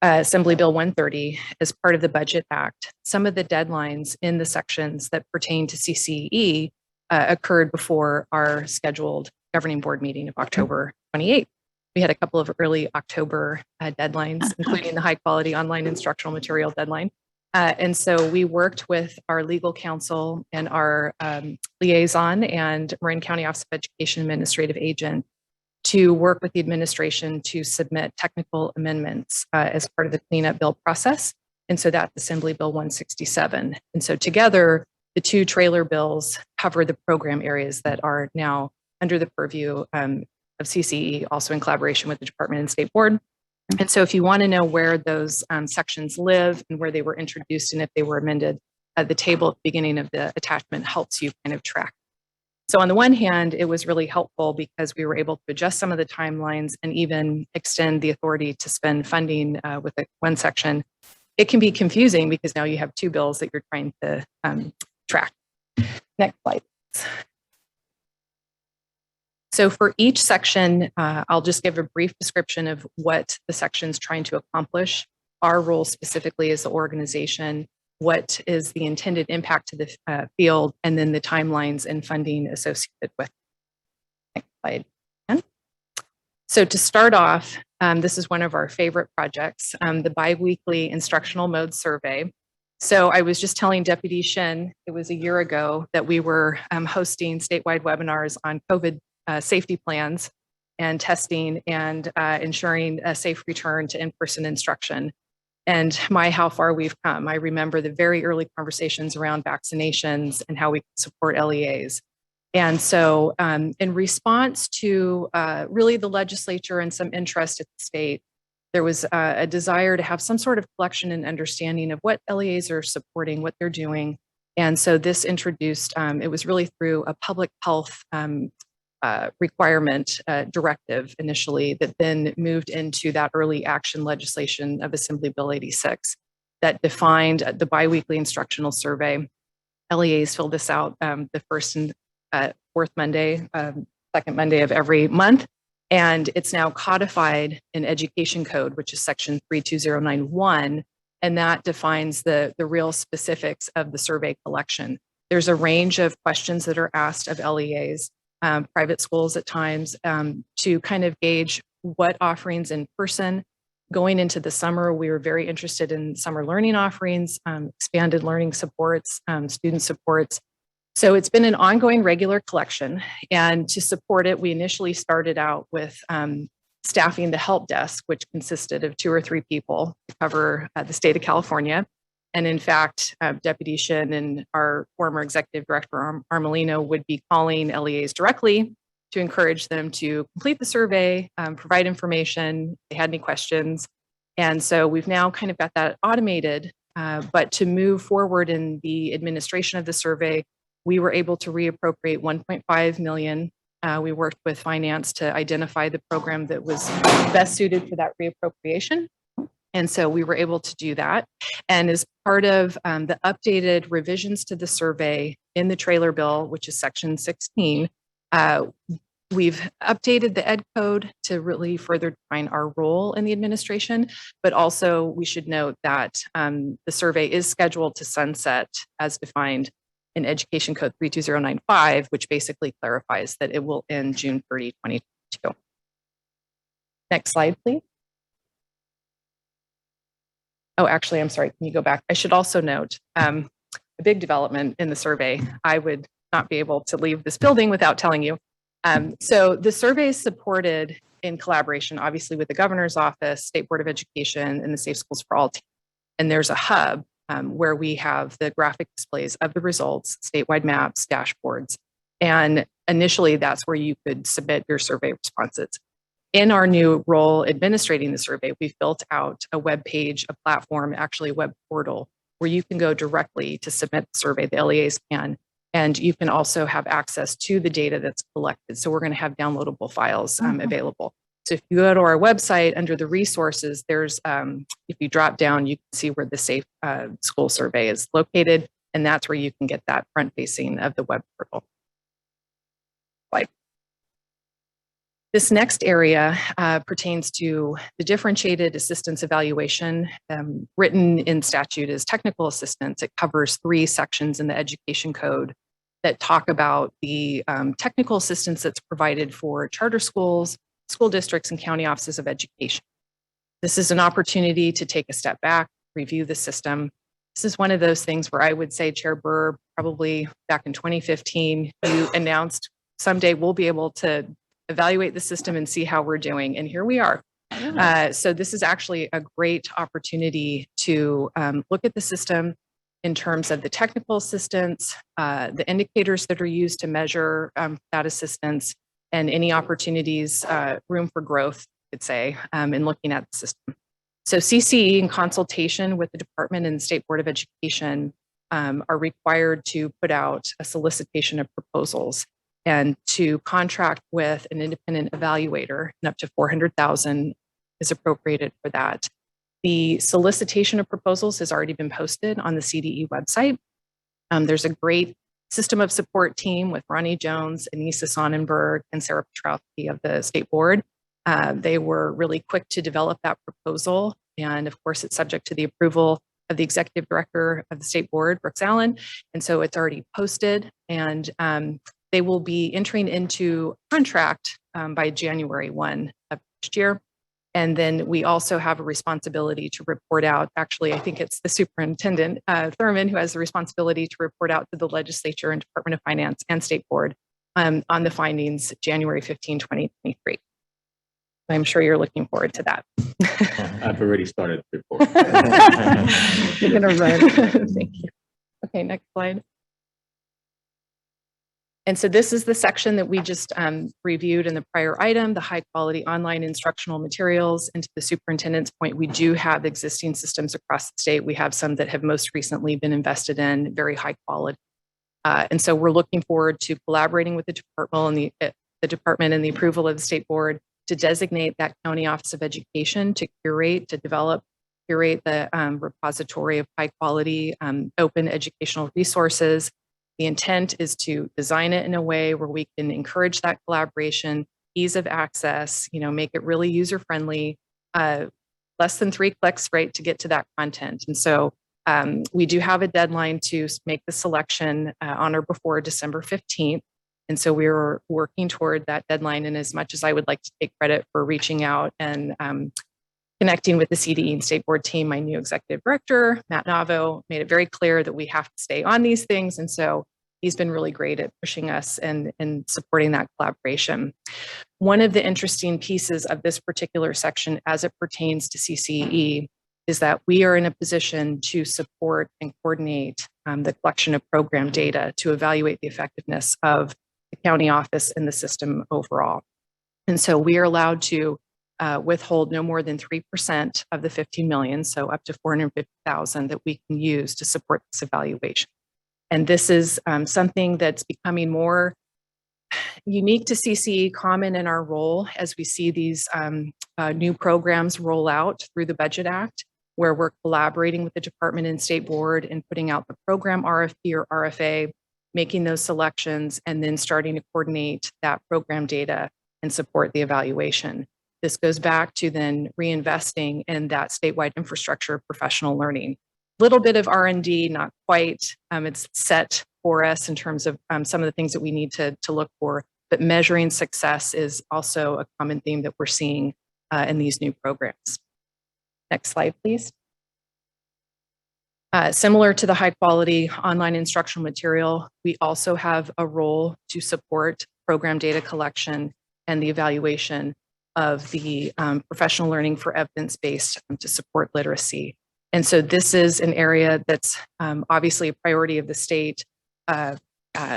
Assembly Bill 130 as part of the Budget Act, some of the deadlines in the sections that pertain to CCEE occurred before our scheduled governing board meeting of October 28th. We had a couple of early October deadlines, including the high quality online instructional material deadline. And so we worked with our legal counsel and our liaison and Marin County Office of Education Administrative Agent to work with the administration to submit technical amendments as part of the cleanup bill process. And so that's Assembly Bill 167. And so together, the 2 trailer bills cover the program areas that are now under the purview of CCEE, also in collaboration with the Department and State Board. And so if you want to know where those sections live and where they were introduced and if they were amended, the table at the beginning of the attachment helps you kind of track. So on the one hand, it was really helpful because we were able to adjust some of the timelines and even extend the authority to spend funding with one section. It can be confusing because now you have 2 bills that you're trying to track. Next slide. So for each section, I'll just give a brief description of what the section's trying to accomplish, our role specifically as the organization, what is the intended impact to the field, and then the timelines and funding associated with. Next slide. So to start off, this is one of our favorite projects, the biweekly instructional mode survey. So I was just telling Deputy Shin, it was a year ago that we were hosting statewide webinars on COVID safety plans and testing and ensuring a safe return to in-person instruction. And how far we've come. I remember the very early conversations around vaccinations and how we can support LEAs. And so in response to really the legislature and some interest at the state, there was a desire to have some sort of collection and understanding of what LEAs are supporting, what they're doing, And so this introduced, it was really through a public health requirement directive initially that then moved into that early action legislation of Assembly Bill 86 that defined the biweekly instructional survey. LEAs fill this out the first and fourth Monday, second Monday of every month. And it's now codified in Education Code, which is section 32091. And that defines the real specifics of the survey collection. There's a range of questions that are asked of LEAs, private schools at times, to kind of gauge what offerings in person. Going into the summer, we were very interested in summer learning offerings, expanded learning supports, student supports. So it's been an ongoing regular collection. And to support it, we initially started out with staffing the help desk, which consisted of 2 or 3 people to cover the state of California. And in fact, Deputy Shin and our former Executive Director Armelino would be calling LEAs directly to encourage them to complete the survey, provide information if they had any questions. And so we've now kind of got that automated, but to move forward in the administration of the survey, we were able to reappropriate $1.5 million. We worked with finance to identify the program that was best suited for that reappropriation. And so we were able to do that. And as part of the updated revisions to the survey in the trailer bill, which is section 16, we've updated the ed code to really further define our role in the administration. But also we should note that the survey is scheduled to sunset as defined in Education Code 32095, which basically clarifies that it will end June 30, 2022. Next slide, please. Oh, actually, I'm sorry, can you go back? I should also note a big development in the survey. I would not be able to leave this building without telling you. So the survey is supported in collaboration, obviously, with the Governor's Office, State Board of Education, and the Safe Schools for All team. And there's a hub where we have the graphic displays of the results, statewide maps, dashboards. And initially, that's where you could submit your survey responses. In our new role administrating the survey, we've built out a web page, a platform, actually a web portal, where you can go directly to submit the survey, the LEAs can, and you can also have access to the data that's collected. So we're going to have downloadable files available. So if you go to our website under the resources, there's, if you drop down, you can see where the Safe School Survey is located, and that's where you can get that front facing of the web portal. Slide. This next area pertains to the differentiated assistance evaluation. Written in statute as technical assistance. It covers 3 sections in the Education Code that talk about the technical assistance that's provided for charter schools, school districts, and county offices of education. This is an opportunity to take a step back, review the system. This is one of those things where I would say, Chair Burr, probably back in 2015, you announced someday we'll be able to evaluate the system and see how we're doing. And here we are. So this is actually a great opportunity to look at the system in terms of the technical assistance, the indicators that are used to measure that assistance, and any opportunities, room for growth, I could say, in looking at the system. So CCEE, in consultation with the Department and State Board of Education, are required to put out a solicitation of proposals and to contract with an independent evaluator, and up to $400,000 is appropriated for that. The solicitation of proposals has already been posted on the CDE website. There's a great system of support team with Ronnie Jones, Anissa Sonnenberg, and Sarah Petrowski of the State Board. They were really quick to develop that proposal. And of course, it's subject to the approval of the Executive Director of the State Board, Brooks Allen. And so it's already posted, and they will be entering into contract by January 1 of next year. And then we also have a responsibility to report out. Actually, I think it's the Superintendent Thurman who has the responsibility to report out to the Legislature and Department of Finance and State Board on the findings January 15, 2023. I'm sure you're looking forward to that. I've already started the report. You're going to run. Thank you. Okay, next slide. And so this is the section that we just reviewed in the prior item, the high quality online instructional materials. And to the superintendent's point, we do have existing systems across the state. We have some that have most recently been invested in, very high quality. And so we're looking forward to collaborating with the department and the approval of the state board to designate that county office of education to curate the repository of high quality open educational resources. The intent is to design it in a way where we can encourage that collaboration, ease of access, make it really user friendly, less than 3 clicks, right, to get to that content. And so we do have a deadline to make the selection on or before December 15th. And so we're working toward that deadline. And as much as I would like to take credit for reaching out and connecting with the CDE and state board team, my new executive director, Matt Navo, made it very clear that we have to stay on these things. And so he's been really great at pushing us and supporting that collaboration. One of the interesting pieces of this particular section as it pertains to CCEE is that we are in a position to support and coordinate the collection of program data to evaluate the effectiveness of the county office and the system overall. And so we are allowed to withhold no more than 3% of the 15 million, so up to 450,000 that we can use to support this evaluation. And this is something that's becoming more unique to CCE, common in our role as we see these new programs roll out through the Budget Act, where we're collaborating with the department and state board and putting out the program RFP or RFA, making those selections, and then starting to coordinate that program data and support the evaluation. This goes back to then reinvesting in that statewide infrastructure of professional learning. Little bit of R&D, not quite. It's set for us in terms of some of the things that we need to look for, but measuring success is also a common theme that we're seeing in these new programs. Next slide, please. Similar to the high quality online instructional material, we also have a role to support program data collection and the evaluation of the professional learning for evidence-based to support literacy. And so this is an area that's obviously a priority of the state.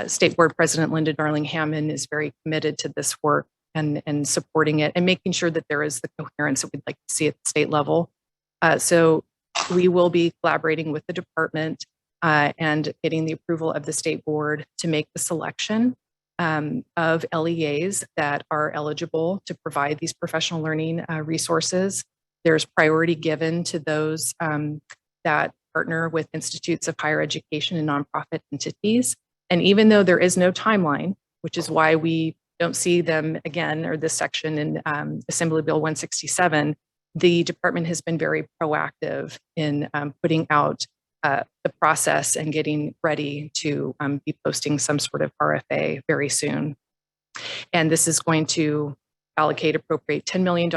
State Board President Linda Darling-Hammond is very committed to this work and supporting it and making sure that there is the coherence that we'd like to see at the state level. So we will be collaborating with the department and getting the approval of the state board to make the selection of LEAs that are eligible to provide these professional learning resources. There's priority given to those that partner with institutes of higher education and nonprofit entities. And even though there is no timeline, which is why we don't see them again, or this section in Assembly Bill 167, the department has been very proactive in putting out the process and getting ready to be posting some sort of RFA very soon. And this is going to appropriate $10 million,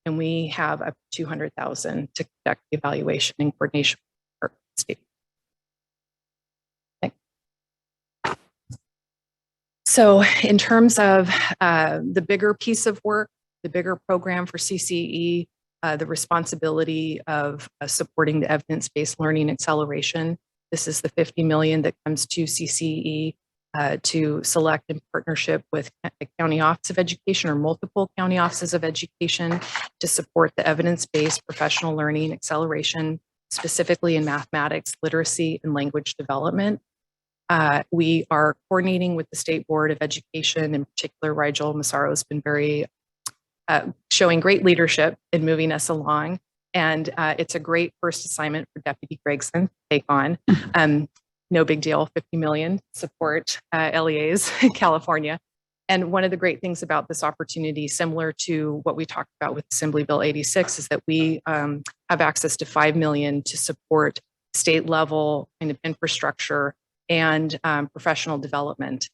and we have up to $200,000 to conduct the evaluation and coordination with our state. Okay. So in terms of the bigger piece of work, the bigger program for CCE, the responsibility of supporting the evidence-based learning acceleration. This is the $50 million that comes to CCE to select in partnership with a county office of education or multiple county offices of education to support the evidence-based professional learning acceleration, specifically in mathematics, literacy, and language development. We are coordinating with the State Board of Education, in particular, Rigel Massaro has been very showing great leadership in moving us along. And it's a great first assignment for Deputy Gregson to take on. No big deal, 50 million support LEAs in California. And one of the great things about this opportunity, similar to what we talked about with Assembly Bill 86, is that we have access to 5 million to support state level kind of infrastructure and professional development.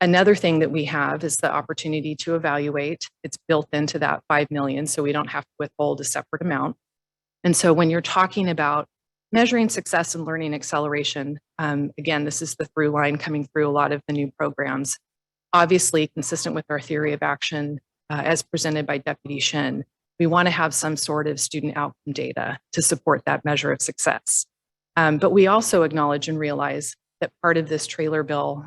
Another thing that we have is the opportunity to evaluate. It's built into that 5 million, so we don't have to withhold a separate amount. And so when you're talking about measuring success and learning acceleration, again, this is the through line coming through a lot of the new programs. Obviously, consistent with our theory of action as presented by Deputy Shin, we want to have some sort of student outcome data to support that measure of success. But we also acknowledge and realize that part of this trailer bill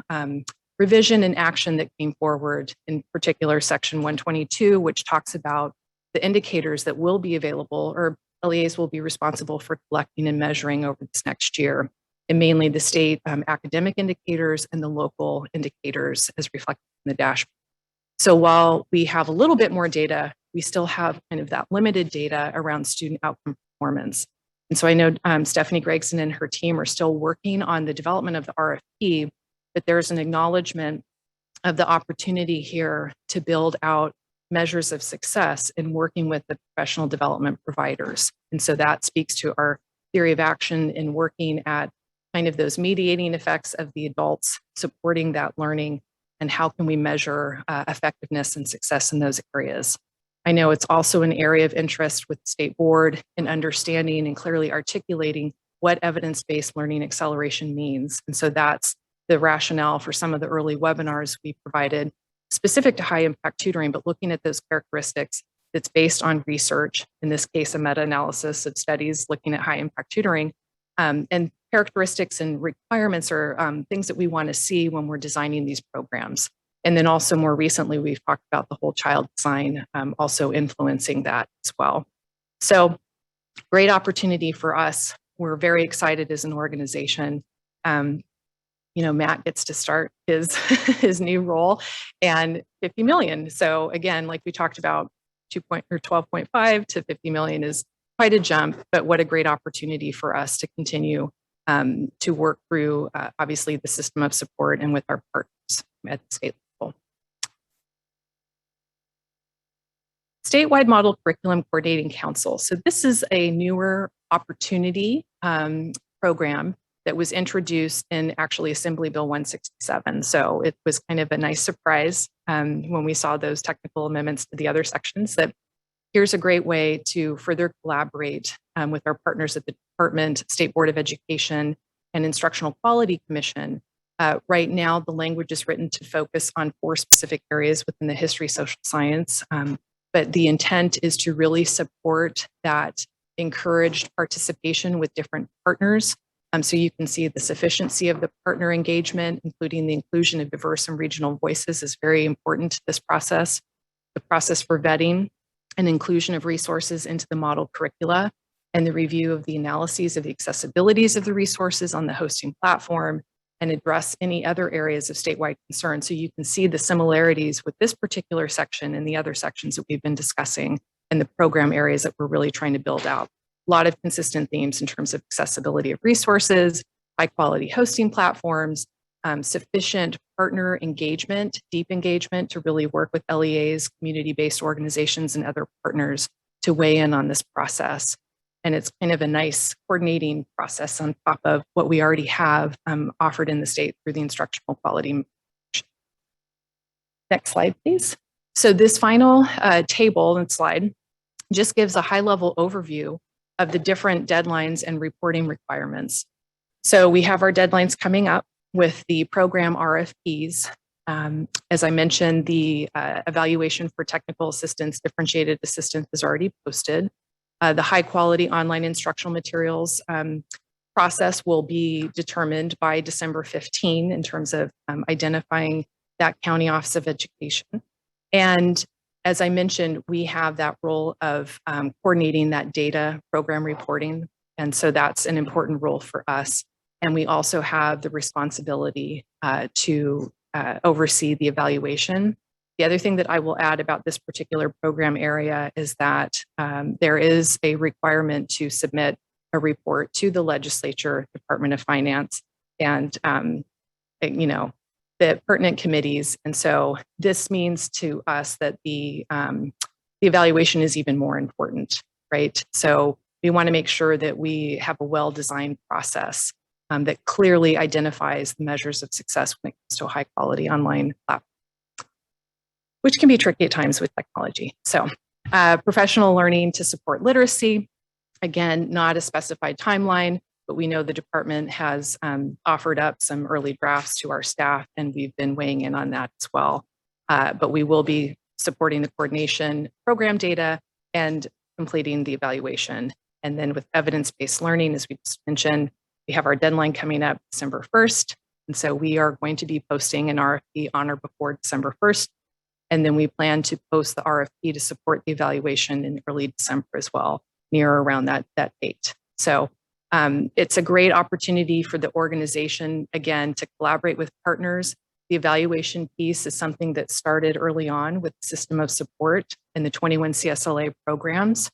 revision and action that came forward, in particular section 122, which talks about the indicators that will be available, or LEAs will be responsible for collecting and measuring over this next year, and mainly the state academic indicators and the local indicators as reflected in the dashboard. So while we have a little bit more data, we still have kind of that limited data around student outcome performance. And so I know Stephanie Gregson and her team are still working on the development of the RFP, but there's an acknowledgement of the opportunity here to build out measures of success in working with the professional development providers. And so that speaks to our theory of action in working at kind of those mediating effects of the adults supporting that learning, and how can we measure effectiveness and success in those areas. I know it's also an area of interest with the state board in understanding and clearly articulating what evidence-based learning acceleration means. And so that's the rationale for some of the early webinars we provided specific to high impact tutoring, but looking at those characteristics that's based on research, in this case, a meta-analysis of studies looking at high impact tutoring, and characteristics and requirements are things that we want to see when we're designing these programs. And then also more recently, we've talked about the whole child design also influencing that as well. So great opportunity for us. We're very excited as an organization. Matt gets to start his his new role and 50 million. So again, like we talked about, 12.5 to 50 million is quite a jump, but what a great opportunity for us to continue to work through, obviously, the system of support and with our partners at the state level. Statewide Model Curriculum Coordinating Council. So this is a newer opportunity program that was introduced in actually Assembly Bill 167. So it was kind of a nice surprise when we saw those technical amendments to the other sections, that here's a great way to further collaborate with our partners at the Department, State Board of Education, and Instructional Quality Commission. Right now, the language is written to focus on 4 specific areas within the history, social science, but the intent is to really support that encouraged participation with different partners. So you can see the sufficiency of the partner engagement, including the inclusion of diverse and regional voices, is very important to this process. The process for vetting and inclusion of resources into the model curricula, and the review of the analyses of the accessibilities of the resources on the hosting platform, and address any other areas of statewide concern. So you can see the similarities with this particular section and the other sections that we've been discussing, and the program areas that we're really trying to build out. A lot of consistent themes in terms of accessibility of resources, high quality hosting platforms, sufficient partner engagement, deep engagement to really work with LEAs, community-based organizations, and other partners to weigh in on this process. And it's kind of a nice coordinating process on top of what we already have offered in the state through the instructional quality. Next slide, please. So this final table and slide just gives a high-level overview of the different deadlines and reporting requirements. So we have our deadlines coming up with the program RFPs. As I mentioned, the evaluation for technical assistance, differentiated assistance is already posted. The high quality online instructional materials process will be determined by December 15 in terms of identifying that County Office of Education. And as I mentioned, we have that role of coordinating that data program reporting. And so that's an important role for us. And we also have the responsibility to oversee the evaluation. The other thing that I will add about this particular program area is that there is a requirement to submit a report to the legislature, Department of Finance, and the pertinent committees. And so this means to us that the evaluation is even more important, right? So we want to make sure that we have a well-designed process that clearly identifies the measures of success when it comes to a high-quality online platform, which can be tricky at times with technology. So professional learning to support literacy, again, not a specified timeline, but we know the department has offered up some early drafts to our staff, and we've been weighing in on that as well. But we will be supporting the coordination, program data, and completing the evaluation. And then with evidence-based learning, as we just mentioned, we have our deadline coming up December 1st. And so we are going to be posting an RFP on or before December 1st. And then we plan to post the RFP to support the evaluation in early December as well, near or around that date. So it's a great opportunity for the organization, again, to collaborate with partners. The evaluation piece is something that started early on with the system of support in the 21 CSLA programs.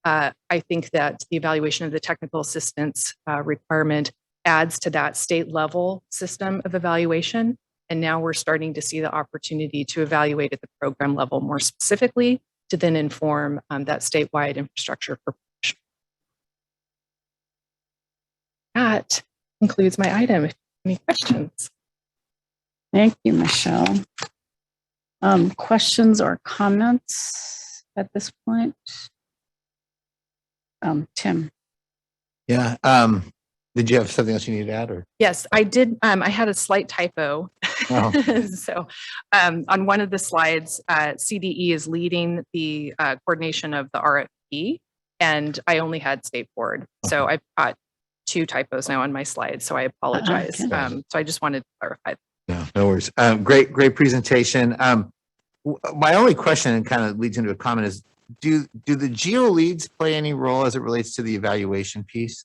I think that the evaluation of the technical assistance requirement adds to that state level system of evaluation. And now we're starting to see the opportunity to evaluate at the program level more specifically to then inform that statewide infrastructure for professionals. That concludes my item. Any questions? Thank you, Michelle. Questions or comments at this point? Tim. Yeah. Did you have something else you needed to add, or? Yes, I did. I had a slight typo. Oh. So on one of the slides, CDE is leading the coordination of the RFP, and I only had state board. So I've got 2 typos now on my slide, so I apologize. Okay. So I just wanted to clarify. No worries. Great presentation. My only question, and kind of leads into a comment, is do the geo leads play any role as it relates to the evaluation piece?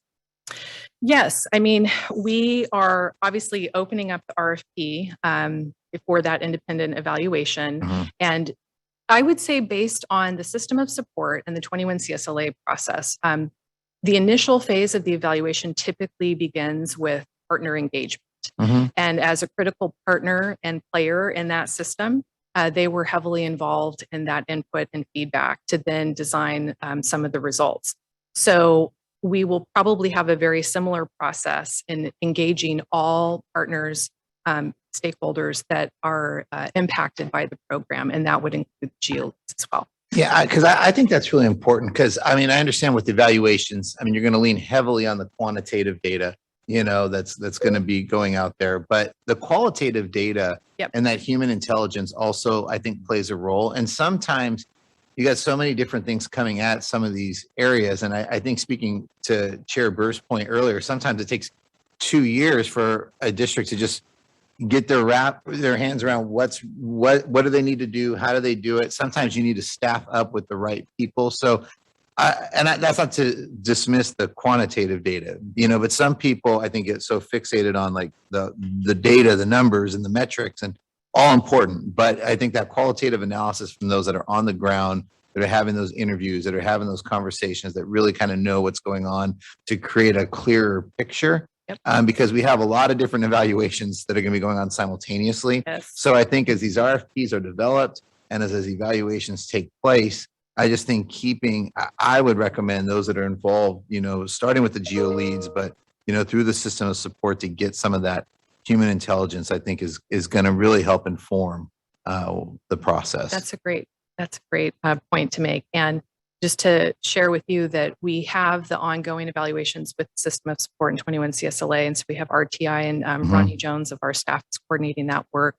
Yes, I mean, we are obviously opening up the RFP for that independent evaluation. And I would say based on the system of support and the 21 CSLA process, the initial phase of the evaluation typically begins with partner engagement. And as a critical partner and player in that system, they were heavily involved in that input and feedback to then design some of the results. So we will probably have a very similar process in engaging all partners, stakeholders that are impacted by the program, and that would include GEOs as well. Yeah, because I think that's really important, because I mean, I understand with evaluations, I mean, you're going to lean heavily on the quantitative data, that's going to be going out there, but the qualitative data and that human intelligence also, I think, plays a role. And sometimes you got so many different things coming at some of these areas. And I think, speaking to Chair Burr's point earlier, sometimes it takes 2 years for a district to just get their hands around what do they need to do? How do they do it? Sometimes you need to staff up with the right people. So, that's not to dismiss the quantitative data, but some people, I think, get so fixated on like the data, the numbers and the metrics, and all important. But I think that qualitative analysis from those that are on the ground, that are having those interviews, that are having those conversations, that really kind of know what's going on to create a clearer picture. Because we have a lot of different evaluations that are going to be going on simultaneously. So I think as these RFPs are developed and as evaluations take place, I just think I would recommend those that are involved, starting with the geo leads, but, through the system of support to get some of that human intelligence, I think is going to really help inform the process. That's a great point to make. And just to share with you that we have the ongoing evaluations with the system of support in 21 CSLA. And so we have RTI and Ronnie Jones of our staff is coordinating that work.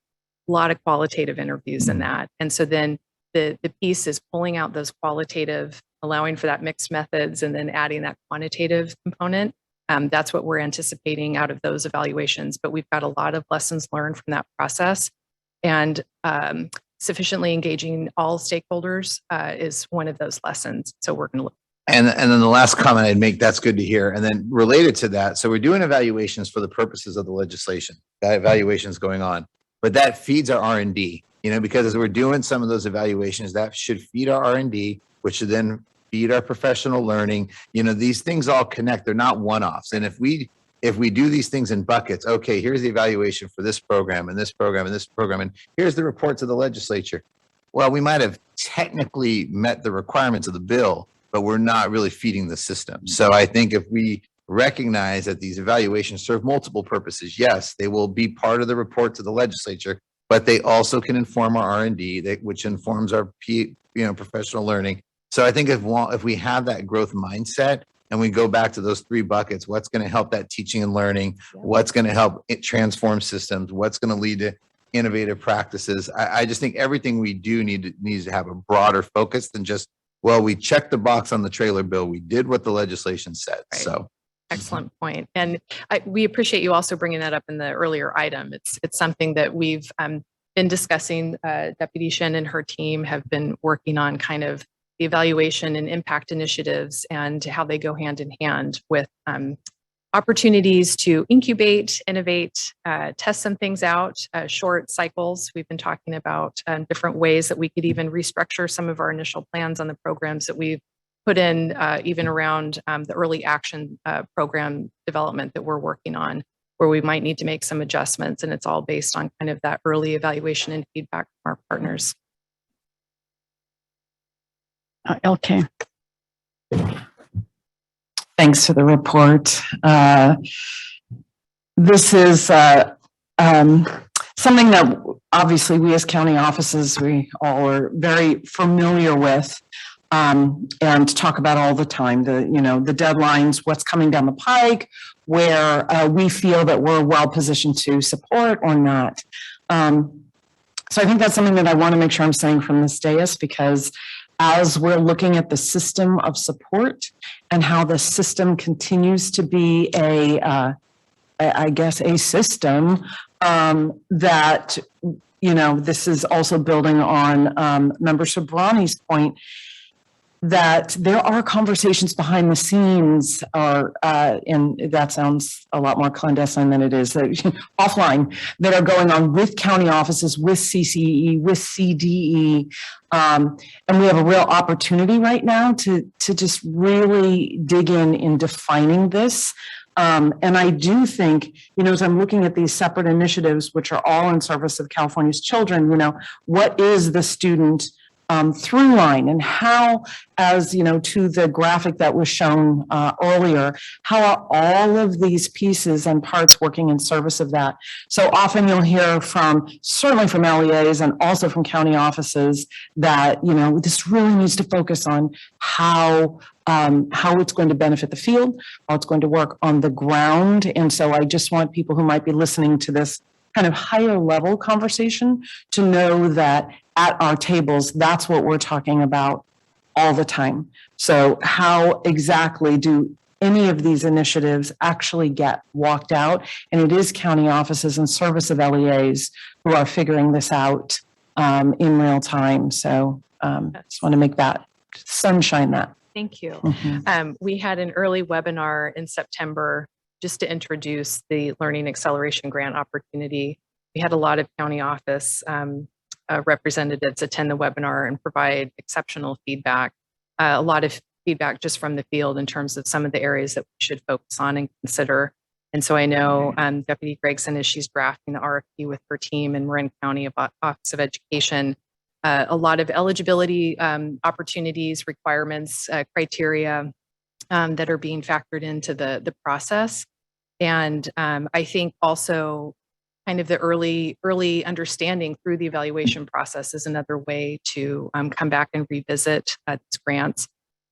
A lot of qualitative interviews in that. And so then the piece is pulling out those qualitative, allowing for that mixed methods, and then adding that quantitative component. That's what we're anticipating out of those evaluations. But we've got a lot of lessons learned from that process. And sufficiently engaging all stakeholders is one of those lessons. So we're going to look. And then the last comment I'd make, that's good to hear. And then related to that, so we're doing evaluations for the purposes of the legislation. That evaluation is going on, but that feeds our R&D, because as we're doing some of those evaluations, that should feed our R&D, which should then feed our professional learning. These things all connect. They're not one-offs. And if we do these things in buckets, okay, here's the evaluation for this program and this program and this program, and here's the report to the legislature. Well, we might have technically met the requirements of the bill, but we're not really feeding the system. So I think if we recognize that these evaluations serve multiple purposes, yes, they will be part of the report to the legislature, but they also can inform our R&D, which informs our professional learning. So I think if we have that growth mindset, and we go back to those 3 buckets, what's going to help that teaching and learning, what's going to help it transform systems, what's going to lead to innovative practices. I just think everything we do needs to have a broader focus than just, well, we checked the box on the trailer bill. We did what the legislation said. Right. So Excellent point. And we appreciate you also bringing that up in the earlier item. It's something that we've been discussing. Deputy Shen and her team have been working on kind of the evaluation and impact initiatives and how they go hand in hand with opportunities to incubate, innovate, test some things out, short cycles. We've been talking about different ways that we could even restructure some of our initial plans on the programs that we've put in, even around the early action program development that we're working on, where we might need to make some adjustments. And it's all based on kind of that early evaluation and feedback from our partners. LK. Thanks for the report. This is something that obviously we as county offices, we all are very familiar with and talk about all the time. The deadlines, what's coming down the pike, where we feel that we're well positioned to support or not. So I think that's something that I want to make sure I'm saying from this dais, because as we're looking at the system of support and how the system continues to be a system that, this is also building on Member Sobrani's point, that there are conversations behind the scenes, and that sounds a lot more clandestine than it is, offline, that are going on with county offices, with CCEE, with CDE. And we have a real opportunity right now to just really dig in defining this. And I do think, as I'm looking at these separate initiatives, which are all in service of California's children, what is the student through line, and how, as to the graphic that was shown earlier, how are all of these pieces and parts working in service of that? So often you'll hear certainly from LEAs and also from county offices that, this really needs to focus on how it's going to benefit the field, how it's going to work on the ground. And so I just want people who might be listening to this kind of higher level conversation to know that at our tables, that's what we're talking about all the time. So how exactly do any of these initiatives actually get walked out? And it is county offices and service of LEAs who are figuring this out in real time. So I just want to make that sunshine that. Thank you. Mm-hmm. We had an early webinar in September just to introduce the Learning Acceleration Grant opportunity. We had a lot of county office representatives attend the webinar and provide exceptional feedback, a lot of feedback just from the field in terms of some of the areas that we should focus on and consider. And so I know Deputy Gregson, as she's drafting the RFP with her team in Marin County Office of Education, a lot of eligibility opportunities, requirements, criteria that are being factored into the process. And I think also kind of the early understanding through the evaluation process is another way to come back and revisit these grants.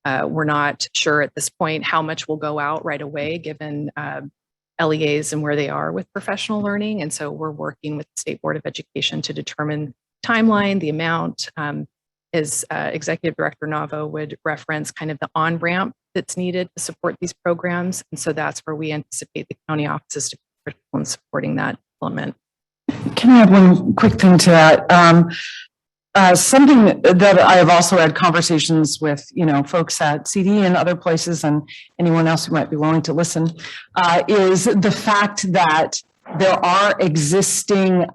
We're not sure at this point how much will go out right away, given LEAs and where they are with professional learning. And so we're working with the State Board of Education to determine timeline, the amount. As Executive Director Navo would reference, kind of the on-ramp that's needed to support these programs. And so that's where we anticipate the county offices to be critical in supporting that element. Can I add one quick thing to that? Something that I have also had conversations with, folks at CD and other places, and anyone else who might be willing to listen, is the fact that there are existing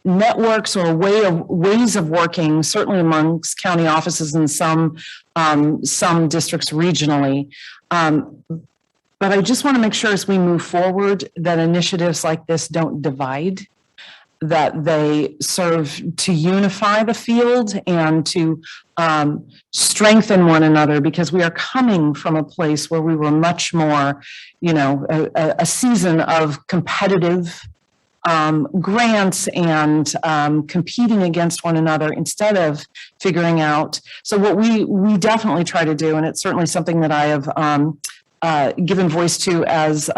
networks or ways of working, certainly amongst county offices and some districts regionally. But I just want to make sure as we move forward that initiatives like this don't divide, that they serve to unify the field and to strengthen one another, because we are coming from a place where we were much more, a season of competitive grants and competing against one another instead of figuring out. So what we definitely try to do, and it's certainly something that I have given voice to as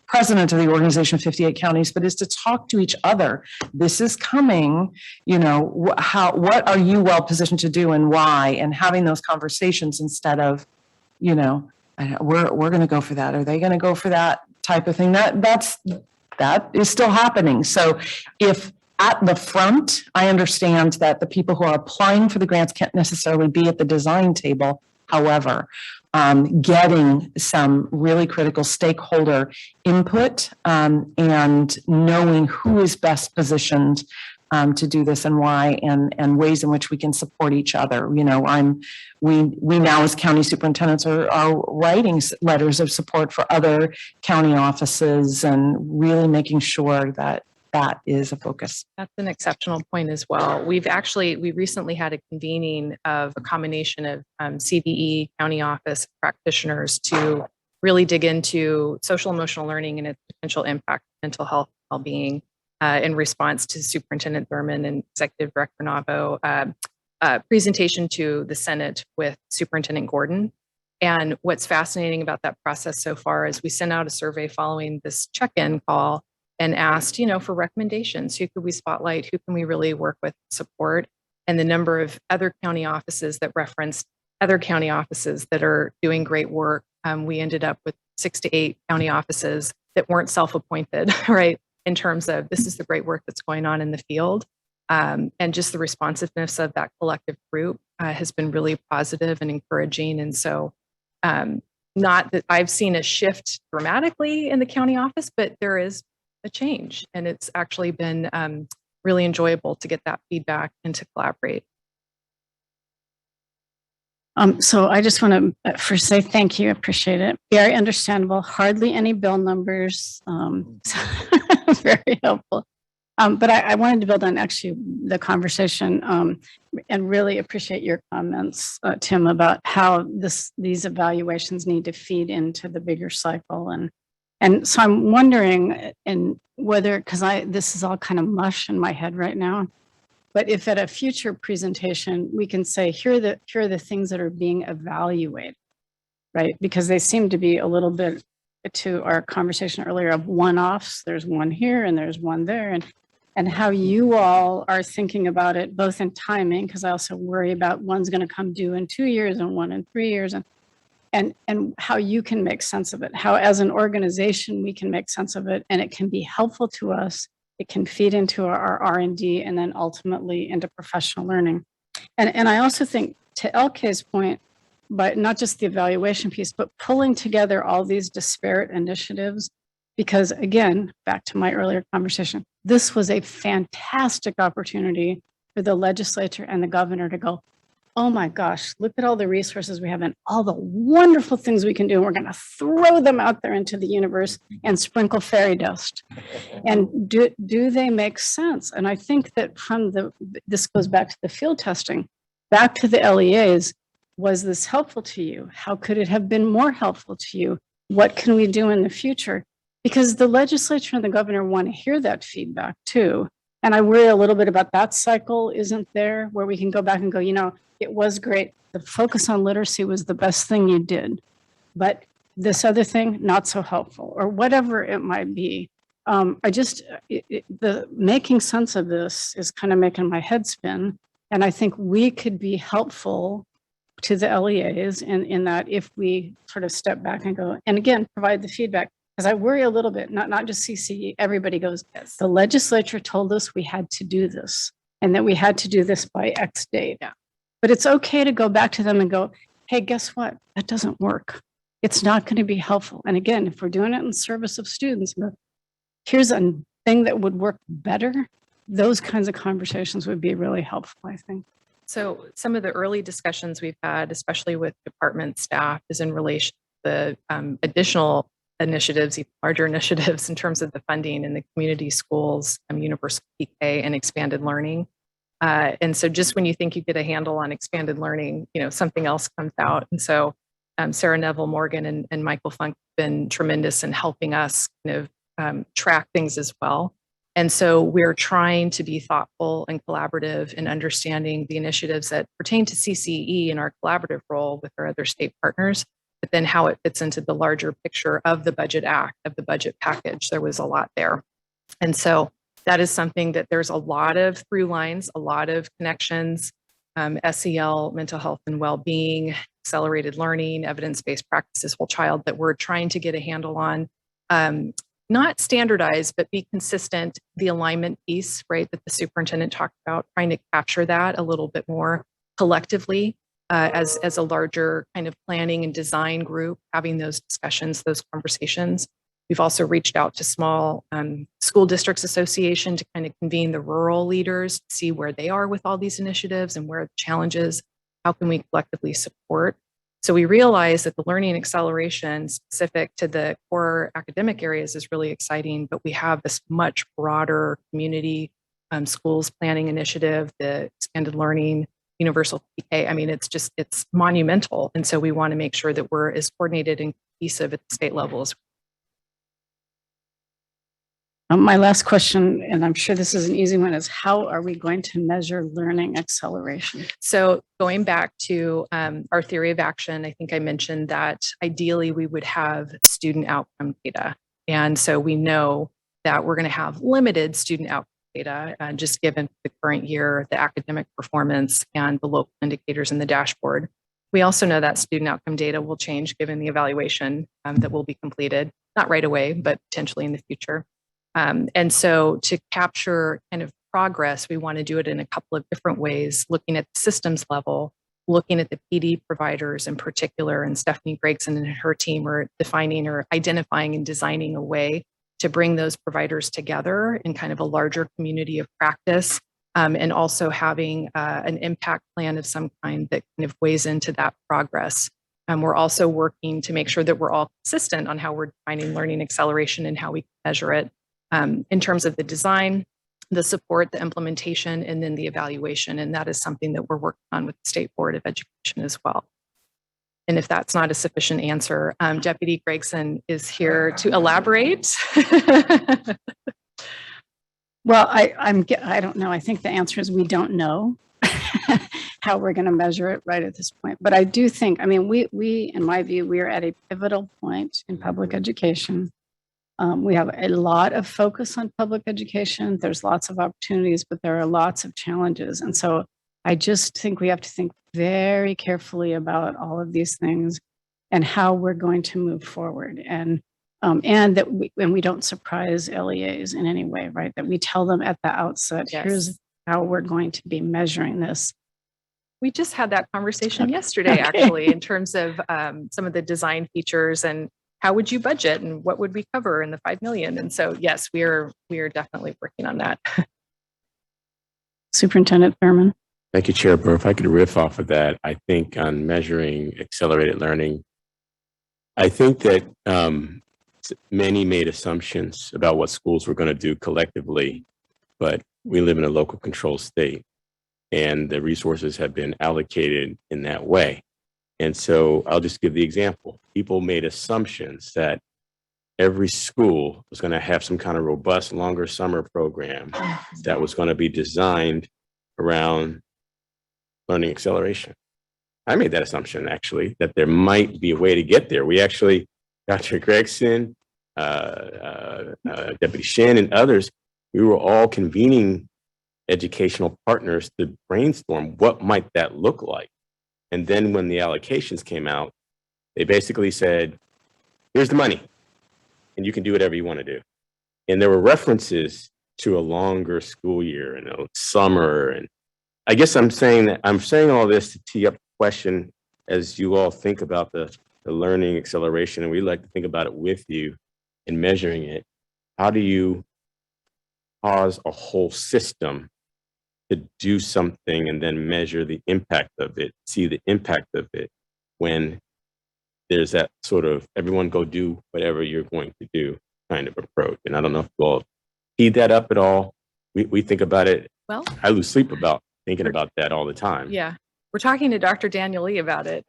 president of the organization of 58 counties, but is to talk to each other. This is coming, what are you well positioned to do and why, and having those conversations instead of, we're going to go for that. Are they going to go for that type of thing? That is still happening. So if at the front, I understand that the people who are applying for the grants can't necessarily be at the design table. However, getting some really critical stakeholder input and knowing who is best positioned to do this and why, and ways in which we can support each other. We now as county superintendents are writing letters of support for other county offices and really making sure that that is a focus. That's an exceptional point as well. We recently had a convening of a combination of CVE, county office practitioners to really dig into social emotional learning and its potential impact on mental health and well-being in response to Superintendent Thurman and Executive Director Navo presentation to the Senate with Superintendent Gordon. And what's fascinating about that process so far is we sent out a survey following this check-in call and asked, for recommendations. Who could we spotlight? Who can we really work with, support? And the number of other county offices that referenced other county offices that are doing great work. We ended up with 6 to 8 county offices that weren't self-appointed, right? In terms of this is the great work that's going on in the field. And just the responsiveness of that collective group has been really positive and encouraging. And so not that I've seen a shift dramatically in the county office, but there is a change. And it's actually been really enjoyable to get that feedback and to collaborate. So I just want to first say thank you. Appreciate it. Very understandable. Hardly any bill numbers. Very helpful. But I wanted to build on actually the conversation and really appreciate your comments, Tim, about how these evaluations need to feed into the bigger cycle. And so I'm wondering whether, because this is all kind of mush in my head right now, but if at a future presentation, we can say, here are the things that are being evaluated, right? Because they seem to be a little bit to our conversation earlier of one-offs. There's one here and there's one there. And how you all are thinking about it, both in timing, because I also worry about one's going to come due in 2 years and one in 3 years, and how you can make sense of it, how as an organization we can make sense of it, and it can be helpful to us. It can feed into our R&D and then ultimately into professional learning. And I also think, to LK's point, but not just the evaluation piece, but pulling together all these disparate initiatives, because again, back to my earlier conversation, this was a fantastic opportunity for the legislature and the governor to go, oh my gosh, look at all the resources we have and all the wonderful things we can do. And we're going to throw them out there into the universe and sprinkle fairy dust. And do they make sense? And I think that this goes back to the field testing, back to the LEAs. Was this helpful to you? How could it have been more helpful to you? What can we do in the future? Because the legislature and the governor want to hear that feedback too. And I worry a little bit about that cycle isn't there, where we can go back and go, it was great. The focus on literacy was the best thing you did, but this other thing, not so helpful, or whatever it might be. The making sense of this is kind of making my head spin. And I think we could be helpful to the LEAs in that if we sort of step back and go, and again, provide the feedback. Because I worry a little bit, not just CCEE, everybody goes, yes, the legislature told us we had to do this and that we had to do this by X date. Yeah. But it's okay to go back to them and go, hey, guess what? That doesn't work. It's not going to be helpful. And again, if we're doing it in service of students, here's a thing that would work better. Those kinds of conversations would be really helpful, I think. So some of the early discussions we've had, especially with department staff, is in relation to the additional initiatives, even larger initiatives in terms of the funding in the community schools, universal PK and expanded learning. And so just when you think you get a handle on expanded learning, something else comes out. And so Sarah Neville Morgan and Michael Funk have been tremendous in helping us kind of track things as well. And so we're trying to be thoughtful and collaborative in understanding the initiatives that pertain to CCEE in our collaborative role with our other state partners, but then how it fits into the larger picture of the budget act, of the budget package. There was a lot there. And so that is something that there's a lot of through lines, a lot of connections, SEL, mental health and well-being, accelerated learning, evidence-based practices, whole child, that we're trying to get a handle on. Not standardized, but be consistent, the alignment piece, right, that the superintendent talked about, trying to capture that a little bit more collectively as a larger kind of planning and design group, having those discussions, those conversations. We've also reached out to small school districts association to kind of convene the rural leaders, see where they are with all these initiatives and where are the challenges, how can we collectively support. So we realize that the learning acceleration specific to the core academic areas is really exciting, but we have this much broader community schools planning initiative, the expanded learning, universal PK. I mean, it's monumental. And so we want to make sure that we're as coordinated and cohesive at the state level as My last question, and I'm sure this is an easy one, is how are we going to measure learning acceleration? So going back to our theory of action, I think I mentioned that ideally we would have student outcome data. And so we know that we're going to have limited student outcome data, just given the current year, the academic performance and the local indicators in the dashboard. We also know that student outcome data will change given the evaluation that will be completed, not right away, but potentially in the future. And so to capture kind of progress, we want to do it in a couple of different ways, looking at the systems level, looking at the PD providers in particular, and Stephanie Gregson and her team are defining or identifying and designing a way to bring those providers together in kind of a larger community of practice, and also having an impact plan of some kind that kind of weighs into that progress. We're also working to make sure that we're all consistent on how we're defining learning acceleration and how we measure it. In terms of the design, the support, the implementation, and then the evaluation. And that is something that we're working on with the State Board of Education as well. And if that's not a sufficient answer, Deputy Gregson is here to elaborate. Well, I don't know. I think the answer is we don't know how we're going to measure it right at this point. But I do think, I mean, we, in my view, we are at a pivotal point in public education. We have a lot of focus on public education. There's lots of opportunities, but there are lots of challenges. And so I just think we have to think very carefully about all of these things and how we're going to move forward. And that we don't surprise LEAs in any way, right? That we tell them at the outset, Yes. Here's how we're going to be measuring this. We just had that conversation yesterday, actually, in terms of some of the design features and how would you budget and what would we cover in the 5 million? And so, yes, we are definitely working on that. Superintendent Thurman. Thank you, Chair Burr. If I could riff off of that, I think on measuring accelerated learning, I think that many made assumptions about what schools were going to do collectively, but we live in a local control state and the resources have been allocated in that way. And so I'll just give the example. People made assumptions that every school was going to have some kind of robust, longer summer program that was going to be designed around learning acceleration. I made that assumption, actually, that there might be a way to get there. We actually, Dr. Gregson, Deputy Shin, and others, we were all convening educational partners to brainstorm what might that look like. And then when the allocations came out, they basically said, here's the money, and you can do whatever you want to do. And there were references to a longer school year and a summer. And I guess I'm saying all this to tee up the question as you all think about the learning acceleration, and we like to think about it with you in measuring it. How do you cause a whole system to do something and then measure the impact of it, see the impact of it when there's that sort of everyone go do whatever you're going to do kind of approach? And I don't know if you all heed that up at all. We think about it. Well, I lose sleep about thinking about that all the time. yeah, we're talking to Dr. Daniel Lee about it.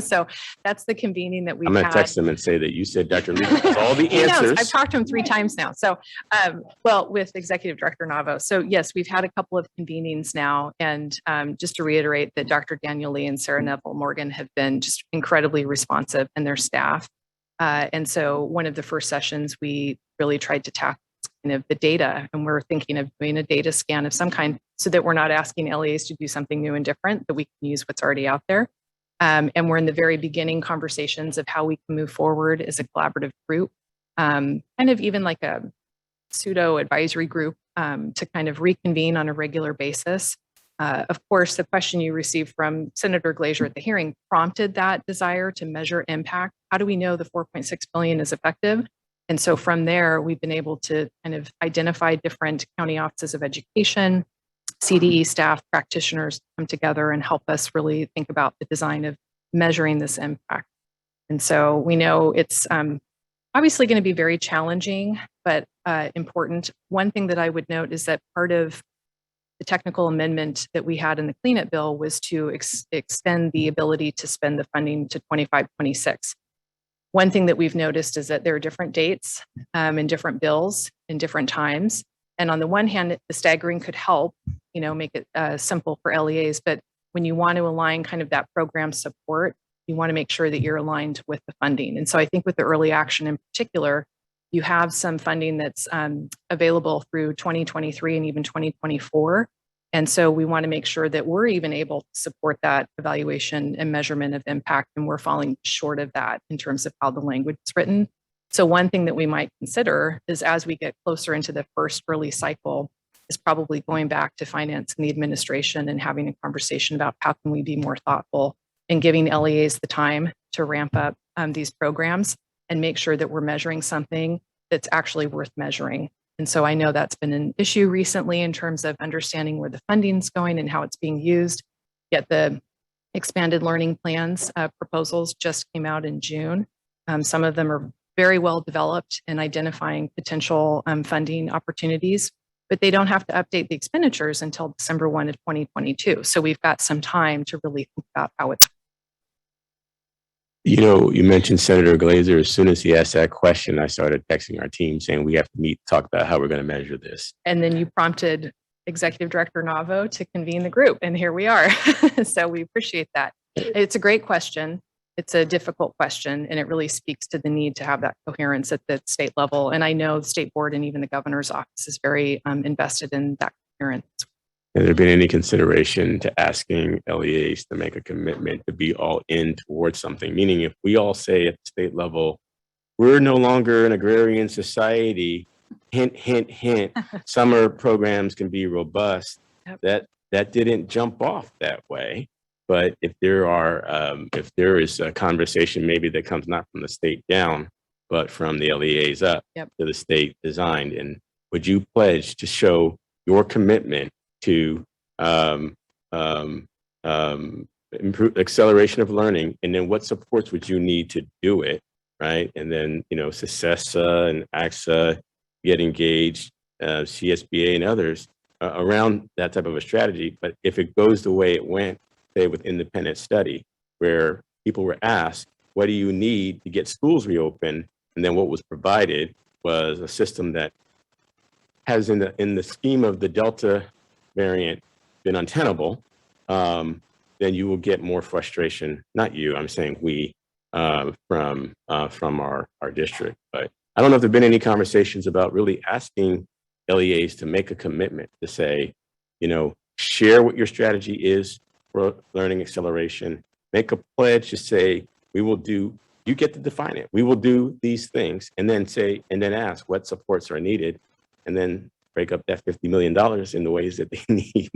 So that's the convening that we've I'm going had. to text him and say that you said Dr. Lee has all the He knows. answers. I've talked to him 3 times now. So, well, with Executive Director Navo. So yes, we've had a couple of convenings now. And just to reiterate that Dr. Daniel Lee and Sarah Neville Morgan have been just incredibly responsive, and their staff. And so one of the first sessions, we really tried to tackle kind of the data, and we're thinking of doing a data scan of some kind so that we're not asking LEAs to do something new and different, that we can use what's already out there. And we're in the very beginning conversations of how we can move forward as a collaborative group, kind of even like a pseudo advisory group to kind of reconvene on a regular basis. Of course, the question you received from Senator Glazer at the hearing prompted that desire to measure impact. How do we know the 4.6 billion is effective? And so from there, we've been able to kind of identify different county offices of education, CDE staff, practitioners come together and help us really think about the design of measuring this impact. And so we know it's obviously going to be very challenging, but important. One thing that I would note is that part of the technical amendment that we had in the cleanup bill was to extend the ability to spend the funding to 25-26. One thing that we've noticed is that there are different dates in different bills in different times. And on the one hand, the staggering could help, make it simple for LEAs. But when you want to align kind of that program support, you want to make sure that you're aligned with the funding. And so I think with the early action in particular, you have some funding that's available through 2023 and even 2024. And so we want to make sure that we're even able to support that evaluation and measurement of impact. And we're falling short of that in terms of how the language is written. So one thing that we might consider is as we get closer into the first early cycle is probably going back to finance and the administration and having a conversation about how can we be more thoughtful and giving LEAs the time to ramp up these programs and make sure that we're measuring something that's actually worth measuring. And so I know that's been an issue recently in terms of understanding where the funding's going and how it's being used. Yet the expanded learning plans proposals just came out in June. Some of them are very well developed in identifying potential funding opportunities, but they don't have to update the expenditures until December 1 of 2022. So we've got some time to really think about how it's. You mentioned Senator Glazer. As soon as he asked that question, I started texting our team saying we have to meet, talk about how we're going to measure this. And then you prompted Executive Director Navo to convene the group, and here we are. So we appreciate that. It's a great question. It's a difficult question, and it really speaks to the need to have that coherence at the state level. And I know the state board and even the governor's office is very invested in that coherence. Has there been any consideration to asking LEAs to make a commitment to be all in towards something? Meaning if we all say at the state level, we're no longer an agrarian society, hint, hint, hint, summer programs can be robust. Yep. That didn't jump off that way. But if there is a conversation maybe that comes not from the state down, but from the LEAs up to the state designed, and would you pledge to show your commitment to improve acceleration of learning, and then what supports would you need to do it, right? And then CCEEE and AXA get engaged, CSBA and others around that type of a strategy. But if it goes the way it went, say with independent study, where people were asked, what do you need to get schools reopened? And then what was provided was a system that has in the scheme of the Delta variant been untenable, then you will get more frustration. Not you, I'm saying we, from our district. But I don't know if there've been any conversations about really asking LEAs to make a commitment to say, share what your strategy is for learning acceleration, make a pledge to say, we will do, you get to define it. We will do these things, and then ask what supports are needed, and then break up that $50 million in the ways that they need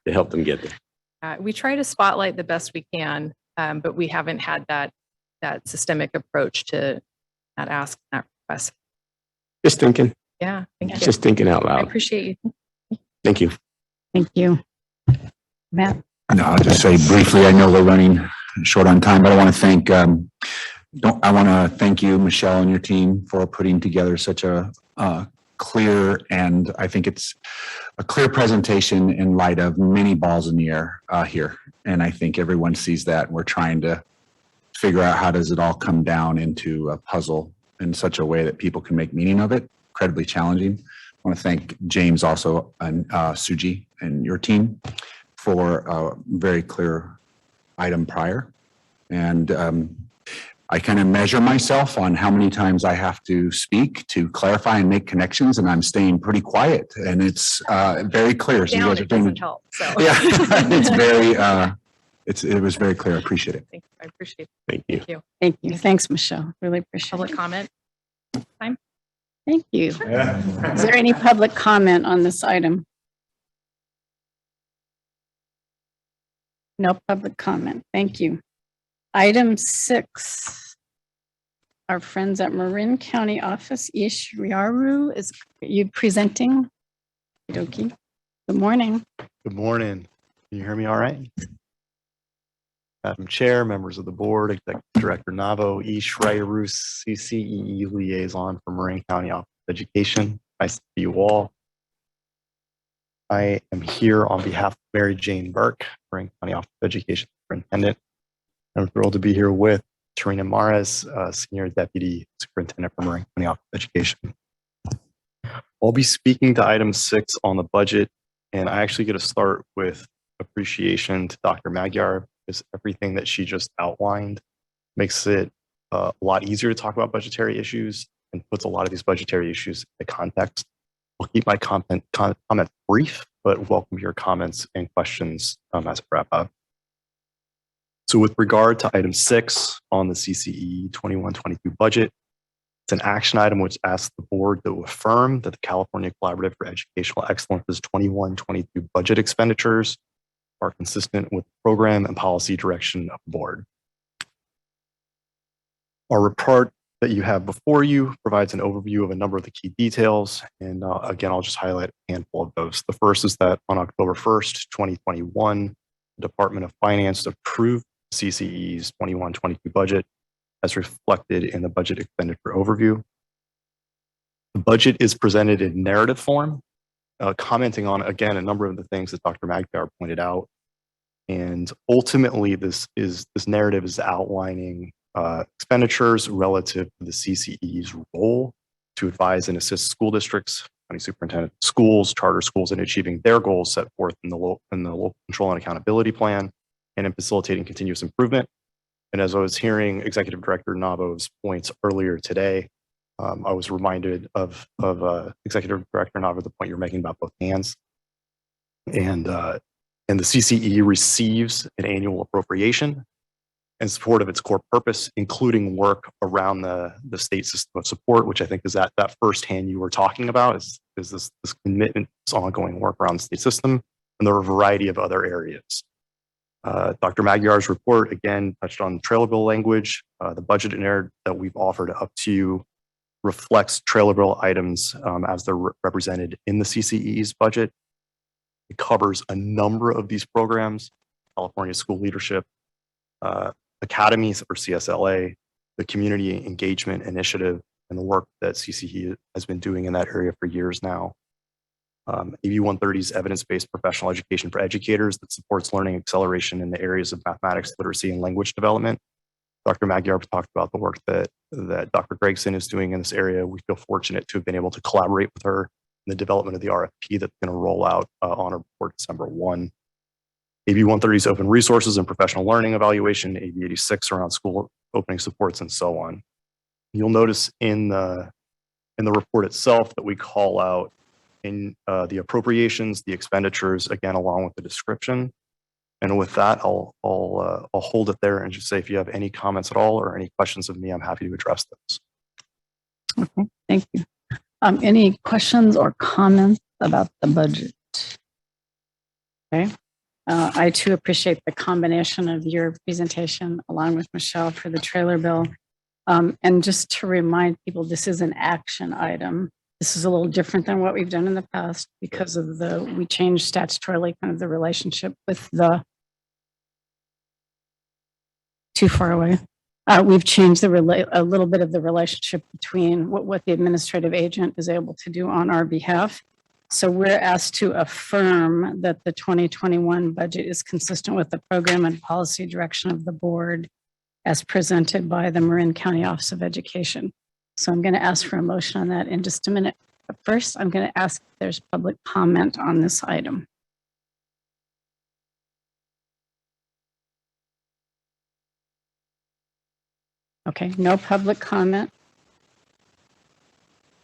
to help them get there. We try to spotlight the best we can, but we haven't had that systemic approach to that ask, that request. Just thinking. Yeah, thank you. Just thinking out loud. I appreciate you. Thank you. Thank you. Matt? No, I'll just say briefly, I know we're running short on time, but I want to thank, you, Michelle, and your team for putting together such a clear, and I think it's a clear presentation in light of many balls in the air here. And I think everyone sees that. We're trying to figure out how does it all come down into a puzzle in such a way that people can make meaning of it. Incredibly challenging. I want to thank James also and Suji and your team for a very clear item prior. And I kind of measure myself on how many times I have to speak to clarify and make connections, and I'm staying pretty quiet, and it's very clear. So you guys are doing doesn't help. So yeah, it's very It was very clear. I appreciate it. Thank you. I appreciate it. Thank you. Thank you. Thank you. Thanks, Michelle. Really appreciate Public it. comment? Thank you. Is there any public comment on this item? No public comment. Thank you. Item 6. Our friends at Marin County Office, Ish Riaru, is you presenting? Okey-dokey. Good morning. Good morning. Can you hear me all right? Madam Chair, members of the board, Executive Director Navo, Ish Riaru, CCEE Liaison for Marin County Office of Education. Nice to see you all. I am here on behalf of Mary Jane Burke, Marin County Office of Education Superintendent. I'm thrilled to be here with Tarina Mares, Senior Deputy Superintendent for Marin County Office of Education. I'll be speaking to item 6 on the budget, and I actually get to start with appreciation to Dr. Magyar, because everything that she just outlined makes it a lot easier to talk about budgetary issues and puts a lot of these budgetary issues in context. I'll keep my comment brief, but welcome your comments and questions as I wrap up. So with regard to item 6 on the CCEE 21-22 budget, it's an action item which asks the board to affirm that the California Collaborative for Educational Excellence's 21-22 budget expenditures are consistent with the program and policy direction of the board. Our report that you have before you provides an overview of a number of the key details. And again, I'll just highlight a handful of those. The first is that on October 1st, 2021, the Department of Finance approved CCEE's 21-22 budget as reflected in the budget expenditure overview. The budget is presented in narrative form, commenting on, again, a number of the things that Dr. Magyar pointed out. And ultimately, this narrative is outlining expenditures relative to the CCEE's role to advise and assist school districts, county superintendent schools, charter schools in achieving their goals set forth in the local control and accountability plan, and in facilitating continuous improvement. And as I was hearing Executive Director Navo's points earlier today, I was reminded of Executive Director Navo, the point you're making about both hands. And the CCEE receives an annual appropriation in support of its core purpose, including work around the state system of support, which I think is that first hand you were talking about, is this commitment, this ongoing work around the state system, and there are a variety of other areas. Dr. Magyar's report, again, touched on trailer bill language. The budget narrative that we've offered up to you reflects trailer bill items as they're represented in the CCEE's budget. It covers a number of these programs: California School Leadership Academies, or CSLA, the Community Engagement Initiative, and the work that CCEE has been doing in that area for years now. AB 130's evidence-based professional education for educators that supports learning acceleration in the areas of mathematics, literacy, and language development. Dr. Magyar talked about the work that Dr. Gregson is doing in this area. We feel fortunate to have been able to collaborate with her in the development of the RFP that's going to roll out on or before December 1. AB 130's open resources and professional learning evaluation, AB 86 around school opening supports, and so on. You'll notice in the report itself that we call out in the appropriations, the expenditures, again, along with the description. And with that, I'll hold it there and just say, if you have any comments at all or any questions of me, I'm happy to address those. Okay, thank you. Any questions or comments about the budget? Okay. I too appreciate the combination of your presentation along with Michelle for the trailer bill. And just to remind people, this is an action item. This is a little different than what we've done in the past because of we changed statutorily kind of the relationship with too far away. We've changed a little bit of the relationship between what the administrative agent is able to do on our behalf. So we're asked to affirm that the 2021 budget is consistent with the program and policy direction of the board as presented by the Marin County Office of Education. So I'm going to ask for a motion on that in just a minute. But first, I'm going to ask if there's public comment on this item. Okay, no public comment.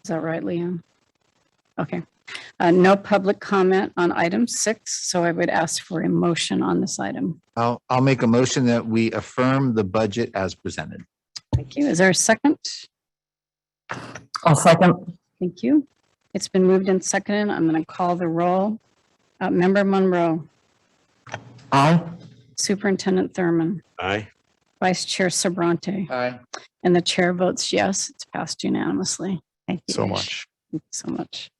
Is that right, Liam? Okay, No public comment on item 6, so I would ask for a motion on this item. I'll make a motion that we affirm the budget as presented. Thank you. Is there a second? I'll second. Thank you. It's been moved and seconded. I'm going to call the roll. Member Monroe, Aye. Superintendent Thurman, Aye. Vice Chair Sabrante, Aye. and the chair votes yes. It's passed unanimously. Thank you. So Ish. much. Thank you so much.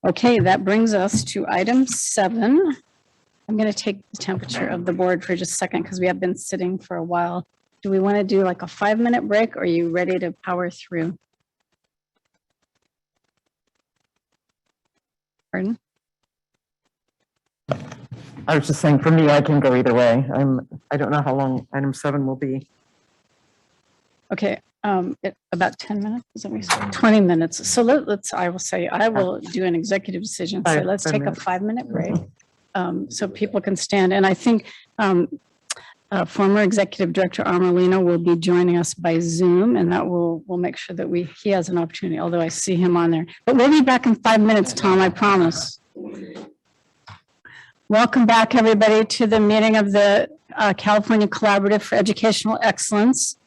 Okay, that brings us to item 7. I'm going to take the temperature of the board for just a second because we have been sitting for a while. Do we want to do like a 5-minute break, or are you ready to power through? Pardon? I was just saying, for me, I can go either way. I don't know how long item 7 will be. Okay, about 10 minutes, is that what we said? 20 minutes. So let's, I will say, I will do an executive decision. So let's take a 5-minute break so people can stand. And I think former Executive Director Armelino will be joining us by Zoom, and that we'll make sure that he has an opportunity, although I see him on there. But we'll be back in 5 minutes, Tom, I promise. Welcome back, everybody, to the meeting of the California Collaborative for Educational Excellence.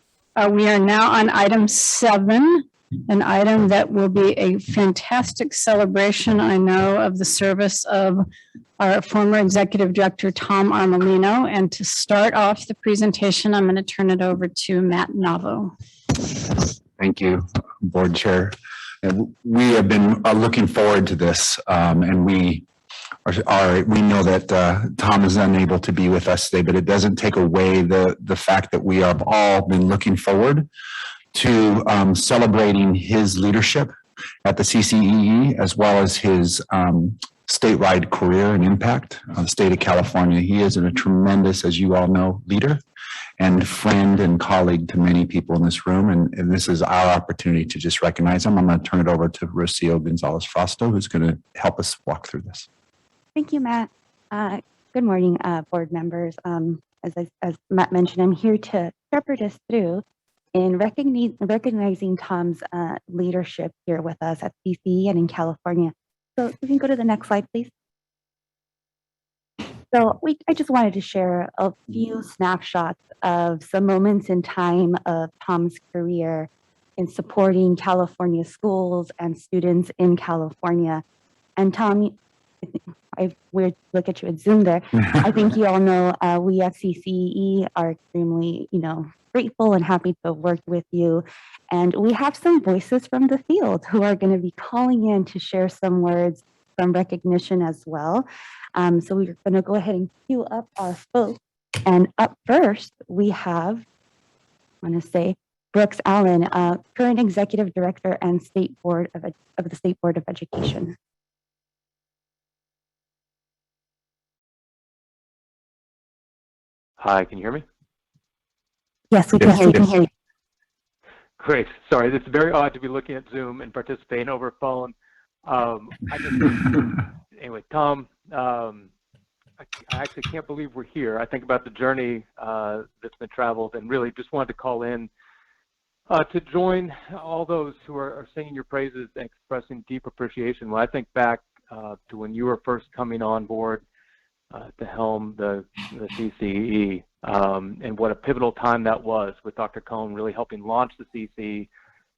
We are now on item 7, an item that will be a fantastic celebration, I know, of the service of our former Executive Director, Tom Armelino. And to start off the presentation, I'm going to turn it over to Matt Navo. Thank you, Board Chair. And we have been looking forward to this, and we know that Tom is unable to be with us today, but it doesn't take away the fact that we have all been looking forward to celebrating his leadership at the CCEE, as well as his statewide career and impact on the state of California. He is a tremendous, as you all know, leader and friend and colleague to many people in this room. And this is our opportunity to just recognize him. I'm going to turn it over to Rocio Gonzalez-Fausto, who's going to help us walk through this. Thank you, Matt. Good morning, board members. As Matt mentioned, I'm here to shepherd us through in recognizing Tom's leadership here with us at CCEE and in California. So we can go to the next slide, please. So I just wanted to share a few snapshots of some moments in time of Tom's career in supporting California schools and students in California. And Tom, we look at you at Zoom there. I think you all know we at CCEE are extremely, grateful and happy to have worked with you. And we have some voices from the field who are going to be calling in to share some words from recognition as well. So we're going to go ahead and queue up our folks. And up first, we have, I want to say, Brooks Allen, current Executive Director and State Board of the State Board of Education. Hi, can you hear me? Yes, we can hear you. We can hear you. Great. Sorry, it's very odd to be looking at Zoom and participating over phone. Anyway, Tom, I actually can't believe we're here. I think about the journey that's been traveled, and really just wanted to call in to join all those who are singing your praises and expressing deep appreciation. When I think back to when you were first coming on board to helm the CCEE, and what a pivotal time that was, with Dr. Cohn really helping launch the CCEE,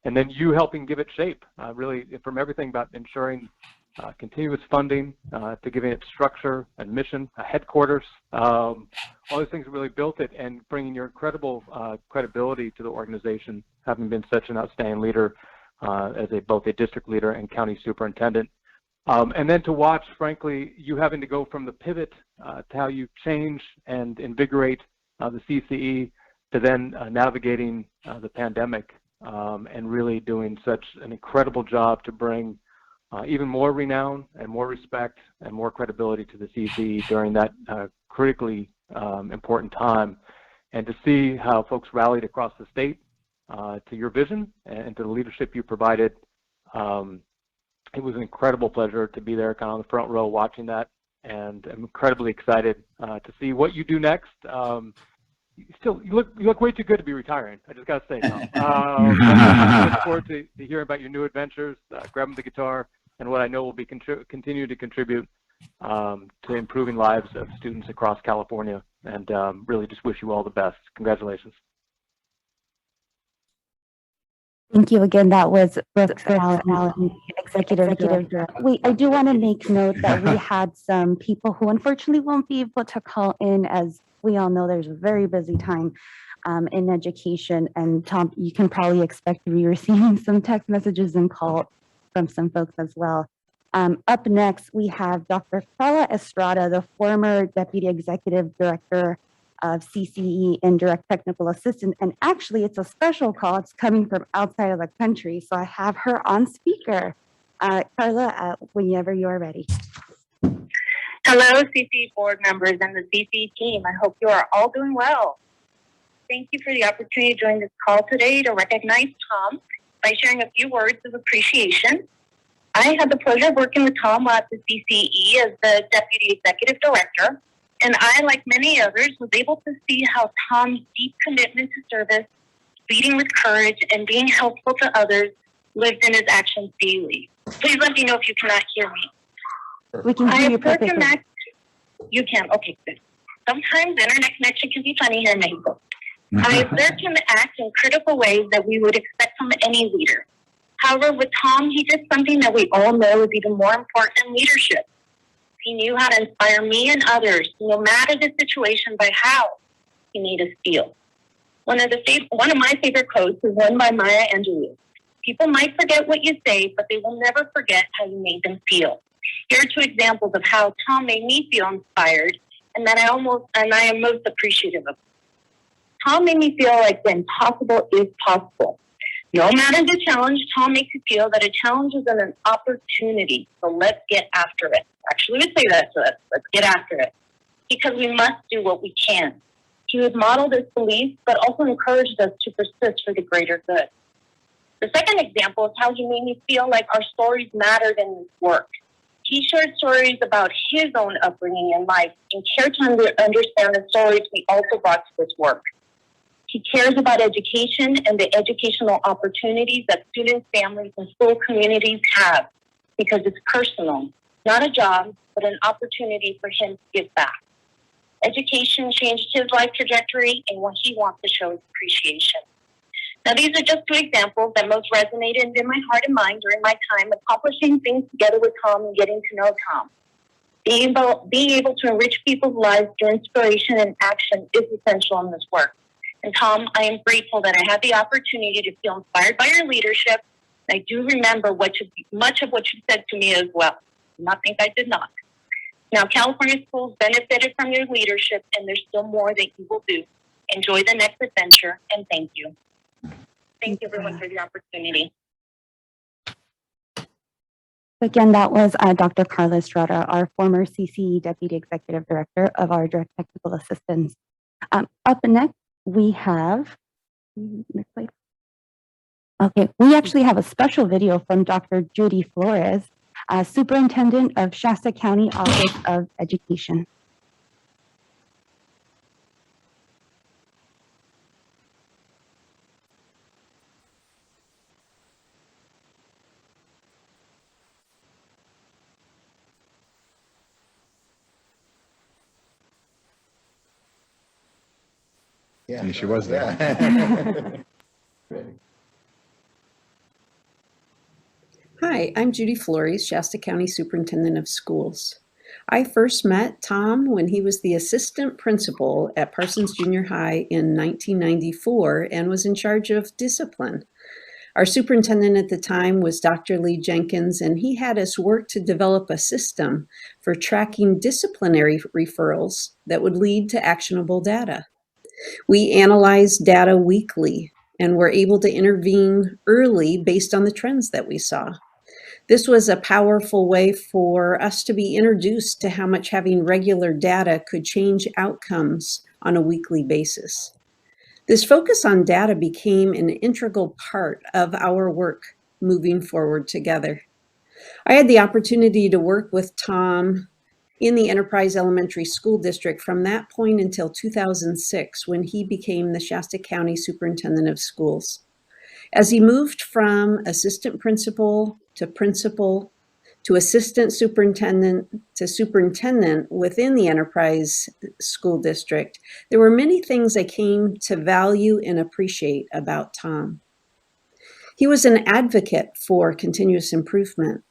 and then you helping give it shape, really from everything about ensuring continuous funding to giving it structure and mission, headquarters, all those things really built it, and bringing your incredible credibility to the organization, having been such an outstanding leader as both a district leader and county superintendent. And then to watch, frankly, you having to go from the pivot to how you change and invigorate the CCE to then navigating the pandemic and really doing such an incredible job to bring even more renown and more respect and more credibility to the CCE during that critically important time. And to see how folks rallied across the state to your vision and to the leadership you provided, it was an incredible pleasure to be there kind of on the front row watching that, and I'm incredibly excited to see what you do next. You look way too good to be retiring. I just got to say, Tom. I look forward to hearing about your new adventures, grabbing the guitar, and what I know will be continue to contribute to improving lives of students across California. And really just wish you all the best. Congratulations. Thank you again. That was Brooks Allen, Executive Director. Wait, I do want to make note that we had some people who unfortunately won't be able to call in. As we all know, there's a very busy time in education. And Tom, you can probably expect to be receiving some text messages and calls from some folks as well. Up next, we have Dr. Carla Estrada, the former Deputy Executive Director of CCEE and Direct Technical Assistant. And actually, it's a special call. It's coming from outside of the country. So I have her on speaker. Carla, whenever you are ready. Hello, CCE board members and the CCE team. I hope you are all doing well. Thank you for the opportunity to join this call today to recognize Tom by sharing a few words of appreciation. I had the pleasure of working with Tom at the CCEE as the Deputy Executive Director. And I, like many others, was able to see how Tom's deep commitment to service, leading with courage, and being helpful to others lived in his actions daily. Please let me know if you cannot hear me. We can hear you perfectly. You can? Okay, good. Sometimes internet connection can be funny here in Mexico. I observed him act in critical ways that we would expect from any leader. However, with Tom, he did something that we all know is even more important in leadership. He knew how to inspire me and others, no matter the situation, by how he made us feel. One of my favorite quotes is one by Maya Angelou. People might forget what you say, but they will never forget how you made them feel. Here are two examples of how Tom made me feel inspired, and that I am most appreciative of. Tom made me feel like the impossible is possible. No matter the challenge, Tom makes you feel that a challenge is an opportunity. So let's get after it. Actually, we say that to us. Let's get after it. Because we must do what we can. He was modeled this belief, but also encouraged us to persist for the greater good. The second example is how he made me feel like our stories mattered in his work. He shared stories about his own upbringing in life and cared to understand the stories we also brought to this work. He cares about education and the educational opportunities that students, families, and school communities have because it's personal, not a job, but an opportunity for him to give back. Education changed his life trajectory, and what he wants to show is appreciation. Now, these are just two examples that most resonated in my heart and mind during my time accomplishing things together with Tom and getting to know Tom. Being able to enrich people's lives through inspiration and action is essential in this work. And Tom, I am grateful that I had the opportunity to feel inspired by your leadership. I do remember much of what you said to me as well. Do not think I did not. Now, California schools benefited from your leadership, and there's still more that you will do. Enjoy the next adventure, and thank you. Thank you, everyone, for the opportunity. Again, that was Dr. Carla Estrada, our former CCE Deputy Executive Director of our Direct Technical Assistance. Up next, we have, next slide. Okay, we actually have a special video from Dr. Judy Flores, Superintendent of Shasta County Office of Education. Yeah, she was there. Hi, I'm Judy Flores, Shasta County Superintendent of Schools. I first met Tom when he was the assistant principal at Parsons Junior High in 1994 and was in charge of discipline. Our superintendent at the time was Dr. Lee Jenkins, and he had us work to develop a system for tracking disciplinary referrals that would lead to actionable data. We analyzed data weekly and were able to intervene early based on the trends that we saw. This was a powerful way for us to be introduced to how much having regular data could change outcomes on a weekly basis. This focus on data became an integral part of our work moving forward together. I had the opportunity to work with Tom in the Enterprise Elementary School District from that point until 2006, when he became the Shasta County Superintendent of Schools. As he moved from assistant principal to principal, to assistant superintendent to superintendent within the Enterprise School District, there were many things I came to value and appreciate about Tom. He was an advocate for continuous improvement.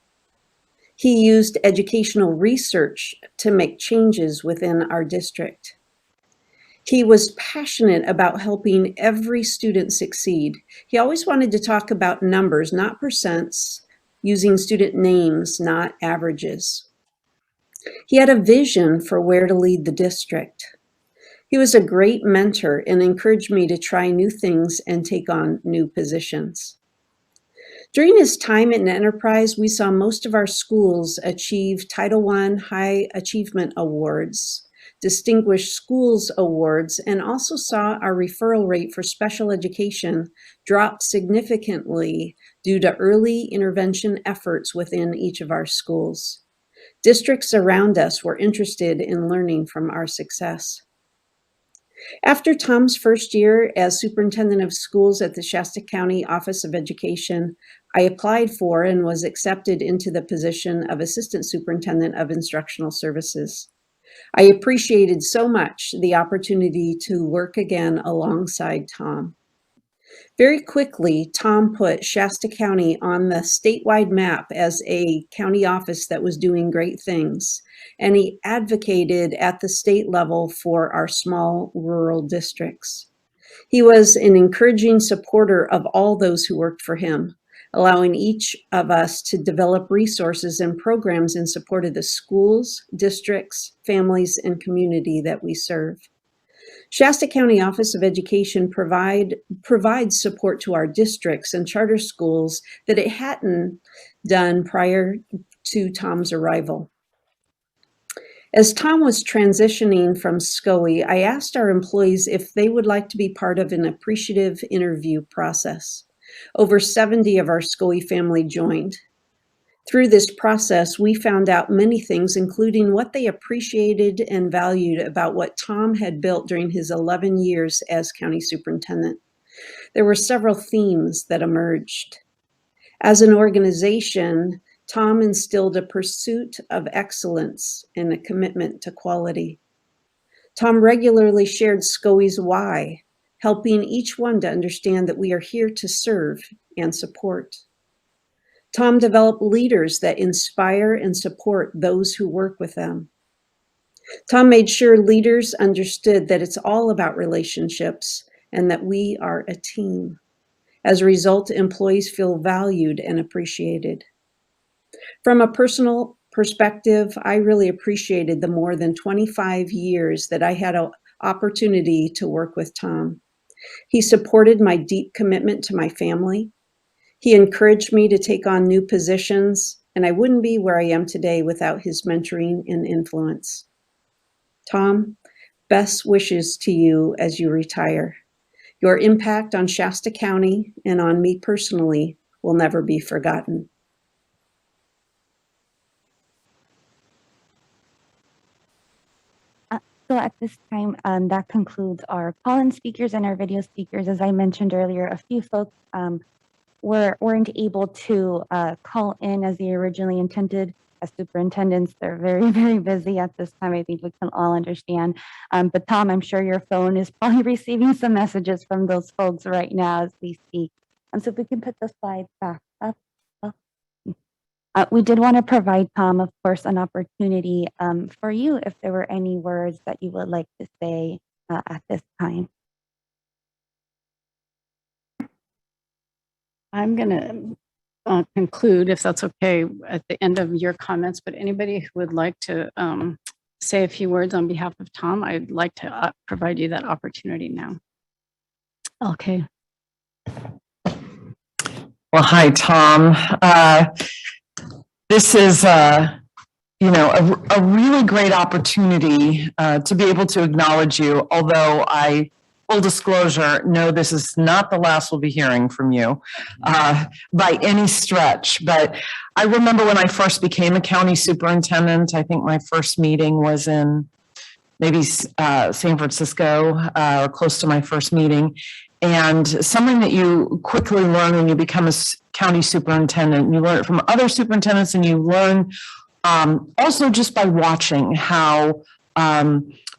He used educational research to make changes within our district. He was passionate about helping every student succeed. He always wanted to talk about numbers, not percents, using student names, not averages. He had a vision for where to lead the district. He was a great mentor and encouraged me to try new things and take on new positions. During his time in Enterprise, we saw most of our schools achieve Title I High Achievement Awards, Distinguished Schools Awards, and also saw our referral rate for special education drop significantly due to early intervention efforts within each of our schools. Districts around us were interested in learning from our success. After Tom's first year as superintendent of schools at the Shasta County Office of Education, I applied for and was accepted into the position of assistant superintendent of instructional services. I appreciated so much the opportunity to work again alongside Tom. Very quickly, Tom put Shasta County on the statewide map as a county office that was doing great things, and he advocated at the state level for our small rural districts. He was an encouraging supporter of all those who worked for him, allowing each of us to develop resources and programs in support of the schools, districts, families, and community that we serve. Shasta County Office of Education provides support to our districts and charter schools that it hadn't done prior to Tom's arrival. As Tom was transitioning from SCOE, I asked our employees if they would like to be part of an appreciative interview process. Over 70 of our SCOE family joined. Through this process, we found out many things, including what they appreciated and valued about what Tom had built during his 11 years as county superintendent. There were several themes that emerged. As an organization, Tom instilled a pursuit of excellence and a commitment to quality. Tom regularly shared SCOE's why, helping each one to understand that we are here to serve and support. Tom developed leaders that inspire and support those who work with them. Tom made sure leaders understood that it's all about relationships and that we are a team. As a result, employees feel valued and appreciated. From a personal perspective, I really appreciated the more than 25 years that I had an opportunity to work with Tom. He supported my deep commitment to my family. He encouraged me to take on new positions, and I wouldn't be where I am today without his mentoring and influence. Tom, best wishes to you as you retire. Your impact on Shasta County and on me personally will never be forgotten. So at this time, that concludes our call-in speakers and our video speakers. As I mentioned earlier, a few folks weren't able to call in as they originally intended. As superintendents, they're very, very busy at this time. I think we can all understand. But Tom, I'm sure your phone is probably receiving some messages from those folks right now as we speak. So if we can put the slide back up. We did want to provide Tom, of course, an opportunity for you if there were any words that you would like to say at this time. I'm going to conclude, if that's okay, at the end of your comments, but anybody who would like to say a few words on behalf of Tom, I'd like to provide you that opportunity now. Okay. Well, hi, Tom. This is, a really great opportunity to be able to acknowledge you, although full disclosure, no, this is not the last we'll be hearing from you by any stretch. But I remember when I first became a county superintendent, I think my first meeting was in maybe San Francisco, or close to my first meeting. And something that you quickly learn when you become a county superintendent, you learn it from other superintendents, and you learn also just by watching how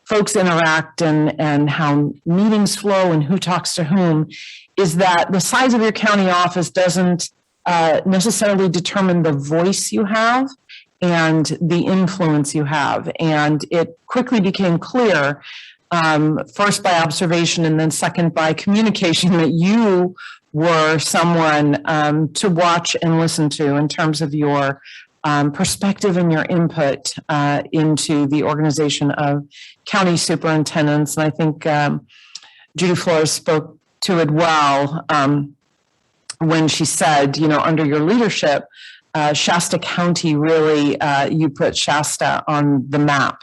folks interact and how meetings flow and who talks to whom, is that the size of your county office doesn't necessarily determine the voice you have and the influence you have. And it quickly became clear, first by observation and then second by communication, that you were someone to watch and listen to in terms of your perspective and your input into the organization of county superintendents. And I think Judy Flores spoke to it well when she said, under your leadership, Shasta County really, you put Shasta on the map,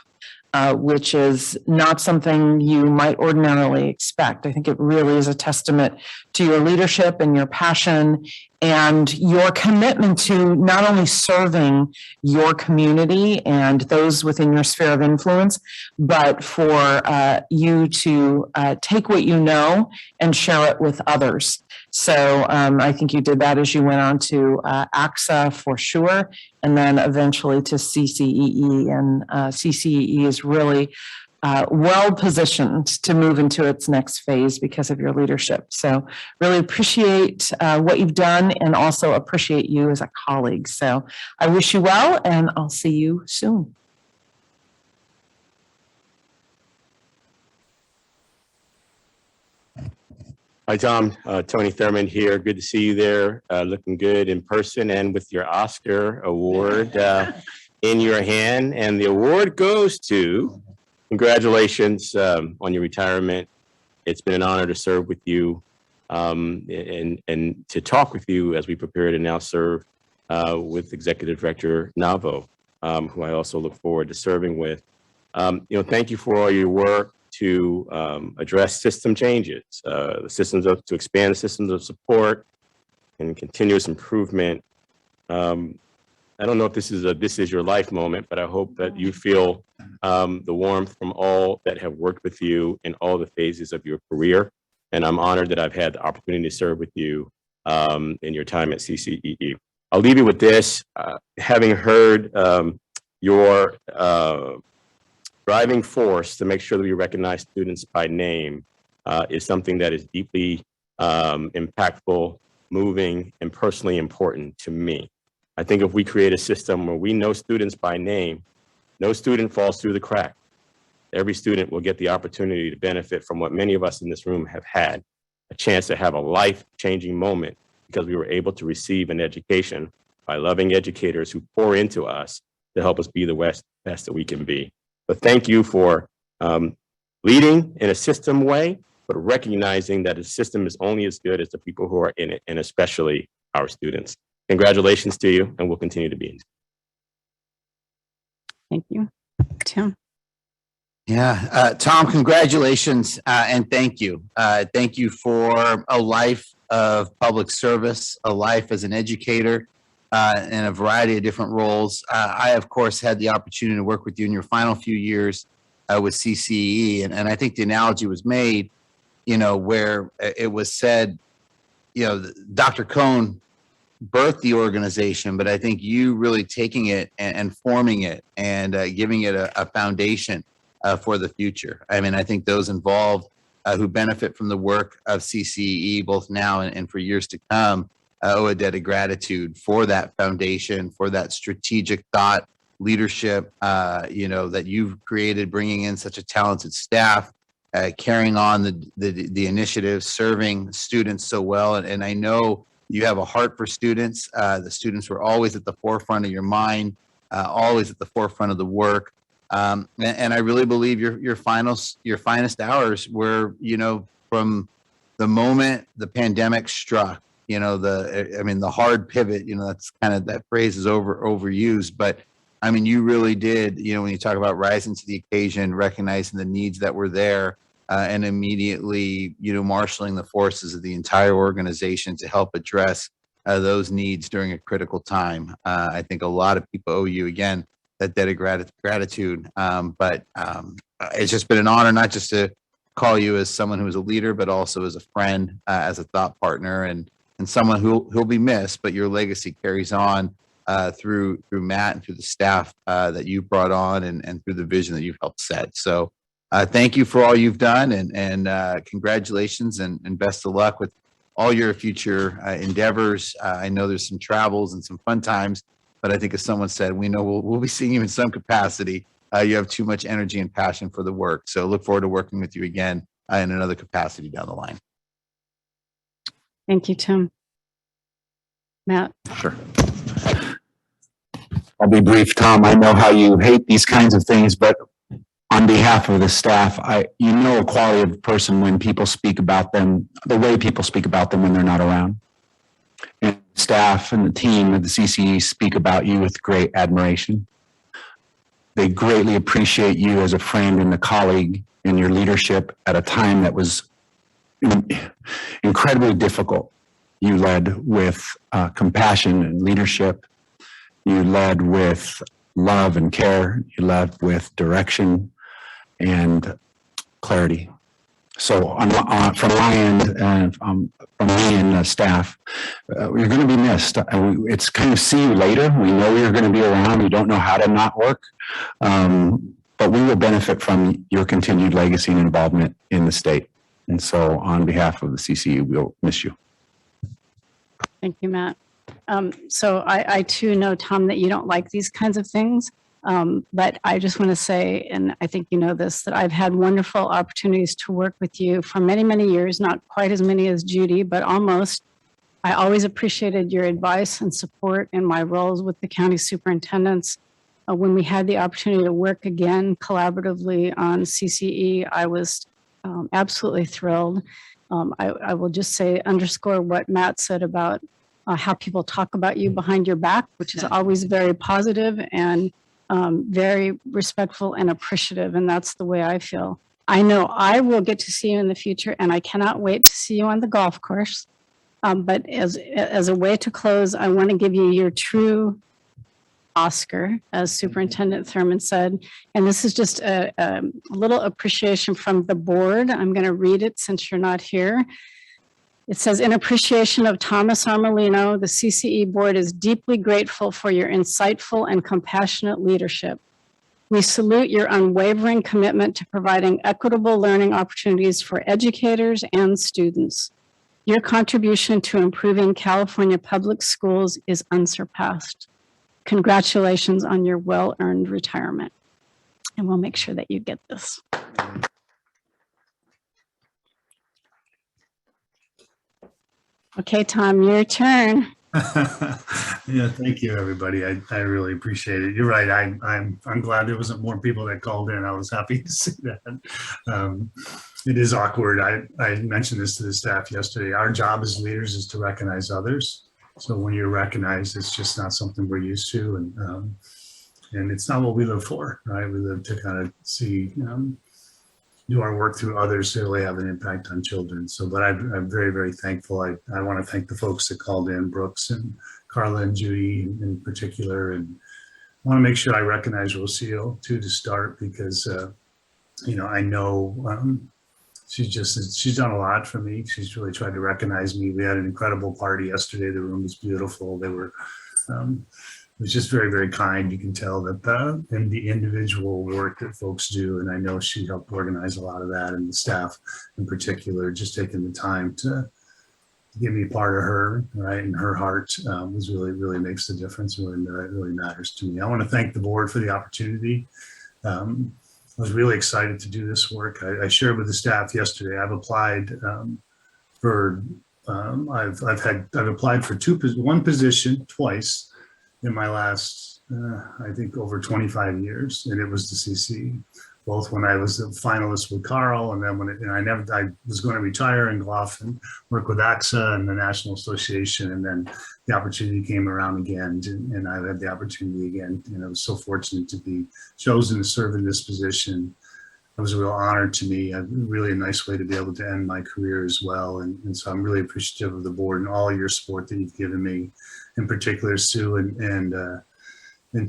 which is not something you might ordinarily expect. I think it really is a testament to your leadership and your passion and your commitment to not only serving your community and those within your sphere of influence, but for you to take what you know and share it with others. So I think you did that as you went on to AXA for sure, and then eventually to CCEE. And CCEE is really well positioned to move into its next phase because of your leadership. So really appreciate what you've done and also appreciate you as a colleague. So I wish you well, and I'll see you soon. Hi, Tom. Tony Thurman here. Good to see you there. Looking good in person and with your Oscar award in your hand. And the award goes to, congratulations on your retirement. It's been an honor to serve with you and to talk with you as we prepare to now serve with Executive Director Navo, who I also look forward to serving with. Thank you for all your work to address system changes, to expand the systems of support and continuous improvement. I don't know if this is your life moment, but I hope that you feel the warmth from all that have worked with you in all the phases of your career. And I'm honored that I've had the opportunity to serve with you in your time at CCEE. I'll leave you with this. Having heard your driving force to make sure that we recognize students by name is something that is deeply impactful, moving, and personally important to me. I think if we create a system where we know students by name, no student falls through the crack. Every student will get the opportunity to benefit from what many of us in this room have had, a chance to have a life-changing moment because we were able to receive an education by loving educators who pour into us to help us be the best that we can be. But thank you for leading in a system way, but recognizing that a system is only as good as the people who are in it, and especially our students. Congratulations to you, and we'll continue to be in. Thank you. Tim. Yeah, Tom, congratulations and thank you. Thank you for a life of public service, a life as an educator in a variety of different roles. I, of course, had the opportunity to work with you in your final few years with CCEE. And I think the analogy was made, where it was said, Dr. Cohn birthed the organization, but I think you really taking it and forming it and giving it a foundation for the future. I mean, I think those involved who benefit from the work of CCEE, both now and for years to come, owe a debt of gratitude for that foundation, for that strategic thought, leadership, that you've created, bringing in such a talented staff, carrying on the initiative, serving students so well. And I know you have a heart for students. The students were always at the forefront of your mind, always at the forefront of the work. And I really believe your finest hours were, from the moment the pandemic struck, the hard pivot, that's kind of, that phrase is overused, but I mean, you really did, when you talk about rising to the occasion, recognizing the needs that were there, and immediately, marshaling the forces of the entire organization to help address those needs during a critical time. I think a lot of people owe you, again, that debt of gratitude. But it's just been an honor not just to call you as someone who is a leader, but also as a friend, as a thought partner, and someone who'll be missed, but your legacy carries on through Matt and through the staff that you brought on, and through the vision that you've helped set. So thank you for all you've done, and congratulations, and best of luck with all your future endeavors. I know there's some travels and some fun times, but I think as someone said, we know we'll be seeing you in some capacity. You have too much energy and passion for the work. So look forward to working with you again in another capacity down the line. Thank you, Tim. Matt? Sure. I'll be brief, Tom. I know how you hate these kinds of things, but on behalf of the staff, you know a quality of person when people speak about them, the way people speak about them when they're not around. And staff and the team of the CCEE speak about you with great admiration. They greatly appreciate you as a friend and a colleague in your leadership at a time that was incredibly difficult. You led with compassion and leadership. You led with love and care. You led with direction and clarity. So from my end and from me and the staff, you're going to be missed. It's kind of see you later. We know you're going to be around. We don't know how to not work, but we will benefit from your continued legacy and involvement in the state. And so on behalf of the CCEE, we'll miss you. Thank you, Matt. So I too know, Tom, that you don't like these kinds of things. But I just want to say, and I think you know this, that I've had wonderful opportunities to work with you for many, many years, not quite as many as Judy, but almost. I always appreciated your advice and support in my roles with the county superintendents. When we had the opportunity to work again collaboratively on CCE, I was absolutely thrilled. I will just say, underscore what Matt said about how people talk about you behind your back, which is always very positive and very respectful and appreciative, and that's the way I feel. I know I will get to see you in the future, and I cannot wait to see you on the golf course. But as a way to close, I want to give you your true Oscar, as Superintendent Thurman said, and this is just a little appreciation from the board. I'm going to read it since you're not here. It says, in appreciation of Thomas Armolino, the CCE board is deeply grateful for your insightful and compassionate leadership. We salute your unwavering commitment to providing equitable learning opportunities for educators and students. Your contribution to improving California public schools is unsurpassed. Congratulations on your well-earned retirement. And we'll make sure that you get this. Okay, Tom, your turn. Yeah, thank you, everybody. I really appreciate it. You're right. I'm glad there wasn't more people that called in. I was happy to see that. It is awkward. I mentioned this to the staff yesterday. Our job as leaders is to recognize others. So when you're recognized, it's just not something we're used to, and it's not what we live for, right? We live to kind of see. Do our work through others to really have an impact on children. So, but I'm very, very thankful. I want to thank the folks that called in, Brooks and Carla and Judy in particular. And I want to make sure I recognize Rocio too to start, because, I know she's done a lot for me. She's really tried to recognize me. We had an incredible party yesterday. The room was beautiful. They were, it was just very, very kind. You can tell that the individual work that folks do, and I know she helped organize a lot of that, and the staff in particular, just taking the time to give me part of her, right, and her heart was really makes the difference, and really matters to me. I want to thank the board for the opportunity. I was really excited to do this work. I shared with the staff yesterday. I've applied I've applied for one position twice in my last, I think, over 25 years, and it was the CCE. Both when I was a finalist with Carl, and then I was going to retire and go off and work with AXA and the National Association, and then the opportunity came around again, and I had the opportunity again. I was so fortunate to be chosen to serve in this position. It was a real honor to me, really a nice way to be able to end my career as well. And so I'm really appreciative of the board and all your support that you've given me, in particular Sue and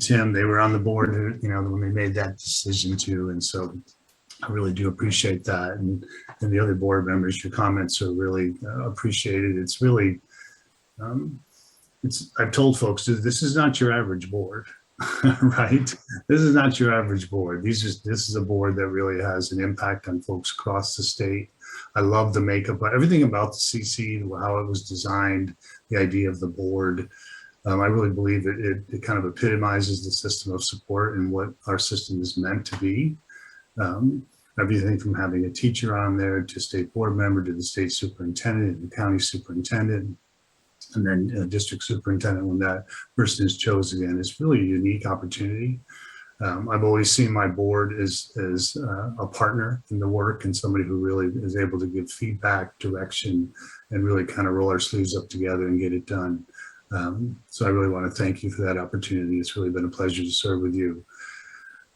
Tim. They were on the board, when they made that decision too. And so I really do appreciate that. And the other board members, your comments are really appreciated. It's really, I've told folks, this is not your average board, right? This is not your average board. This is a board that really has an impact on folks across the state. I love the makeup, everything about the CC, how it was designed, the idea of the board. I really believe it kind of epitomizes the system of support and what our system is meant to be. Everything from having a teacher on there to state board member to the state superintendent and the county superintendent, and then a district superintendent when that person is chosen again. It's really a unique opportunity. I've always seen my board as a partner in the work and somebody who really is able to give feedback, direction, and really kind of roll our sleeves up together and get it done. So I really want to thank you for that opportunity. It's really been a pleasure to serve with you.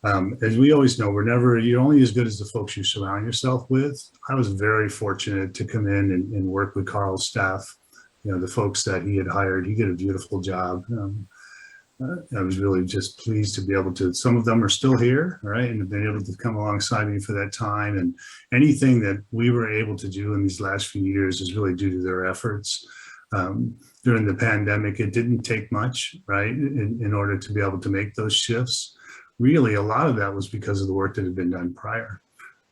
As we always know, you're only as good as the folks you surround yourself with. I was very fortunate to come in and work with Carl's staff, the folks that he had hired. He did a beautiful job. I was really just pleased to be able to, some of them are still here, right? And have been able to come alongside me for that time. And anything that we were able to do in these last few years is really due to their efforts. During the pandemic, it didn't take much, right? In order to be able to make those shifts. Really, a lot of that was because of the work that had been done prior.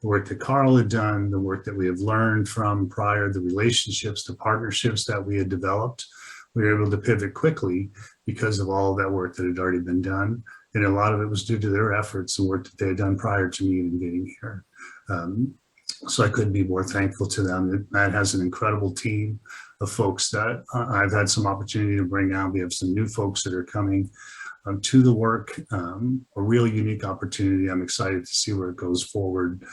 The work that Carl had done, the work that we have learned from prior, the relationships, the partnerships that we had developed. We were able to pivot quickly because of all of that work that had already been done. And a lot of it was due to their efforts and work that they had done prior to me even getting here. So I couldn't be more thankful to them. Matt has an incredible team of folks that I've had some opportunity to bring on. We have some new folks that are coming to the work, a really unique opportunity. I'm excited to see where it goes forward.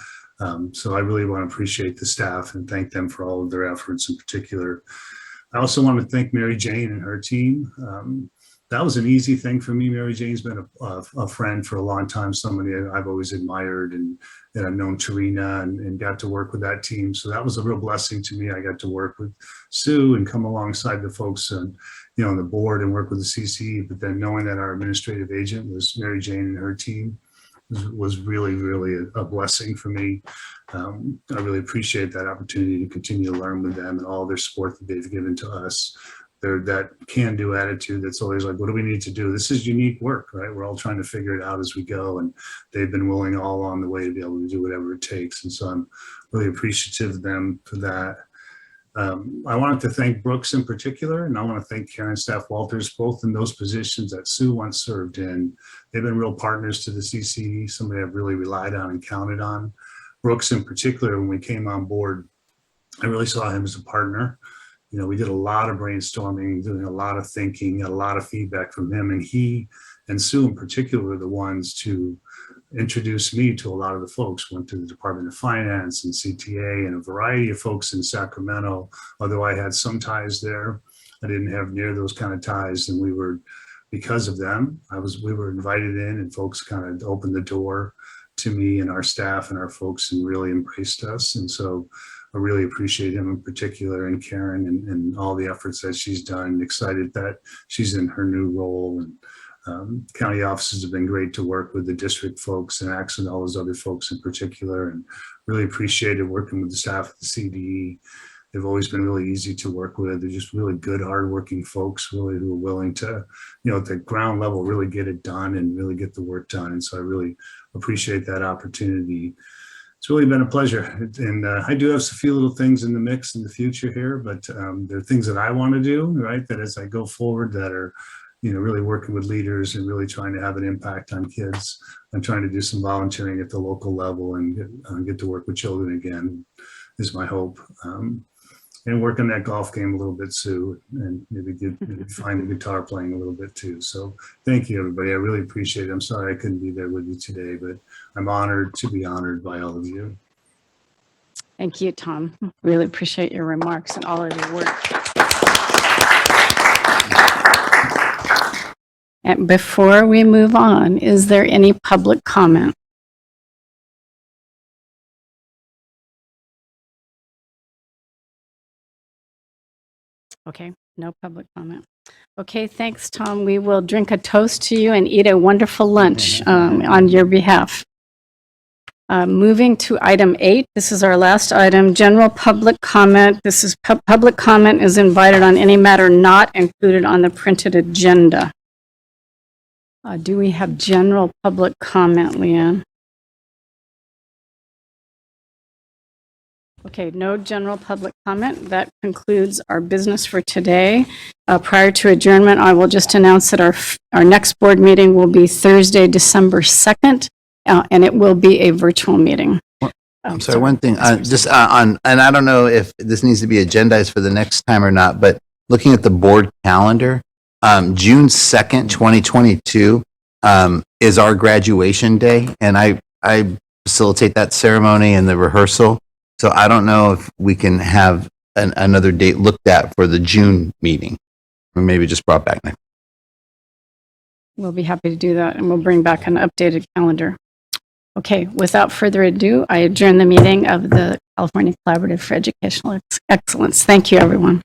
So I really want to appreciate the staff and thank them for all of their efforts in particular. I also want to thank Mary Jane and her team. That was an easy thing for me. Mary Jane's been a friend for a long time, somebody I've always admired, and I've known Tarina and got to work with that team. So that was a real blessing to me. I got to work with Sue and come alongside the folks on the board and work with the CCEE, but then knowing that our administrative agent was Mary Jane and her team was really, really a blessing for me. I really appreciate that opportunity to continue to learn with them and all their support that they've given to us. They're that can-do attitude that's always like, what do we need to do? This is unique work, right? We're all trying to figure it out as we go, and they've been willing all along the way to be able to do whatever it takes. And so I'm really appreciative of them for that. I wanted to thank Brooks in particular, and I want to thank Karen Staff Walters, both in those positions that Sue once served in. They've been real partners to the CCE, somebody I've really relied on and counted on. Brooks in particular, when we came on board, I really saw him as a partner. We did a lot of brainstorming, doing a lot of thinking, got a lot of feedback from him, and he and Sue in particular were the ones to introduce me to a lot of the folks. Went to the Department of Finance and CTA and a variety of folks in Sacramento. Although I had some ties there, I didn't have near those kind of ties, and we were, because of them, we were invited in, and folks kind of opened the door to me and our staff and our folks and really embraced us. And so I really appreciate him in particular, and Karen and all the efforts that she's done. Excited that she's in her new role, and county offices have been great to work with, the district folks and Axe and all those other folks in particular, and really appreciated working with the staff at the CDE. They've always been really easy to work with. They're just really good, hardworking folks, really, who are willing to, at the ground level, really get it done and really get the work done. And so I really appreciate that opportunity. It's really been a pleasure. And I do have a few little things in the mix in the future here, but there are things that I want to do, right, that as I go forward that are, really working with leaders and really trying to have an impact on kids. I'm trying to do some volunteering at the local level and get to work with children again, is my hope. And work on that golf game a little bit, Sue, and maybe find the guitar playing a little bit too. So thank you, everybody. I really appreciate it. I'm sorry I couldn't be there with you today, but I'm honored to be honored by all of you. Thank you, Tom. Really appreciate your remarks and all of your work. And before we move on, is there any public comment? Okay, no public comment. Okay, thanks, Tom. We will drink a toast to you and eat a wonderful lunch on your behalf. Moving to item 8, this is our last item, general public comment. This is public comment is invited on any matter not included on the printed agenda. Do we have general public comment, Leanne? Okay, no general public comment. That concludes our business for today. Prior to adjournment, I will just announce that our next board meeting will be Thursday, December 2nd, and it will be a virtual meeting. I'm sorry, one thing, just on, and I don't know if this needs to be agendized for the next time or not, but looking at the board calendar, June 2nd, 2022 is our graduation day, and I facilitate that ceremony and the rehearsal. So I don't know if we can have another date looked at for the June meeting, or maybe just brought back next. We'll be happy to do that, and we'll bring back an updated calendar. Okay, without further ado, I adjourn the meeting of the California Collaborative for Educational Excellence. Thank you, everyone.